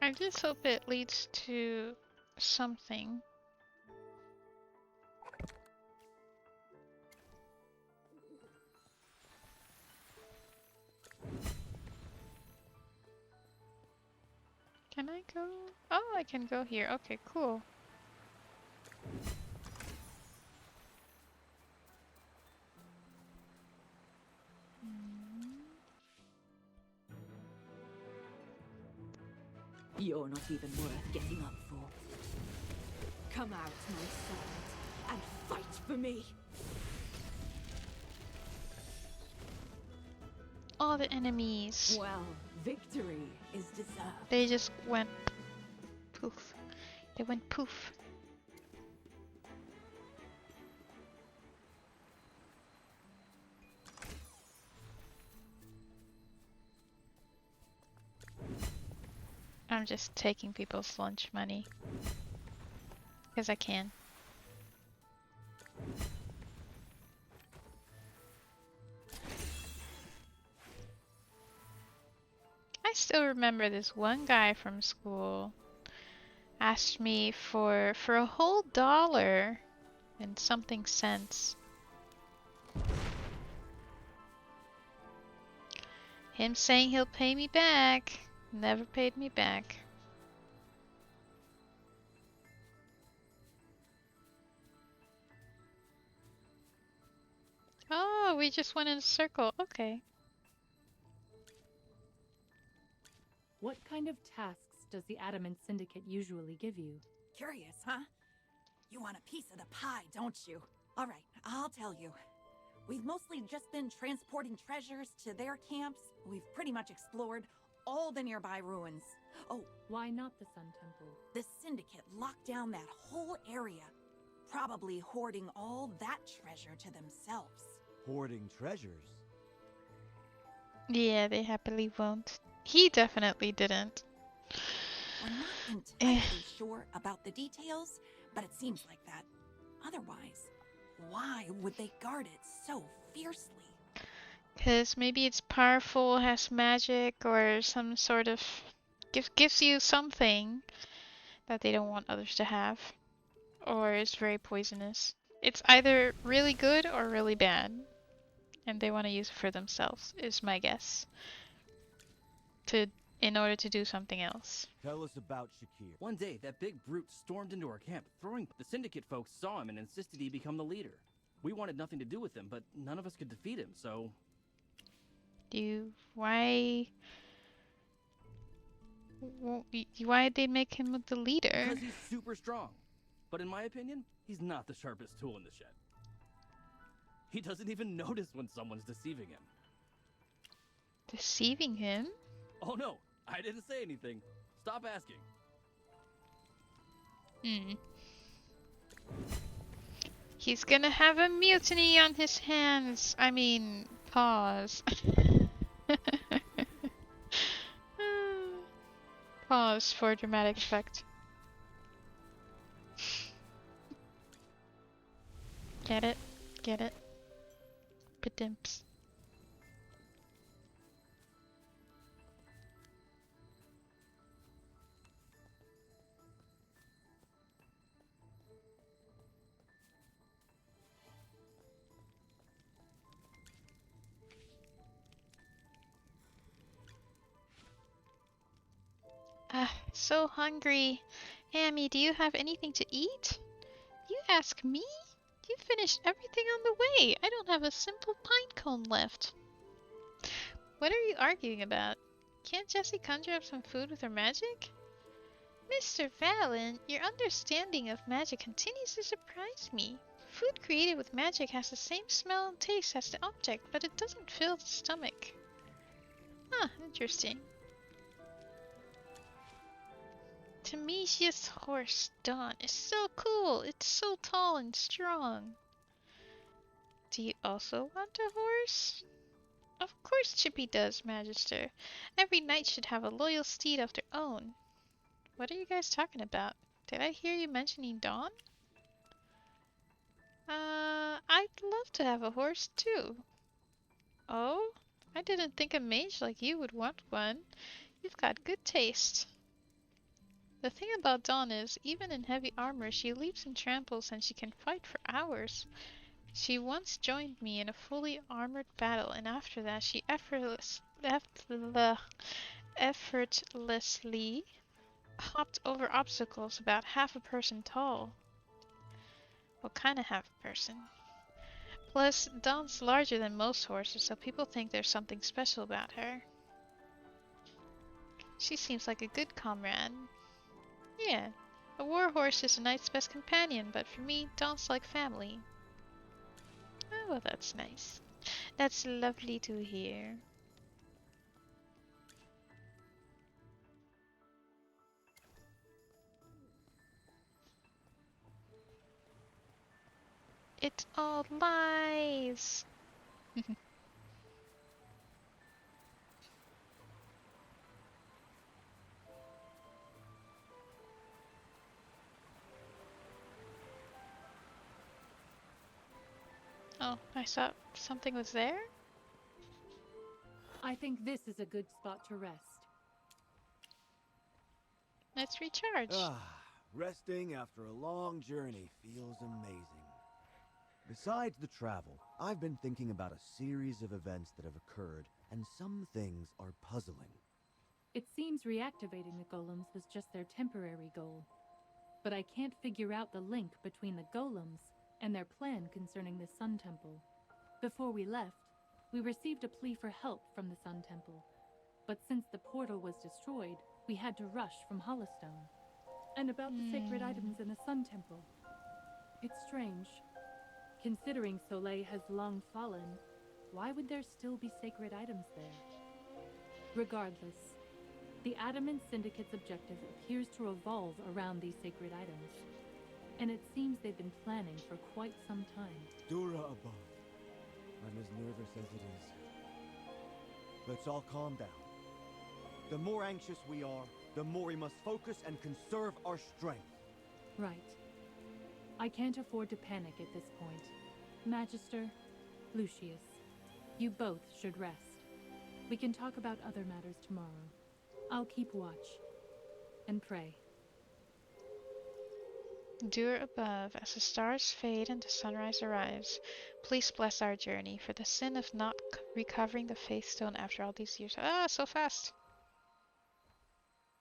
I just hope it leads to something. Can I go? Oh, I can go here. Okay, cool. You're not even worth getting up for. Come out, my servant, and fight for me! All the enemies. Well, victory is deserved. They just went poof. They went poof. I'm just taking people's lunch money. Because I can. I still remember this one guy from school asked me for a whole $1 and something cents. Him saying he'll pay me back. Never paid me back. Oh, we just went in a circle. Okay. What kind of tasks does the Adamant Syndicate usually give you? Curious, huh? You want a piece of the pie, don't you? All right, I'll tell you. We've mostly just been transporting treasures to their camps. We've pretty much explored all the nearby ruins. Oh, why not the Sun Temple? The Syndicate locked down that whole area, probably hoarding all that treasure to themselves. Hoarding treasures? Yeah, they happily won't. He definitely didn't. We're not entirely sure about the details, but it seems like that. Otherwise, why would they guard it so fiercely? Because maybe it's powerful, has magic, or some sort of gives you something that they don't want others to have, or is very poisonous. It's either really good or really bad, and they want to use it for themselves, is my guess. In order to do something else. Tell us about Shakir. One day, that big brute stormed into our camp, throwing. The Syndicate folks saw him and insisted he become the leader. We wanted nothing to do with him, but none of us could defeat him, so... Why did they make him the leader? Because he's super strong. But in my opinion, he's not the sharpest tool in the shed. He doesn't even notice when someone's deceiving him. Deceiving him? Oh no, I didn't say anything. Stop asking. He's gonna have a mutiny on his hands. I mean, pause. Pause for dramatic effect. Get it? Get it? Padimps. Ah, so hungry. Hammy, do you have anything to eat? You ask me? You finished everything on the way. I don't have a simple pine cone left. What are you arguing about? Can't Jessie conjure up some food with her magic? Mr. Valen, your understanding of magic continues to surprise me. Food created with magic has the same smell and taste as the object, but it doesn't fill the stomach. Huh, interesting. Tamesia's horse, Dawn, is so cool. It's so tall and strong. Do you also want a horse? Of course Chippy does, Magister. Every knight should have a loyal steed of their own. What are you guys talking about? Did I hear you mentioning Dawn? I'd love to have a horse too. Oh? I didn't think a mage like you would want one. You've got good taste. The thing about Dawn is, even in heavy armor, she leaps and tramples and she can fight for hours. She once joined me in a fully armored battle, and after that she effortlessly hopped over obstacles about half a person tall. What kind of half a person? Plus, Dawn's larger than most horses, so people think there's something special about her. She seems like a good comrade. Yeah, a war horse is a knight's best companion, but for me, Dawn's like family. Oh, well, that's nice. That's lovely to hear. It's all lies! Oh, I thought something was there? I think this is a good spot to rest. Let's recharge. Resting after a long journey feels amazing. Besides the travel, I've been thinking about a series of events that have occurred, and some things are puzzling. It seems reactivating the golems was just their temporary goal. But I can't figure out the link between the golems and their plan concerning the Sun Temple. Before we left, we received a plea for help from the Sun Temple. But since the portal was destroyed, we had to rush from Hollowstone. And about the sacred items in the Sun Temple. It's strange. Considering Soleil has long fallen, why would there still be sacred items there? Regardless, the Adamant Syndicate's objective appears to revolve around these sacred items. And it seems they've been planning for quite some time. Dura above. I'm as nervous as it is. Let's all calm down. The more anxious we are, the more we must focus and conserve our strength. Right. I can't afford to panic at this point. Magister, Lucius, you both should rest. We can talk about other matters tomorrow. I'll keep watch. And pray. Dure above, as the stars fade and the sunrise arrives, please bless our journey for the sin of not recovering the Faith Stone after all these years. Ah, so fast!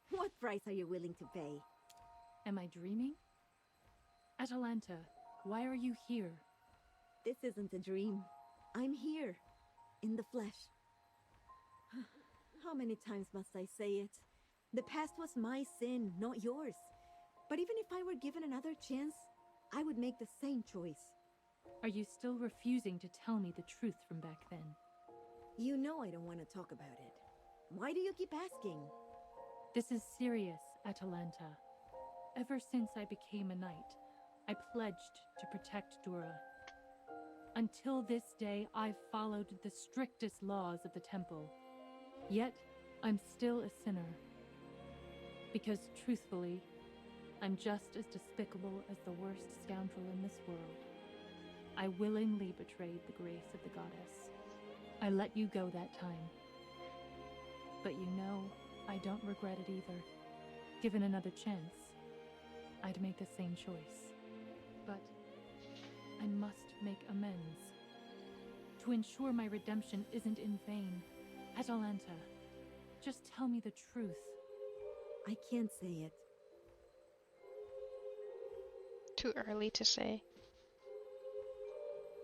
What price are you willing to pay? Am I dreaming? Atalanta, why are you here? This isn't a dream. I'm here, in the flesh. How many times must I say it? The past was my sin, not yours. But even if I were given another chance, I would make the same choice. Are you still refusing to tell me the truth from back then? You know I don't want to talk about it. Why do you keep asking? This is serious, Atalanta. Ever since I became a knight, I pledged to protect Dura. Until this day, I've followed the strictest laws of the temple. Yet, I'm still a sinner. Because, truthfully, I'm just as despicable as the worst scoundrel in this world. I willingly betrayed the grace of the goddess. I let you go that time. But you know, I don't regret it either. Given another chance, I'd make the same choice. But I must make amends. To ensure my redemption isn't in vain. Atalanta, just tell me the truth. I can't say it. Too early to say.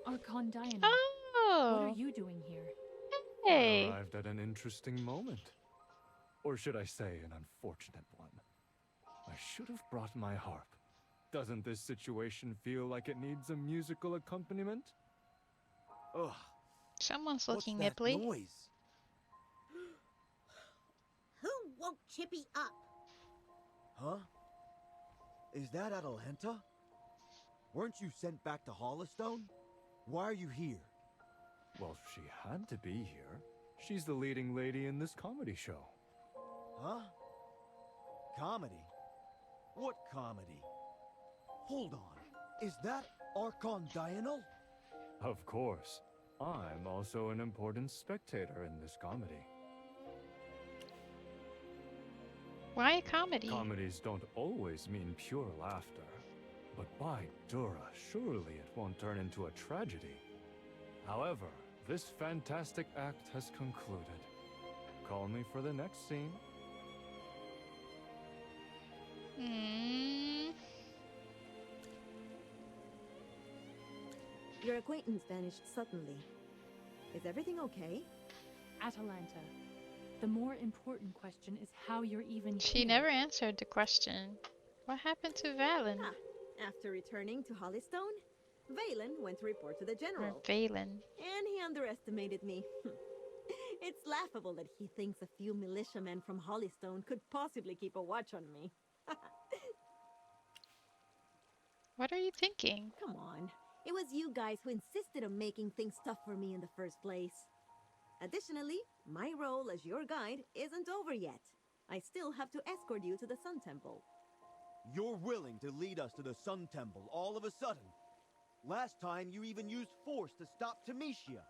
Archon Diana, Oh! what are you doing here? Hey! I arrived at an interesting moment. Or should I say, an unfortunate one. I should have brought my harp. Doesn't this situation feel like it needs a musical accompaniment? Ugh. Someone's looking What's that nipply. noise? Who woke Chippy up? Huh? Is that Atalanta? Weren't you sent back to Hollistone? Why are you here? Well, she had to be here. She's the leading lady in this comedy show. Huh? Comedy? What comedy? Hold on. Is that Archon Diana? Of course. I'm also an important spectator in this comedy. Why a comedy? Comedies don't always mean pure laughter. But by Dura, surely it won't turn into a tragedy. However, this fantastic act has concluded. Call me for the next scene. Your acquaintance vanished suddenly. Is everything okay? Atalanta, the more important question is how you're even She here. never answered the question. What happened to Valen? After returning to Hollystone, Valen went to report to the general. Or Valen. And he underestimated me. It's laughable that he thinks a few militiamen from Hollystone could possibly keep a watch on me. What are you thinking? Come on. It was you guys who insisted on making things tough for me in the first place. Additionally, my role as your guide isn't over yet. I still have to escort you to the Sun Temple. You're willing to lead us to the Sun Temple all of a sudden. Last time you even used force to stop Tamicia.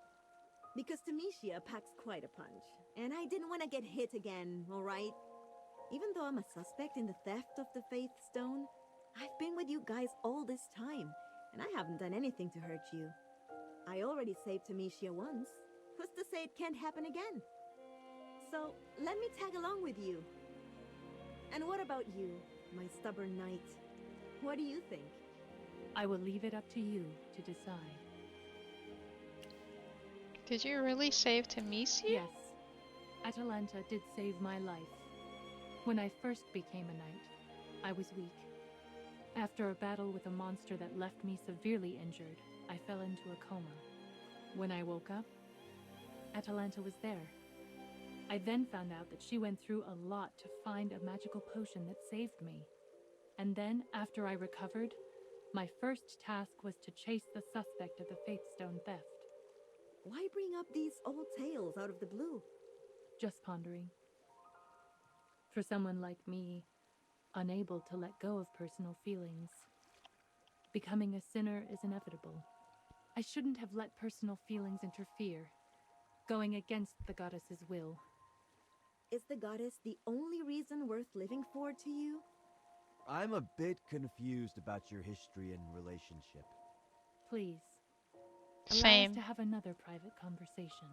Because Tamicia packs quite a punch, and I didn't want to get hit again, alright? Even though I'm a suspect in the theft of the Faith Stone, I've been with you guys all this time, and I haven't done anything to hurt you. I already saved Tamicia once. Who's to say it can't happen again? So, let me tag along with you. And what about you, my stubborn knight? What do you think? I will leave it up to you to decide. Did you really save Tamicia? Yes. Atalanta did save my life. When I first became a knight, I was weak. After a battle with a monster that left me severely injured, I fell into a coma. When I woke up, Atalanta was there. I then found out that she went through a lot to find a magical potion that saved me. And then, after I recovered, my first task was to chase the suspect of the Faithstone theft. Why bring up these old tales out of the blue? Just pondering. For someone like me, unable to let go of personal feelings, becoming a sinner is inevitable. I shouldn't have let personal feelings interfere, going against the goddess's will. Is the goddess the only reason worth living for to you? I'm a bit confused about your history and relationship. Please, allow Same. us to have another private conversation.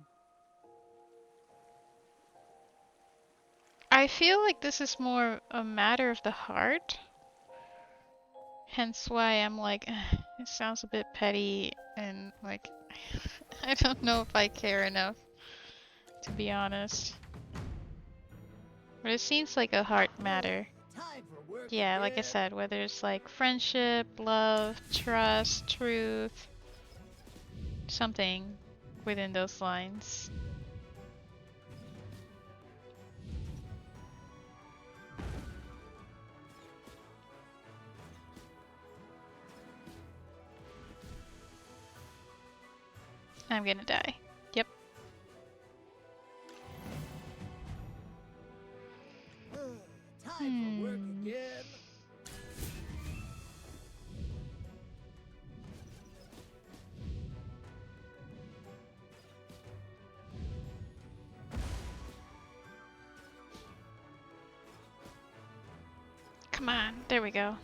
I feel like this is more a matter of the heart. Hence why I'm like, it sounds a bit petty and like, I don't know if I care enough, to be honest. But it seems like a heart matter. Yeah, like I said, whether it's like friendship, love, trust, truth, something within those lines. I'm gonna die. Yep. Time for work again. Come on, there we go.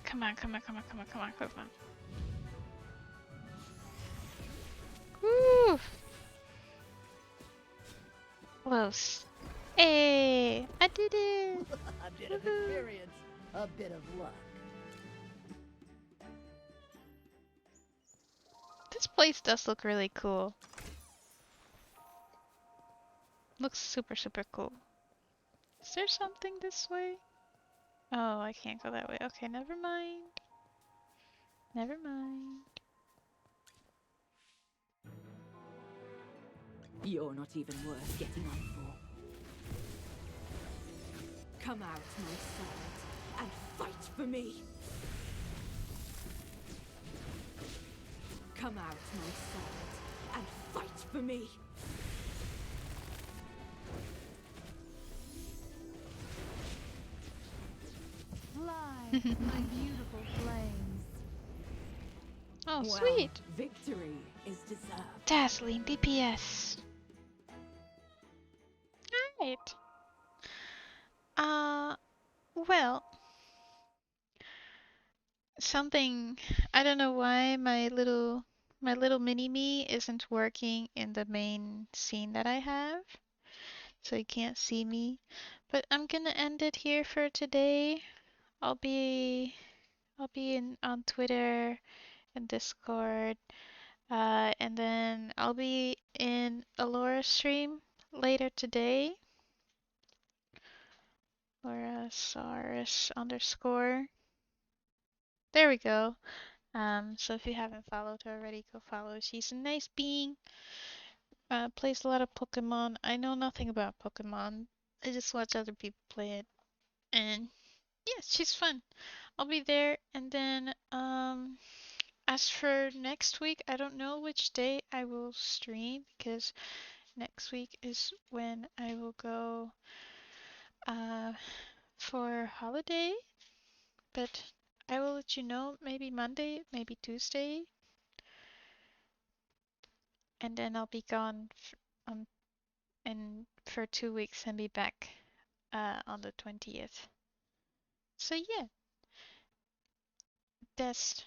Come on, come on, come on, come on, come on, come on. Woo! Close. Hey, I did it! A bit of experience, a bit of luck. This place does look really cool. Looks super, super cool. Is there something this way? Oh, I can't go that way. Okay, never mind. Never mind. You're not even worth getting up for. Come out, my swords, and fight for me! Come out, my swords, and fight for me! Fly, my beautiful flames. Oh, Well, sweet! Victory is deserved. Dazzling DPS. Alright. Well, something, I don't know why my little mini-me isn't working in the main scene that I have, so you can't see me. But I'm gonna end it here for today. I'll be on Twitter and Discord, and then I'll be in a Laura stream later today. Laura Saurus _ There we go. So if you haven't followed her already, go follow. She's a nice being. Plays a lot of Pokemon. I know nothing about Pokemon. I just watch other people play it. And yeah, she's fun. I'll be there. And then as for next week, I don't know which day I will stream because next week is when I will go for holiday. But I will let you know, maybe Monday, maybe Tuesday. And then I'll be gone for 2 weeks and be back on the 20th. So yeah, that's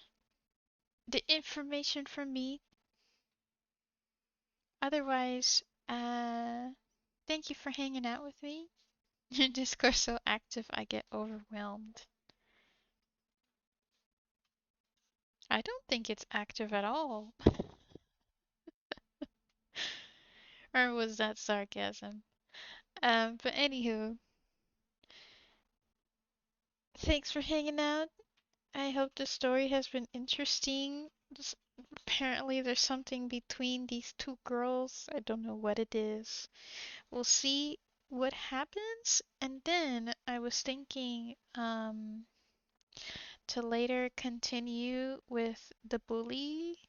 the information from me. Otherwise, thank you for hanging out with me. Your Discord's so active, I get overwhelmed. I don't think it's active at all. Or was that sarcasm? But anywho, thanks for hanging out. I hope the story has been interesting. Apparently there's something between these two girls. I don't know what it is. We'll see what happens. And then I was thinking to later continue with the bully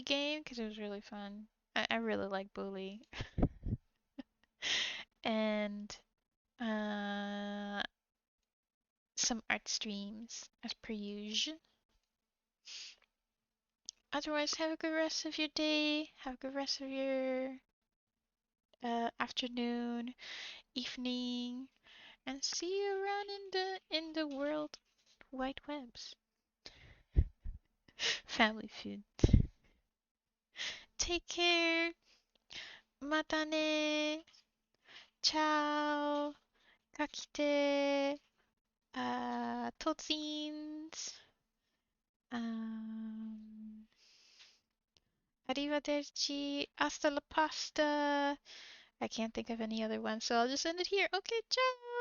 game because it was really fun. I really like bully. And some art streams as per usual. Otherwise, have a good rest of your day. Have a good rest of your afternoon, evening, and see you around in the world wide webs. Family food. Take care. Mata ne. Ciao. Kakite. Totzins. Arrivederci. Hasta la pasta. I can't think of any other one, so I'll just end it here. Okay, ciao.